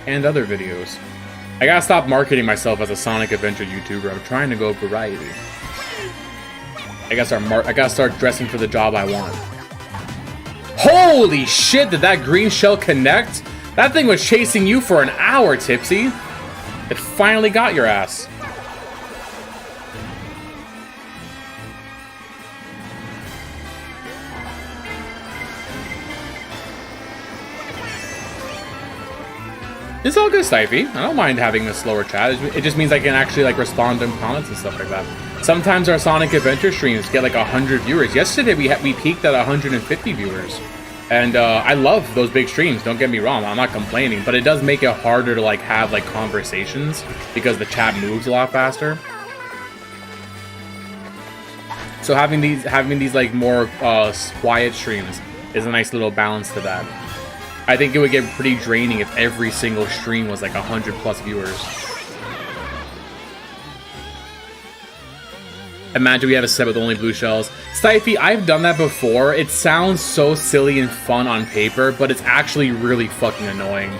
And other videos. I gotta stop marketing myself as a Sonic Adventure YouTuber. I'm trying to go variety. I gotta start dressing for the job I want. Holy shit, did that green shell connect? That thing was chasing you for an hour, Tipsy. It finally got your ass. It's all good, Stifey. I don't mind having a slower chat. It just means I can actually like respond to comments and stuff like that. Sometimes our Sonic Adventure streams get like 100 viewers. Yesterday we peaked at 150 viewers. And I love those big streams, don't get me wrong, I'm not complaining, but it does make it harder to like have like conversations because the chat moves a lot faster. So having these like more quiet streams is a nice little balance to that. I think it would get pretty draining if every single stream was like 100+ viewers. Imagine we have a set with only blue shells. Stifey, I've done that before. It sounds so silly and fun on paper, but it's actually really fucking annoying.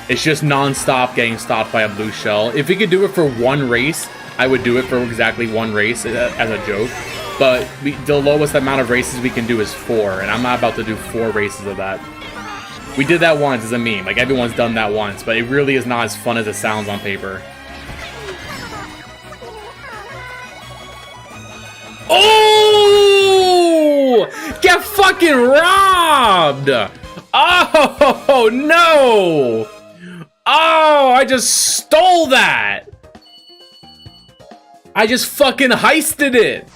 It's just non-stop getting stopped by a blue shell. If we could do it for one race, I would do it for exactly one race as a joke. But the lowest amount of races we can do is 4, and I'm not about to do 4 races of that. We did that once as a meme. Like, everyone's done that once, but it really is not as fun as it sounds on paper. Oh! Get fucking robbed! Oh, no! Oh, I just stole that! I just fucking heisted it!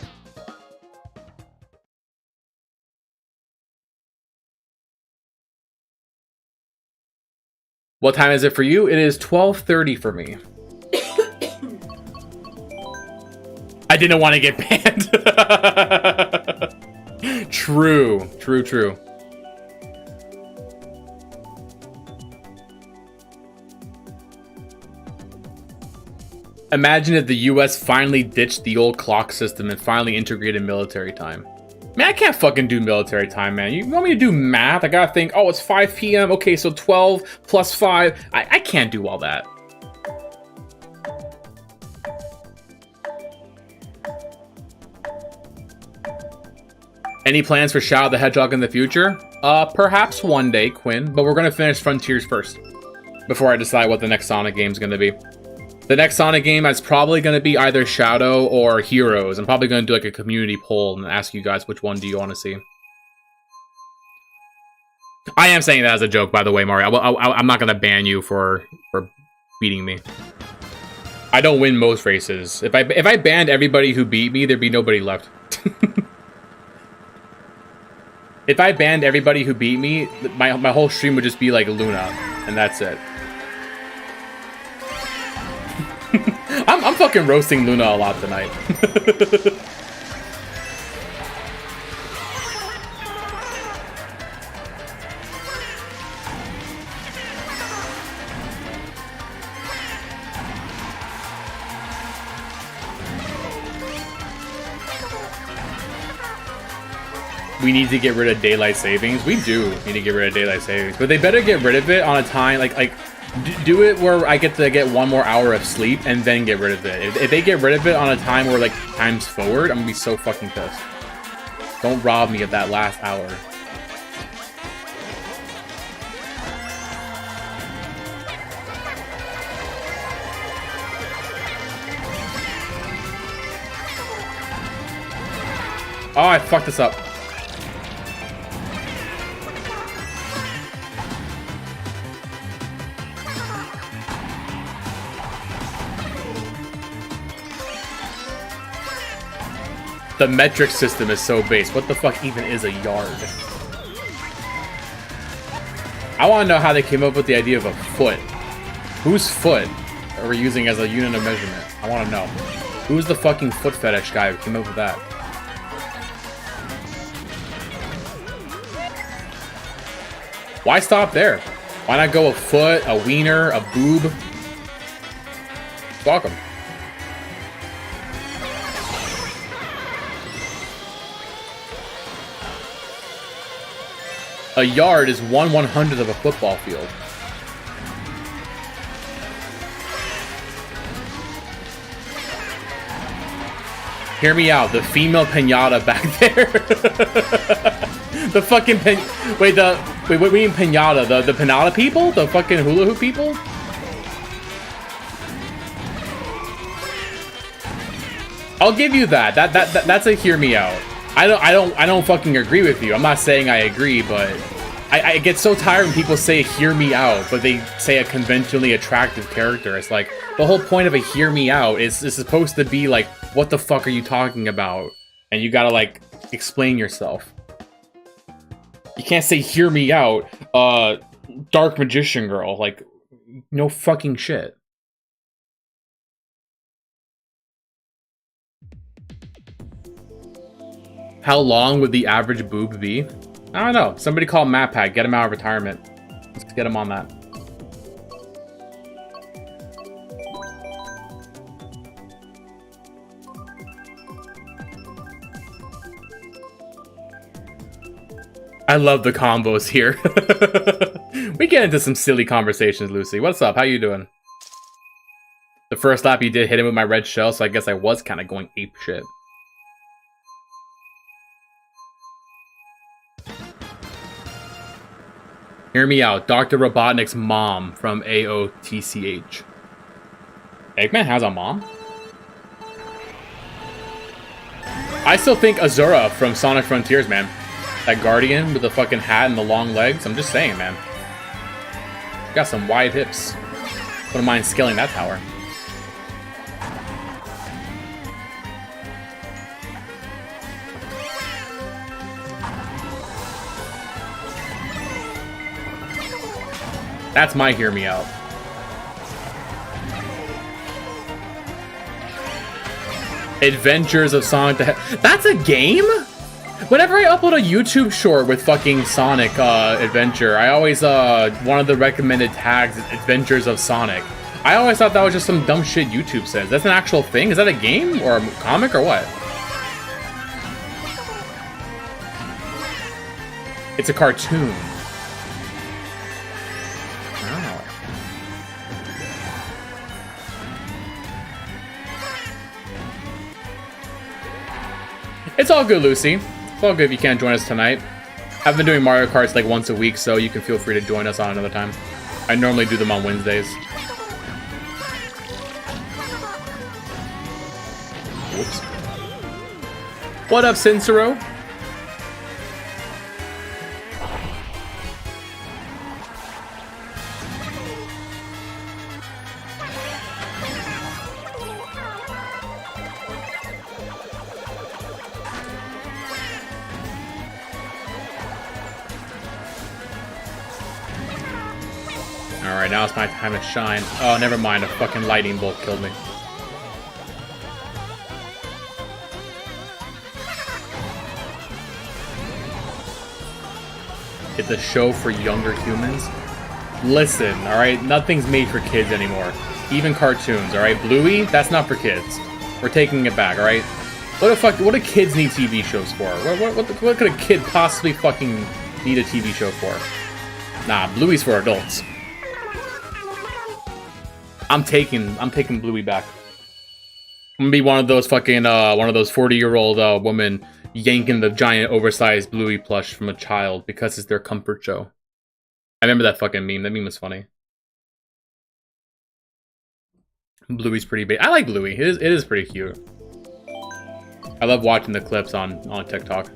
What time is it for you? It is 12:30 for me. I didn't want to get banned. True. Imagine if the US finally ditched the old clock system and finally integrated military time. Man, I can't fucking do military time, man. You want me to do math? I gotta think, oh, it's 5 p.m. Okay, so 12 plus 5. I can't do all that. Any plans for Shadow the Hedgehog in the future? Perhaps one day, Quinn, but we're gonna finish Frontiers first before I decide what the next Sonic game is gonna be. The next Sonic game is probably gonna be either Shadow or Heroes. I'm probably gonna do like a community poll and ask you guys which one do you want to see. I am saying that as a joke, by the way, Mario. I'm not gonna ban you for beating me. I don't win most races. If I banned everybody who beat me, there'd be nobody left. If I banned everybody who beat me, my whole stream would just be like Luna, and that's it. I'm fucking roasting Luna a lot tonight. We need to get rid of daylight savings. We do need to get rid of daylight savings, but they better get rid of it on a time like do it where I get to get 1 more hour of sleep and then get rid of it. If they get rid of it on a time where like time's forward, I'm gonna be so fucking pissed. Don't rob me of that last hour. Oh, I fucked this up. The metric system is so base. What the fuck even is a yard? I want to know how they came up with the idea of a foot. Whose foot are we using as a unit of measurement? I want to know. Who's the fucking foot fetish guy who came up with that? Why stop there? Why not go a foot, a wiener, a boob? Welcome. A yard is 1/100th of a football field. Hear me out. The female pinata back there. The fucking wait, what do you mean pinata? The pinata people? The fucking hula hoop people? I'll give you that. That's a hear me out. I don't fucking agree with you. I'm not saying I agree, but I get so tired when people say hear me out, but they say a conventionally attractive character. It's like the whole point of a hear me out is supposed to be like, what the fuck are you talking about? And you gotta like explain yourself. You can't say hear me out, dark magician girl. Like, no fucking shit. How long would the average boob be? I don't know. Somebody call MatPat. Get him out of retirement. Let's get him on that. I love the combos here. We get into some silly conversations, Lucy. What's up? How you doing? The first lap you did hit him with my red shell, so I guess I was kind of going ape shit. Hear me out. Dr. Robotnik's mom from AOTCH. Eggman has a mom? I still think Azura from Sonic Frontiers, man. That Guardian with the fucking hat and the long legs. I'm just saying, man. Got some wide hips. Wouldn't mind scaling that tower. That's my hear me out. Adventures of Sonic the Hedgehog. That's a game? Whenever I upload a YouTube short with fucking Sonic adventure, I always, one of the recommended tags is Adventures of Sonic. I always thought that was just some dumb shit YouTube says. That's an actual thing? Is that a game or a comic or what? It's a cartoon. It's all good, Lucy. It's all good if you can't join us tonight. I've been doing Mario Karts like once a week, so you can feel free to join us on another time. I normally do them on Wednesdays. Whoops. What up, Cincero? Alright, now it's my time to shine. Oh, never mind. A fucking lightning bolt killed me. It's a show for younger humans. Listen, alright? Nothing's made for kids anymore. Even cartoons, alright? Bluey? That's not for kids. We're taking it back, alright? What do kids need TV shows for? What could a kid possibly fucking need a TV show for? Nah, Bluey's for adults. I'm taking Bluey back. I'm gonna be one of those fucking one of those 40-year-old women yanking the giant oversized Bluey plush from a child because it's their comfort show. I remember that fucking meme. That meme was funny. Bluey's pretty big. I like Bluey. It is pretty cute. I love watching the clips on TikTok.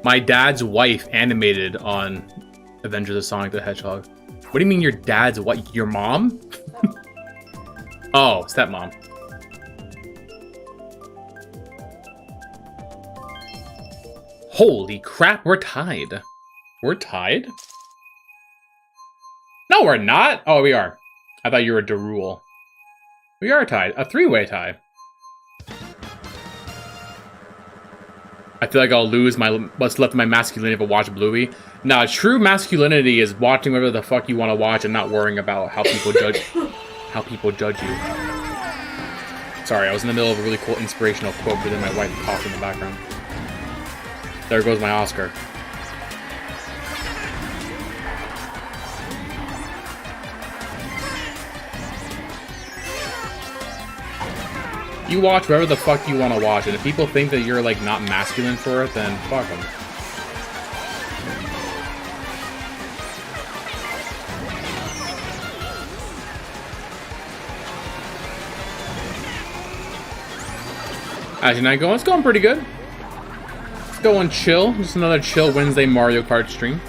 My dad's wife animated on Adventures of Sonic the Hedgehog. What do you mean your dad's wife? Your mom? Oh, stepmom. Holy crap, we're tied. We're tied? No, we're not. Oh, we are. I thought you were Darul. We are tied. A three-way tie. I feel like I'll lose what's left of my masculinity if I watch Bluey. Nah, true masculinity is watching whatever the fuck you want to watch and not worrying about how people judge you. Sorry, I was in the middle of a really cool inspirational quote, but then my wife coughed in the background. There goes my Oscar. You watch whatever the fuck you want to watch, and if people think that you're like not masculine for it, then fuck them. How's your night going? It's going pretty good. It's going chill. Just another chill Wednesday Mario Kart stream.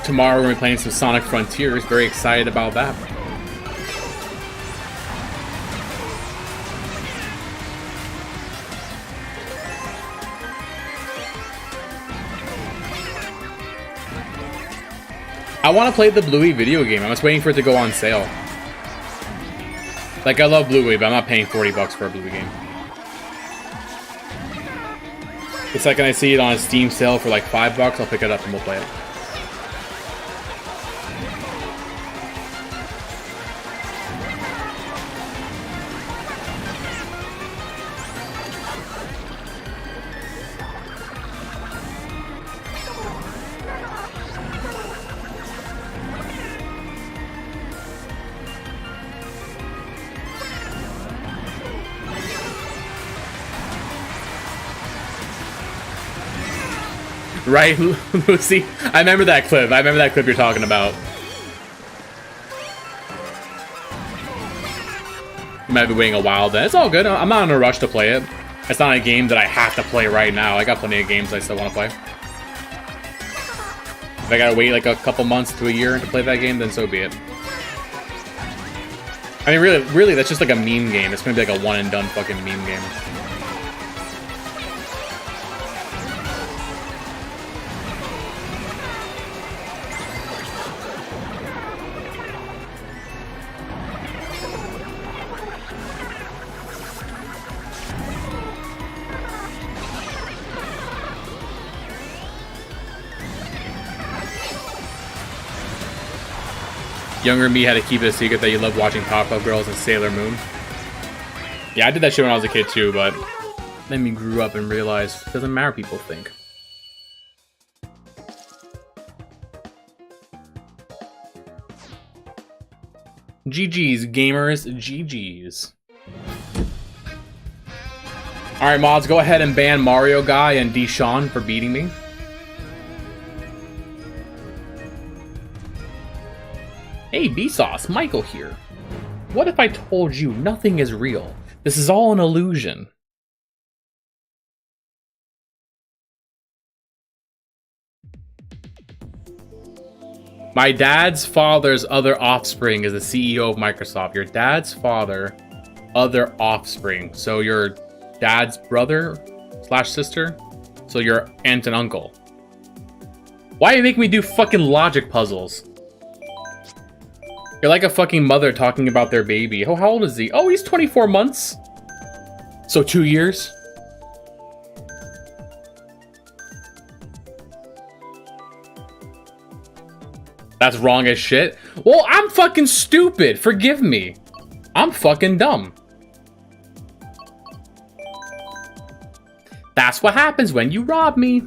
Tomorrow we're going to be playing some Sonic Frontiers. Very excited about that. I want to play the Bluey video game. I'm just waiting for it to go on sale. Like, I love Bluey, but I'm not paying 40 bucks for a Bluey game. The second I see it on a Steam sale for like 5 bucks, I'll pick it up and we'll play it. Right, Lucy? I remember that clip. I remember that clip you're talking about. You might be waiting a while then. It's all good. I'm not in a rush to play it. It's not a game that I have to play right now. I got plenty of games I still want to play. If I gotta wait like a couple months to a year to play that game, then so be it. I mean, really, that's just like a meme game. It's gonna be like a one-and-done fucking meme game. Younger me had to keep it a secret that you love watching Powerpuff Girls and Sailor Moon. Yeah, I did that shit when I was a kid too, but then we grew up and realized it doesn't matter what people think. GG's, gamers, GG's. Alright, mods, go ahead and ban Mario Guy and Deshawn for beating me. Hey, Vsauce, Michael here. What if I told you nothing is real? This is all an illusion. My dad's father's other offspring is the CEO of Microsoft. Your dad's father, other offspring. So your dad's brother / sister? So your aunt and uncle. Why are you making me do fucking logic puzzles? You're like a fucking mother talking about their baby. Oh, how old is he? Oh, he's 24 months. So 2 years? That's wrong as shit. Well, I'm fucking stupid. Forgive me. I'm fucking dumb. That's what happens when you rob me.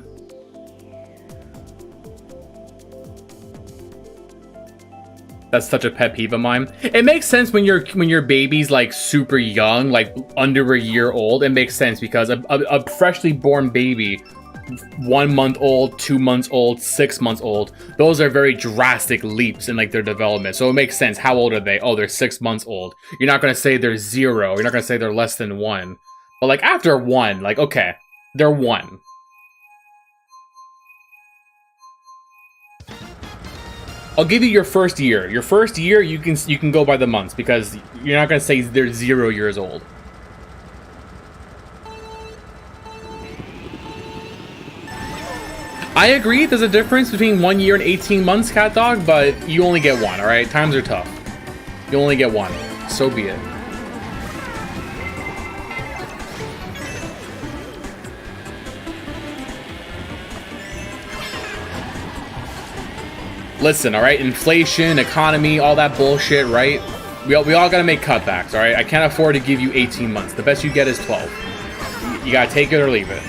That's such a pet peeve of mine. It makes sense when your baby's like super young, like under a year old. It makes sense because a freshly born baby 1 month old, 2 months old, 6 months old. Those are very drastic leaps in like their development. So it makes sense. How old are they? Oh, they're 6 months old. You're not gonna say they're 0. You're not gonna say they're less than 1. But like after 1, like okay, they're 1. I'll give you your first year. Your first year, you can go by the months because you're not gonna say they're 0 years old. I agree. There's a difference between 1 year and 18 months, cat dog, but you only get 1. All right, times are tough. You only get 1. So be it. Listen, all right, inflation, economy, all that bullshit, right? We all gotta make cutbacks, all right? I can't afford to give you 18 months. The best you get is 12. You gotta take it or leave it.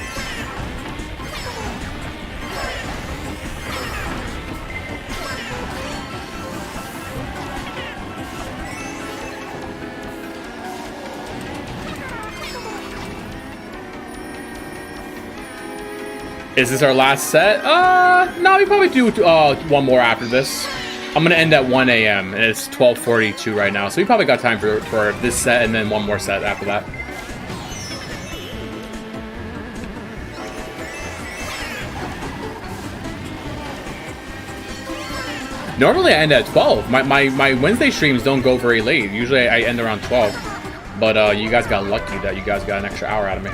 Is this our last set? No, we probably do one more after this. I'm gonna end at 1 a.m. and it's 12:42 right now, so we probably got time for this set and then one more set after that. Normally I end at 12. My Wednesday streams don't go very late. Usually I end around 12. But you guys got lucky that you guys got an extra hour out of me.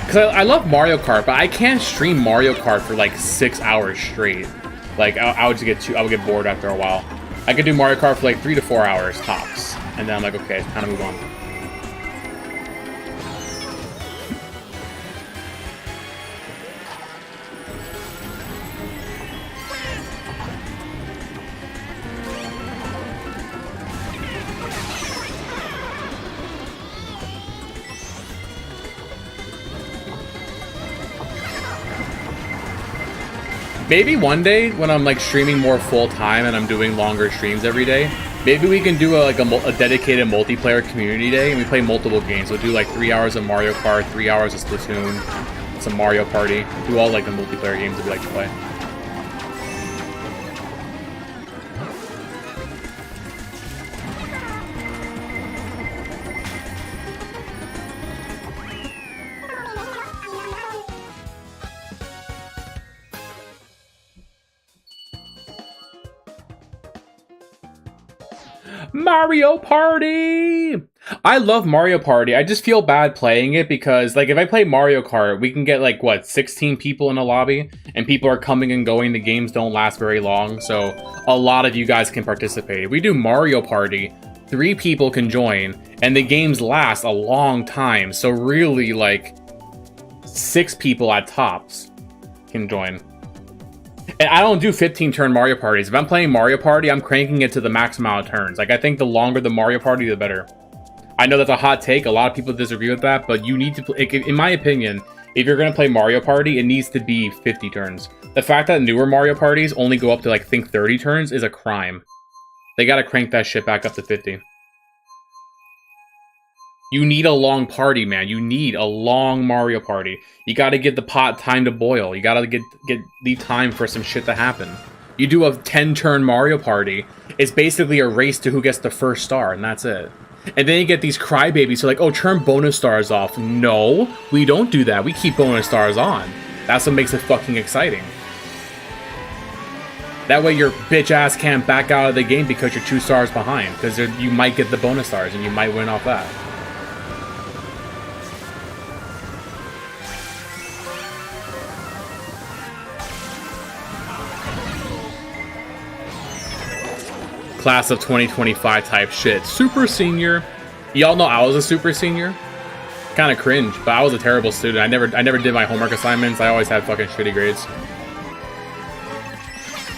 Because I love Mario Kart, but I can't stream Mario Kart for like 6 hours straight. Like, I would get bored after a while. I could do Mario Kart for like 3 to 4 hours tops. And then I'm like, okay, kind of move on. Maybe one day when I'm like streaming more full time and I'm doing longer streams every day, maybe we can do a dedicated multiplayer community day and we play multiple games. We'll do like 3 hours of Mario Kart, 3 hours of Splatoon, some Mario Party, do all like the multiplayer games that we like to play. Mario Party! I love Mario Party. I just feel bad playing it because, like, if I play Mario Kart, we can get, like, what, 16 people in a lobby? And people are coming and going. The games don't last very long, so a lot of you guys can participate. If we do Mario Party, 3 people can join, and the games last a long time. So really, like, 6 people at tops can join. And I don't do 15-turn Mario Parties. If I'm playing Mario Party, I'm cranking it to the max amount of turns. Like, I think the longer the Mario Party, the better. I know that's a hot take. A lot of people disagree with that, but you need to play, in my opinion, if you're going to play Mario Party, it needs to be 50 turns. The fact that newer Mario Parties only go up to, like, 30 turns is a crime. They got to crank that shit back up to 50. You need a long party, man. You need a long Mario Party. You gotta give the pot time to boil. You gotta get the time for some shit to happen. You do a 10-turn Mario Party, it's basically a race to who gets the first star, and that's it. And then you get these crybabies who are like, oh, turn bonus stars off. No, we don't do that. We keep bonus stars on. That's what makes it fucking exciting. That way your bitch ass can't back out of the game because you're 2 stars behind. Because you might get the bonus stars and you might win off that. Class of 2025 type shit. Super senior. Y'all know I was a super senior. Kind of cringe, but I was a terrible student. I never did my homework assignments. I always had fucking shitty grades.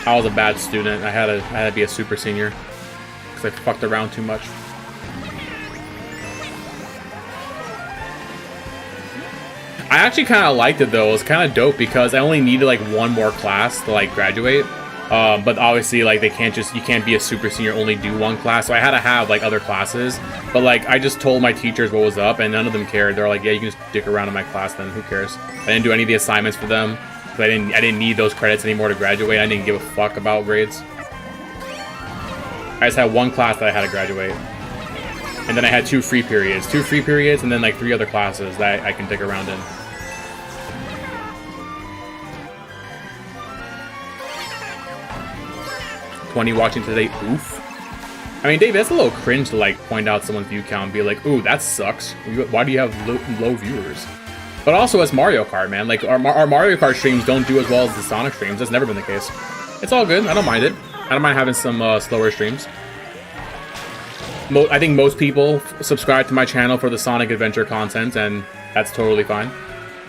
I was a bad student. I had to be a super senior because I fucked around too much. I actually kind of liked it though. It was kind of dope because I only needed like 1 more class to like graduate. But obviously, like, you can't be a super senior, only do one class. So I had to have, like, other classes. But, like, I just told my teachers what was up, and none of them cared. They're like, yeah, you can just dick around in my class then. Who cares? I didn't do any of the assignments for them. Because I didn't need those credits anymore to graduate. I didn't give a fuck about grades. I just had one class that I had to graduate. And then I had 2 free periods. 2 free periods, and then, like, 3 other classes that I can dick around in. $20 watching today, oof. I mean, Dave, that's a little cringe to, like, point out someone's view count and be like, ooh, that sucks. Why do you have low viewers? But also, as Mario Kart, man. Like, our Mario Kart streams don't do as well as the Sonic streams. That's never been the case. It's all good. I don't mind it. I don't mind having some slower streams. I think most people subscribe to my channel for the Sonic Adventure content, and that's totally fine.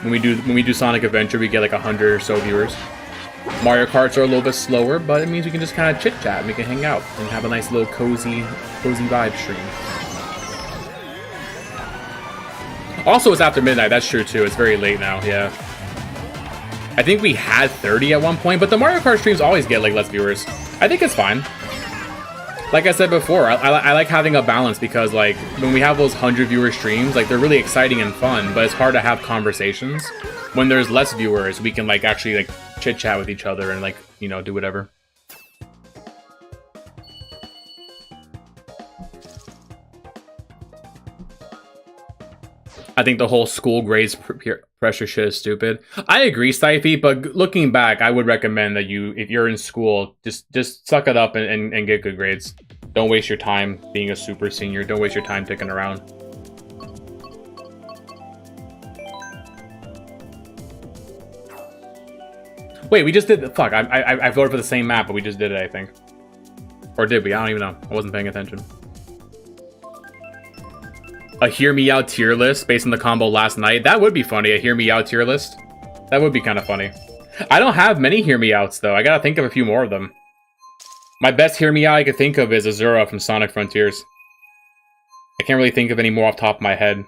When we do Sonic Adventure, we get like 100 or so viewers. Mario Karts are a little bit slower, but it means we can just kind of chit-chat and we can hang out and have a nice little cozy vibe stream. Also, it's after midnight. That's true, too. It's very late now, yeah. I think we had 30 at one point, but the Mario Kart streams always get, like, less viewers. I think it's fine. Like I said before, I like having a balance because, like, when we have those 100-viewer streams, like, they're really exciting and fun, but it's hard to have conversations. When there's less viewers, we can, like, actually, like, chit-chat with each other and, like, you know, do whatever. I think the whole school grades pressure shit is stupid. I agree, Stifey, but looking back, I would recommend that you, if you're in school, just suck it up and get good grades. Don't waste your time being a super senior. Don't waste your time dicking around. Wait, we just did the fuck. I voted for the same map, but we just did it, I think. Or did we? I don't even know. I wasn't paying attention. A Hear Me Out tier list based on the combo last night. That would be funny, a Hear Me Out tier list. That would be kind of funny. I don't have many Hear Me Outs, though. I gotta think of a few more of them. My best Hear Me Out I could think of is Azura from Sonic Frontiers. I can't really think of any more off the top of my head.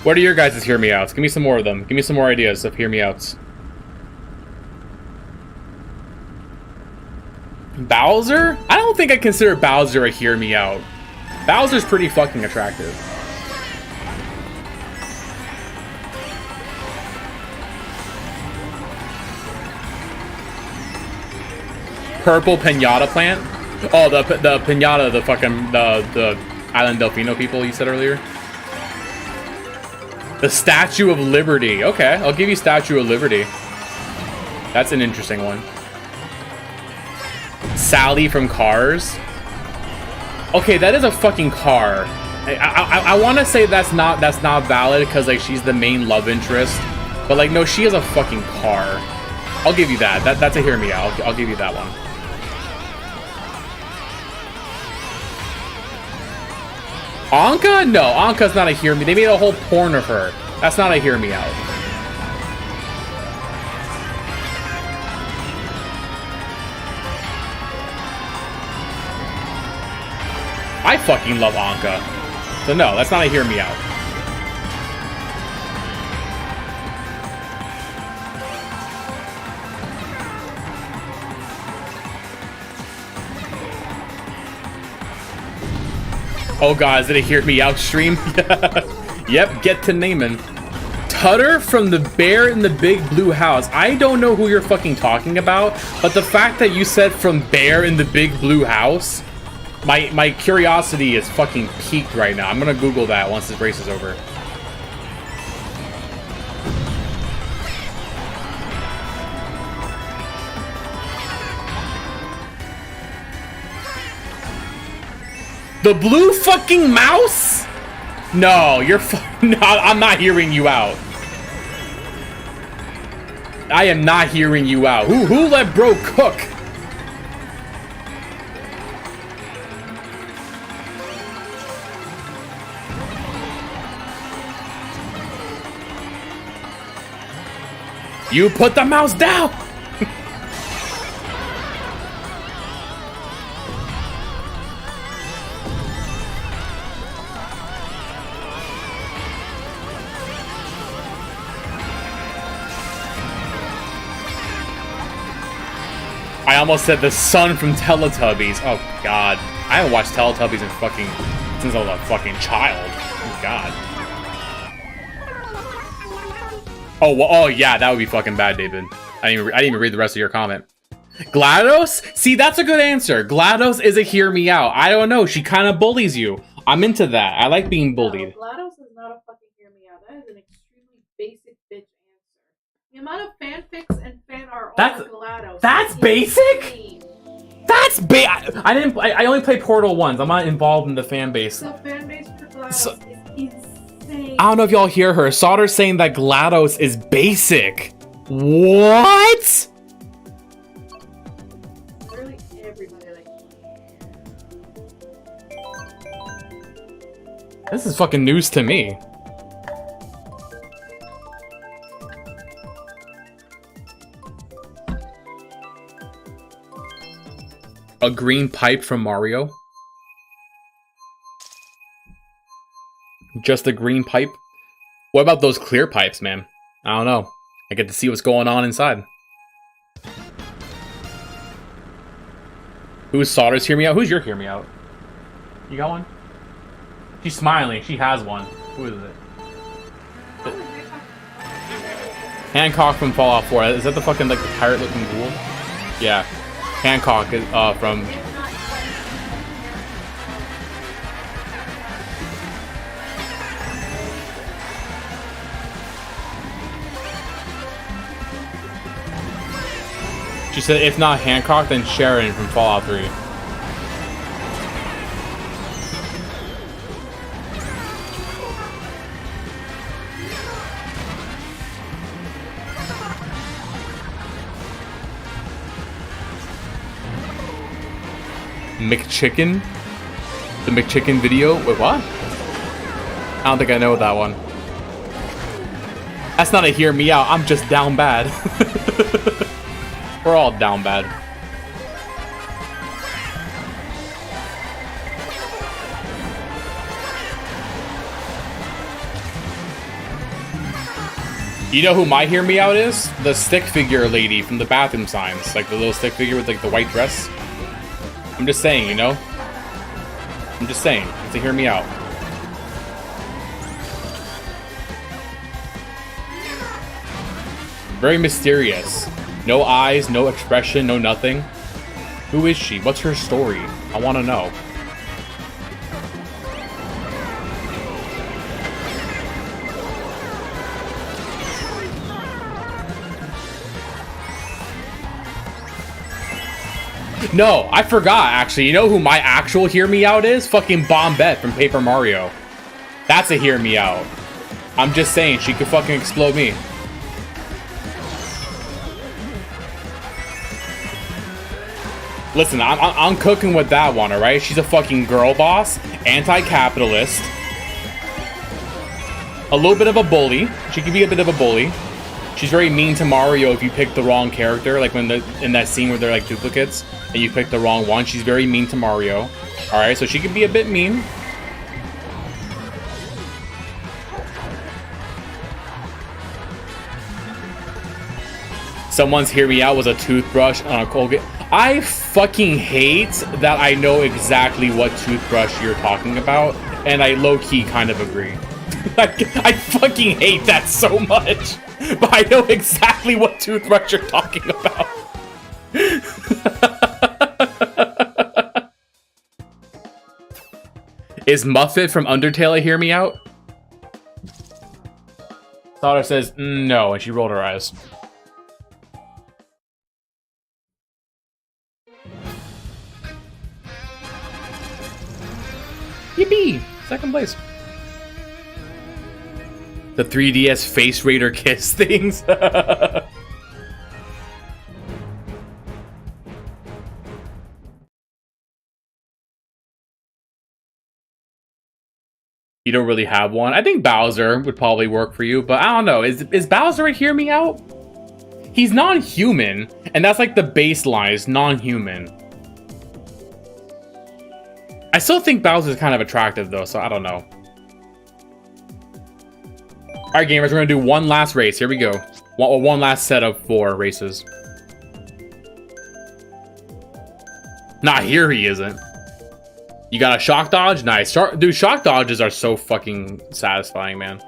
What are your guys' Hear Me Outs? Give me some more of them. Give me some more ideas of Hear Me Outs. Bowser? I don't think I consider Bowser a Hear Me Out. Bowser's pretty fucking attractive. Purple pinata plant? Oh, the pinata, the fucking the Island Delfino people you said earlier. The Statue of Liberty. Okay, I'll give you Statue of Liberty. That's an interesting one. Sally from Cars. Okay, that is a fucking car. I want to say that's not valid because, like, she's the main love interest, but, like, no, she is a fucking car. I'll give you that. That's a Hear Me Out. I'll give you that one. Anka? No, Anka's not a Hear Me. They made a whole porn of her. That's not a Hear Me Out. I fucking love Anka. So no, that's not a Hear Me Out. Oh god, is it a Hear Me Out stream? Yep, get to naming. Tutter from the Bear in the Big Blue House. I don't know who you're fucking talking about, but the fact that you said from Bear in the Big Blue House, my curiosity is fucking peaked right now. I'm gonna Google that once this race is over. The blue fucking mouse? No, you're no, I'm not hearing you out. I am not hearing you out. Who let bro cook? You put the mouse down! I almost said the son from Teletubbies. Oh god. I haven't watched Teletubbies in fucking since I was a fucking child. Oh god. Oh well, oh yeah, that would be fucking bad, David. I didn't even read the rest of your comment. GLaDOS? See, that's a good answer. GLaDOS is a hear me out. I don't know. She kind of bullies you. I'm into that. I like being bullied. No, GLaDOS is not a fucking hear me out. That is an extremely basic bitch answer. The amount of fanfics and fan art on GLaDOS. That's basic? That's I only play Portal once. I'm not involved in the fan base. The fan base for GLaDOS is insane. I don't know if y'all hear her. Sauter's saying that GLaDOS is basic. What? Literally everybody likes This is fucking news to me. A green pipe from Mario? Just a green pipe? What about those clear pipes, man? I don't know. I get to see what's going on inside. Who's Sauter's hear me out? Who's your hear me out? You got one? She's smiling. She has one. Who is it? Hancock from Fallout 4. Is that the fucking, like, the pirate-looking ghoul? Yeah. Hancock is, from... She said, if not Hancock, then Sharon from Fallout 3. McChicken? The McChicken video? Wait, what? I don't think I know that one. That's not a hear me out, I'm just down bad. We're all down bad. You know who my hear me out is? The stick figure lady from the bathroom signs. Like the little stick figure with like the white dress. I'm just saying, you know? I'm just saying. It's a hear me out. Very mysterious. No eyes, no expression, no nothing. Who is she? What's her story? I want to know. No, I forgot, actually. You know who my actual hear me out is? Fucking Bombette from Paper Mario. That's a hear me out. I'm just saying, she could fucking explode me. Listen, I'm cooking with that one, alright? She's a fucking girl boss, anti-capitalist, a little bit of a bully. She can be a bit of a bully. She's very mean to Mario if you pick the wrong character, like when in that scene where they're like duplicates, and you pick the wrong one. She's very mean to Mario. Alright, so she can be a bit mean. Someone's hear me out was a toothbrush on a Colgate. I fucking hate that I know exactly what toothbrush you're talking about, and I low-key kind of agree. I fucking hate that so much, but I know exactly what toothbrush you're talking about. Is Muffet from Undertale a hear me out? Sauter says no, and she rolled her eyes. Yippee! Second place. The 3DS Face Raider kiss things. You don't really have one. I think Bowser would probably work for you, but I don't know. Is Bowser a hear me out? He's non-human, and that's like the baseline, is non-human. I still think Bowser's kind of attractive though, so I don't know. Alright gamers, we're gonna do one last race. Here we go. One last set of 4 races. Not here he isn't. You got a shock dodge? Nice. Dude, shock dodges are so fucking satisfying, man.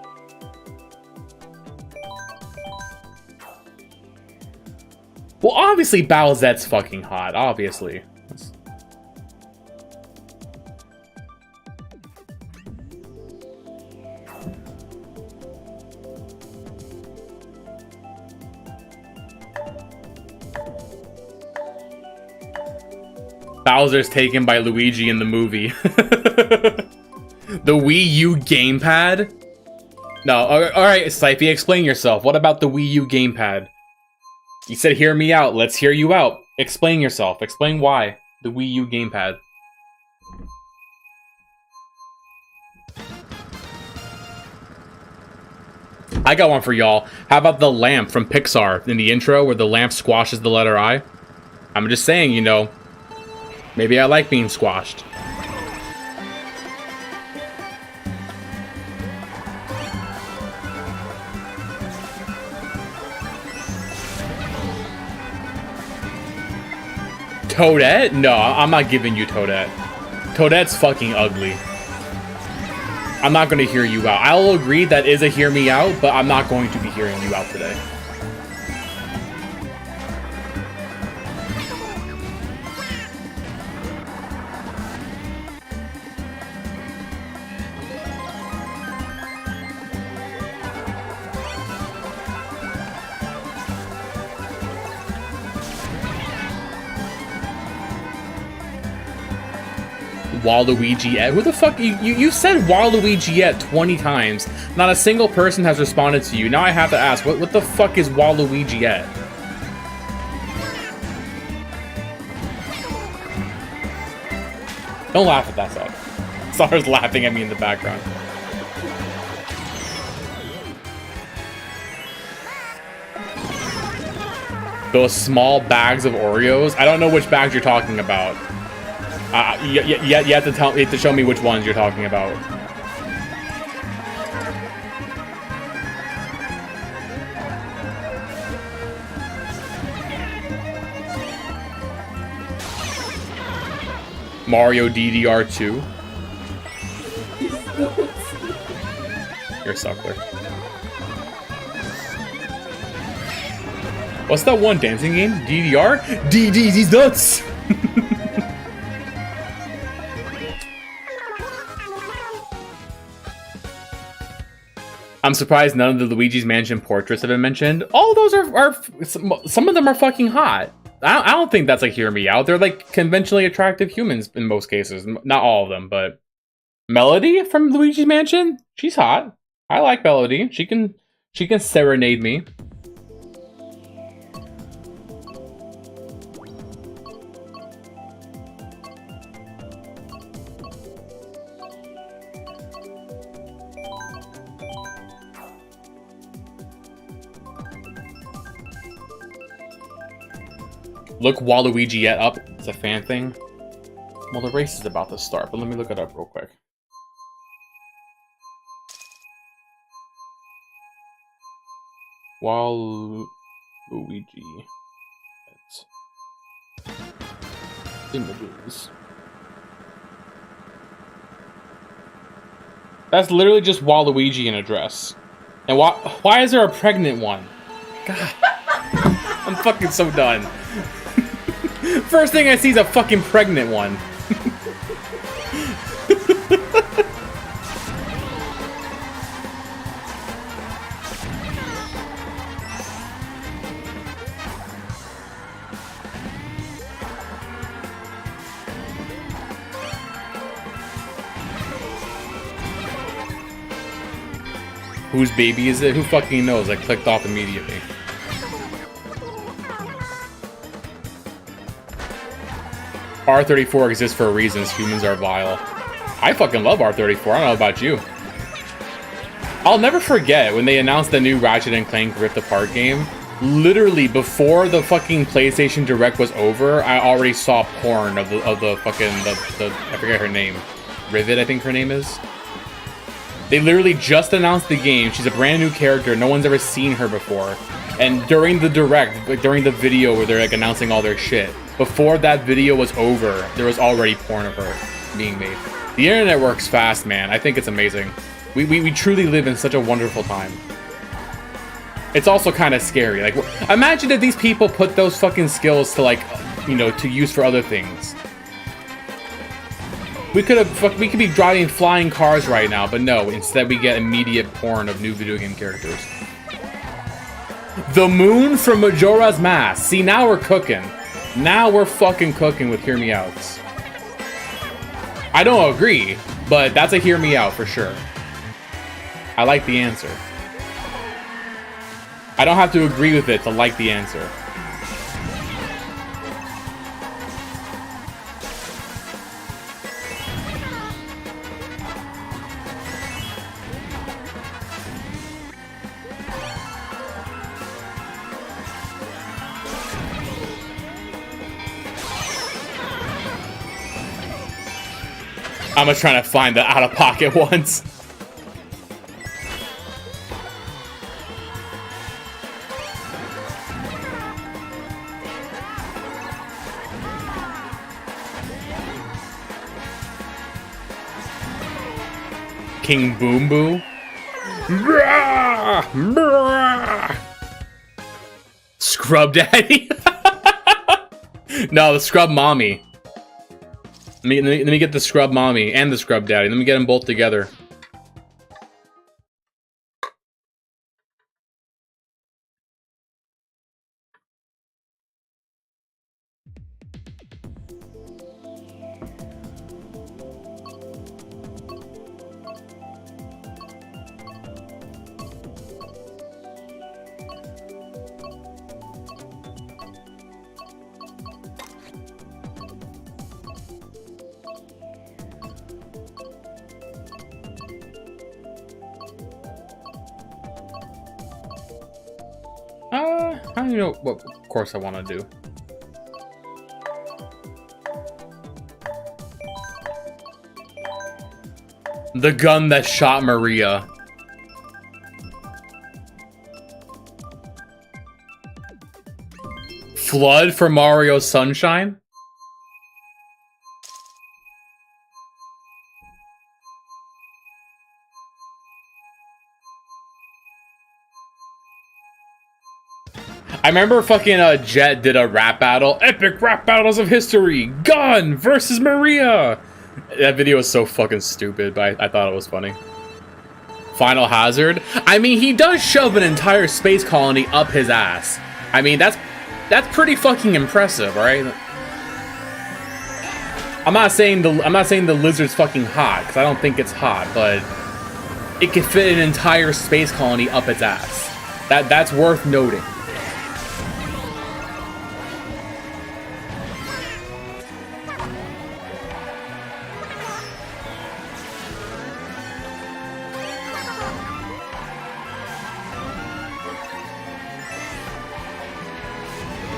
Well, obviously Bowsette's fucking hot, obviously. Bowser's taken by Luigi in the movie. The Wii U gamepad? No, alright, Sipey, explain yourself. What about the Wii U gamepad? You said hear me out. Let's hear you out. Explain yourself. Explain why. The Wii U gamepad. I got one for y'all. How about the lamp from Pixar in the intro where the lamp squashes the letter I? I'm just saying, you know, maybe I like being squashed. Toadette? No, I'm not giving you Toadette. Toadette's fucking ugly. I'm not going to hear you out. I'll agree that is a hear me out, but I'm not going to be hearing you out today. Waluigi, who the fuck? You said Waluigi 20 times. Not a single person has responded to you. Now I have to ask, what the fuck is Waluigi? Don't laugh at that stuff. Sarah's laughing at me in the background. Those small bags of Oreos? I don't know which bags you're talking about. You have to show me which ones you're talking about. Mario DDR2. You're a suckler. What's that one dancing game? DDR? DD's nuts! I'm surprised none of the Luigi's Mansion portraits have been mentioned. All those are some of them are fucking hot. I don't think that's like hear me out. They're like conventionally attractive humans in most cases. Not all of them, but Melody from Luigi's Mansion, she's hot. I like Melody. She can serenade me. Look Waluigi up. It's a fan thing. Well, the race is about to start, but let me look it up real quick. Waluigi. Images. That's literally just Waluigi in a dress. And why is there a pregnant one? God. I'm fucking so done. First thing I see is a fucking pregnant one. Whose baby is it? Who fucking knows? I clicked off immediately. R34 exists for a reason. Humans are vile. I fucking love R34. I don't know about you. I'll never forget when they announced the new Ratchet & Clank Rift Apart game. Literally, before the fucking PlayStation Direct was over, I already saw porn of the fucking, I forget her name. Rivet, I think her name is. They literally just announced the game. She's a brand new character. No one's ever seen her before. And during the Direct, like during the video where they're like announcing all their shit, before that video was over, there was already porn of her being made. The internet works fast, man. I think it's amazing. We truly live in such a wonderful time. It's also kind of scary. Like, imagine if these people put those fucking skills to, like, you know, to use for other things. We could be driving flying cars right now, but no. Instead, we get immediate porn of new video game characters. The moon from Majora's Mask. See, now we're cooking. Now we're fucking cooking with Hear Me Outs. I don't agree, but that's a hear me out for sure. I like the answer. I don't have to agree with it to like the answer. I'm just trying to find the out-of-pocket ones. King Boom Boo. Scrub Daddy. No, the Scrub Mommy. Let me get the Scrub Mommy and the Scrub Daddy. Let me get them both together. I don't know what course I want to do. The gun that shot Maria. Flood for Mario Sunshine? I remember fucking Jet did a rap battle. Epic rap battles of history. Gun versus Maria. That video was so fucking stupid, but I thought it was funny. Final Hazard. I mean, he does shove an entire space colony up his ass. I mean, that's pretty fucking impressive, right? I'm not saying the lizard's fucking hot, because I don't think it's hot, but it can fit an entire space colony up its ass. That's worth noting.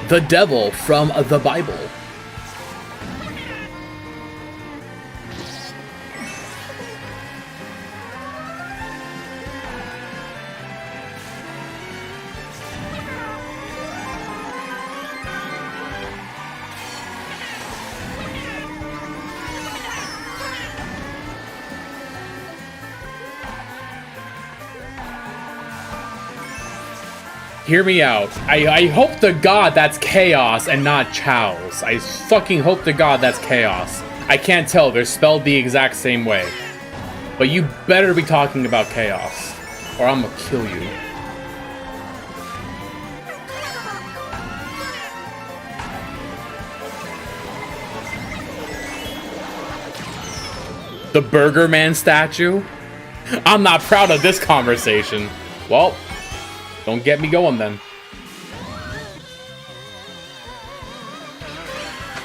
The devil from the Bible. Hear me out. I hope to God that's Chaos and not Chow's. I fucking hope to God that's Chaos. I can't tell. They're spelled the exact same way. But you better be talking about Chaos, or I'm gonna kill you. The Burger Man statue? I'm not proud of this conversation. Well, don't get me going then.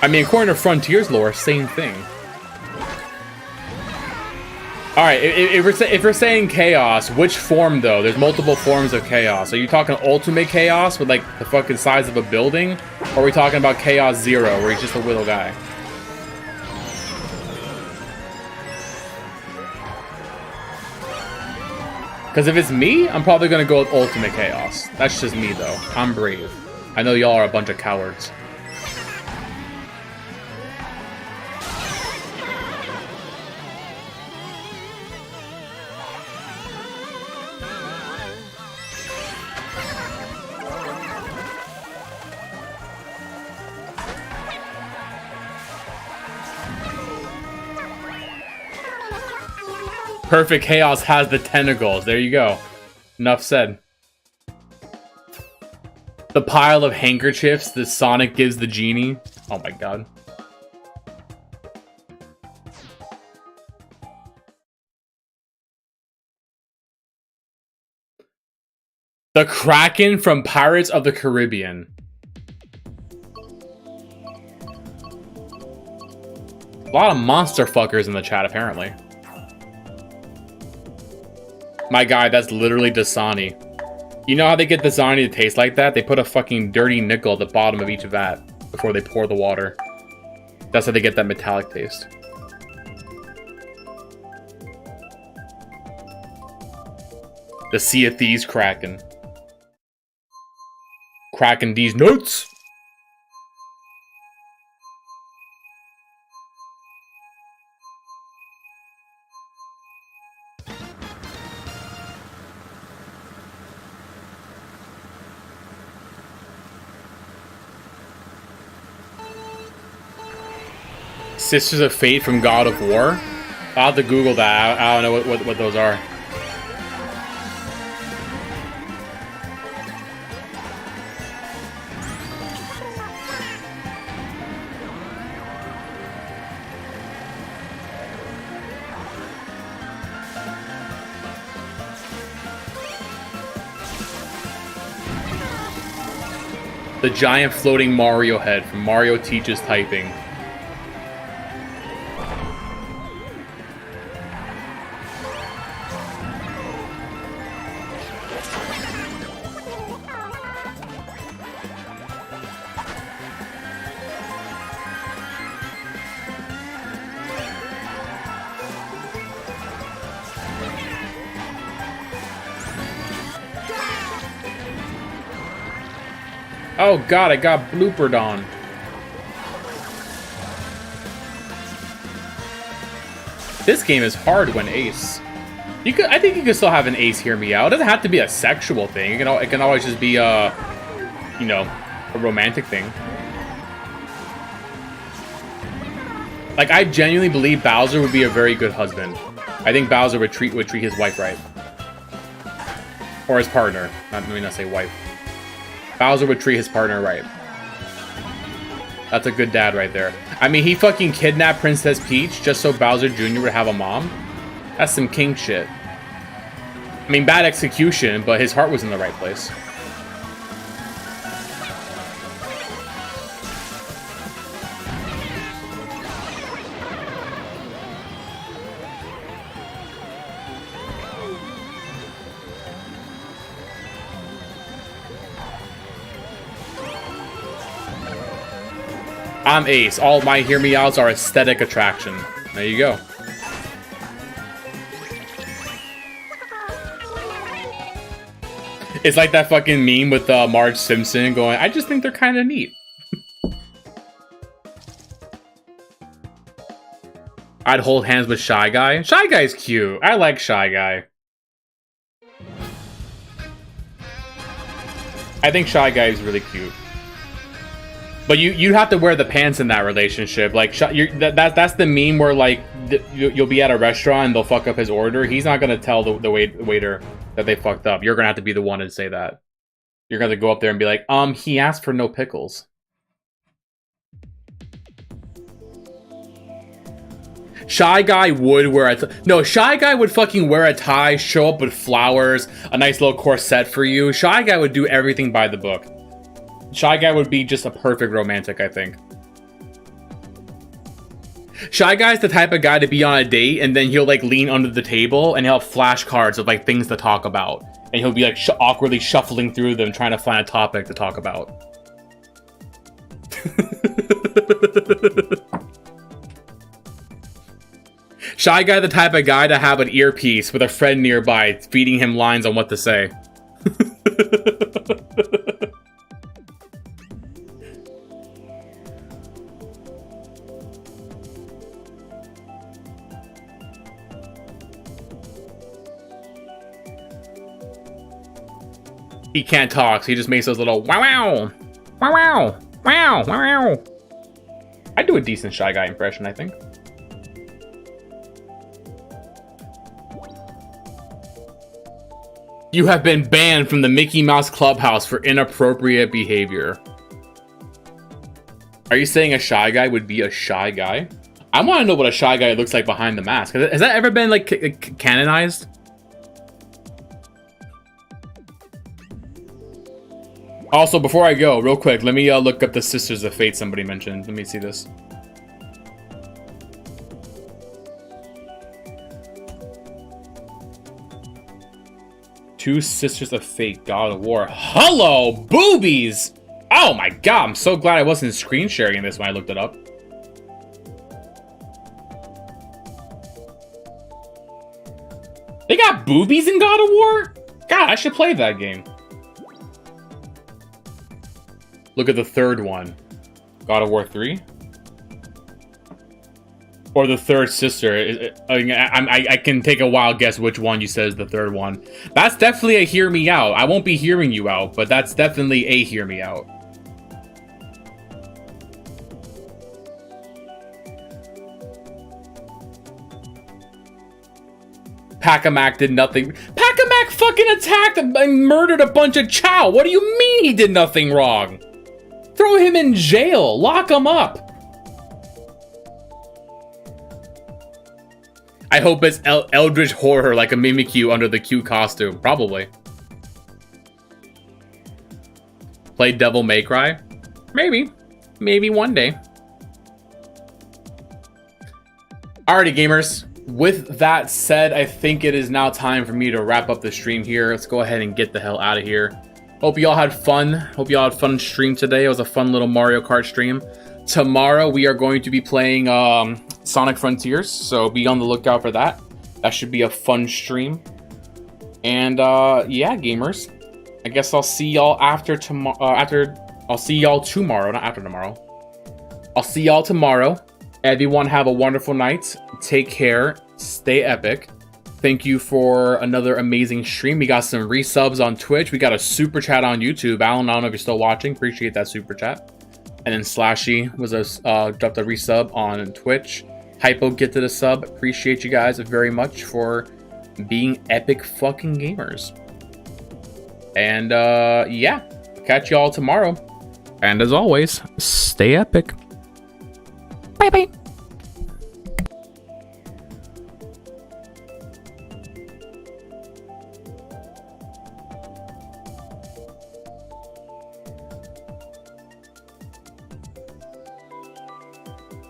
I mean, according to Frontiers lore, same thing. Alright, if we're saying Chaos, which form though? There's multiple forms of Chaos. Are you talking Ultimate Chaos with like the fucking size of a building? Or are we talking about Chaos Zero where he's just a little guy? Because if it's me, I'm probably going to go with Ultimate Chaos. That's just me, though. I'm brave. I know y'all are a bunch of cowards. Perfect Chaos has the tentacles. There you go. Enough said. The pile of handkerchiefs that Sonic gives the genie. Oh my god. The Kraken from Pirates of the Caribbean. A lot of monster fuckers in the chat, apparently. My guy, that's literally Dasani. You know how they get Dasani to taste like that? They put a fucking dirty nickel at the bottom of each vat before they pour the water. That's how they get that metallic taste. The Sea of Thieves Kraken. Cracking these nuts. Sisters of Fate from God of War? I'll have to Google that. I don't know what those are. The giant floating Mario head from Mario Teaches Typing. Oh god, I got bloopered on. This game is hard when ace. I think you can still have an ace hear me out. It doesn't have to be a sexual thing. It can always just be a, you know, a romantic thing. Like, I genuinely believe Bowser would be a very good husband. I think Bowser would treat his wife right. Or his partner. Let me not say wife. Bowser would treat his partner right. That's a good dad right there. I mean, he fucking kidnapped Princess Peach just so Bowser Jr. would have a mom. That's some king shit. I mean, bad execution, but his heart was in the right place. I'm ace. All my hear me outs are aesthetic attraction. There you go. It's like that fucking meme with Marge Simpson going, I just think they're kind of neat. I'd hold hands with Shy Guy. Shy Guy's cute. I like Shy Guy. I think Shy Guy is really cute. But you have to wear the pants in that relationship. Like that's the meme where like you'll be at a restaurant and they'll fuck up his order. He's not gonna tell the waiter that they fucked up. You're gonna have to be the one to say that. You're gonna go up there and be like, he asked for no pickles. Shy Guy would wear a Shy Guy would fucking wear a tie, show up with flowers, a nice little corset for you. Shy Guy would do everything by the book. Shy Guy would be just a perfect romantic, I think. Shy Guy's the type of guy to be on a date and then he'll like lean under the table and he'll have flashcards of like things to talk about. And he'll be like awkwardly shuffling through them trying to find a topic to talk about. Shy Guy the type of guy to have an earpiece with a friend nearby feeding him lines on what to say. He can't talk, so he just makes those little wow wow wow wow wow wow. I do a decent Shy Guy impression, I think. You have been banned from the Mickey Mouse Clubhouse for inappropriate behavior. Are you saying a shy guy would be a shy guy? I want to know what a shy guy looks like behind the mask. Has that ever been like canonized? Also, before I go, real quick, let me look up the Sisters of Fate somebody mentioned. Let me see this. Two Sisters of Fate, God of War. Hello, boobies! Oh my god, I'm so glad I wasn't screen sharing this when I looked it up. They got boobies in God of War? God, I should play that game. Look at the third one. God of War 3? Or the third sister. I can take a wild guess which one you said is the third one. That's definitely a hear me out. I won't be hearing you out, but that's definitely a hear me out. Pacamac did nothing. Pacamac fucking attacked and murdered a bunch of Chow. What do you mean he did nothing wrong? Throw him in jail. Lock him up. I hope it's Eldritch Horror like a Mimikyu under the Q costume. Probably. Play Devil May Cry? Maybe. Maybe one day. Alrighty, gamers. With that said, I think it is now time for me to wrap up the stream here. Let's go ahead and get the hell out of here. Hope y'all had fun. Hope y'all had fun stream today. It was a fun little Mario Kart stream. Tomorrow we are going to be playing Sonic Frontiers, so be on the lookout for that. That should be a fun stream. And yeah, gamers. I guess I'll see y'all after tomorrow. I'll see y'all tomorrow, not after tomorrow. I'll see y'all tomorrow. Everyone have a wonderful night. Take care. Stay epic. Thank you for another amazing stream. We got some resubs on Twitch. We got a super chat on YouTube. Alan, I don't know if you're still watching. Appreciate that super chat. And then Slashy was dropped a resub on Twitch. Hypo get to the sub. Appreciate you guys very much for being epic fucking gamers. And yeah, catch y'all tomorrow. And as always, stay epic. Bye bye.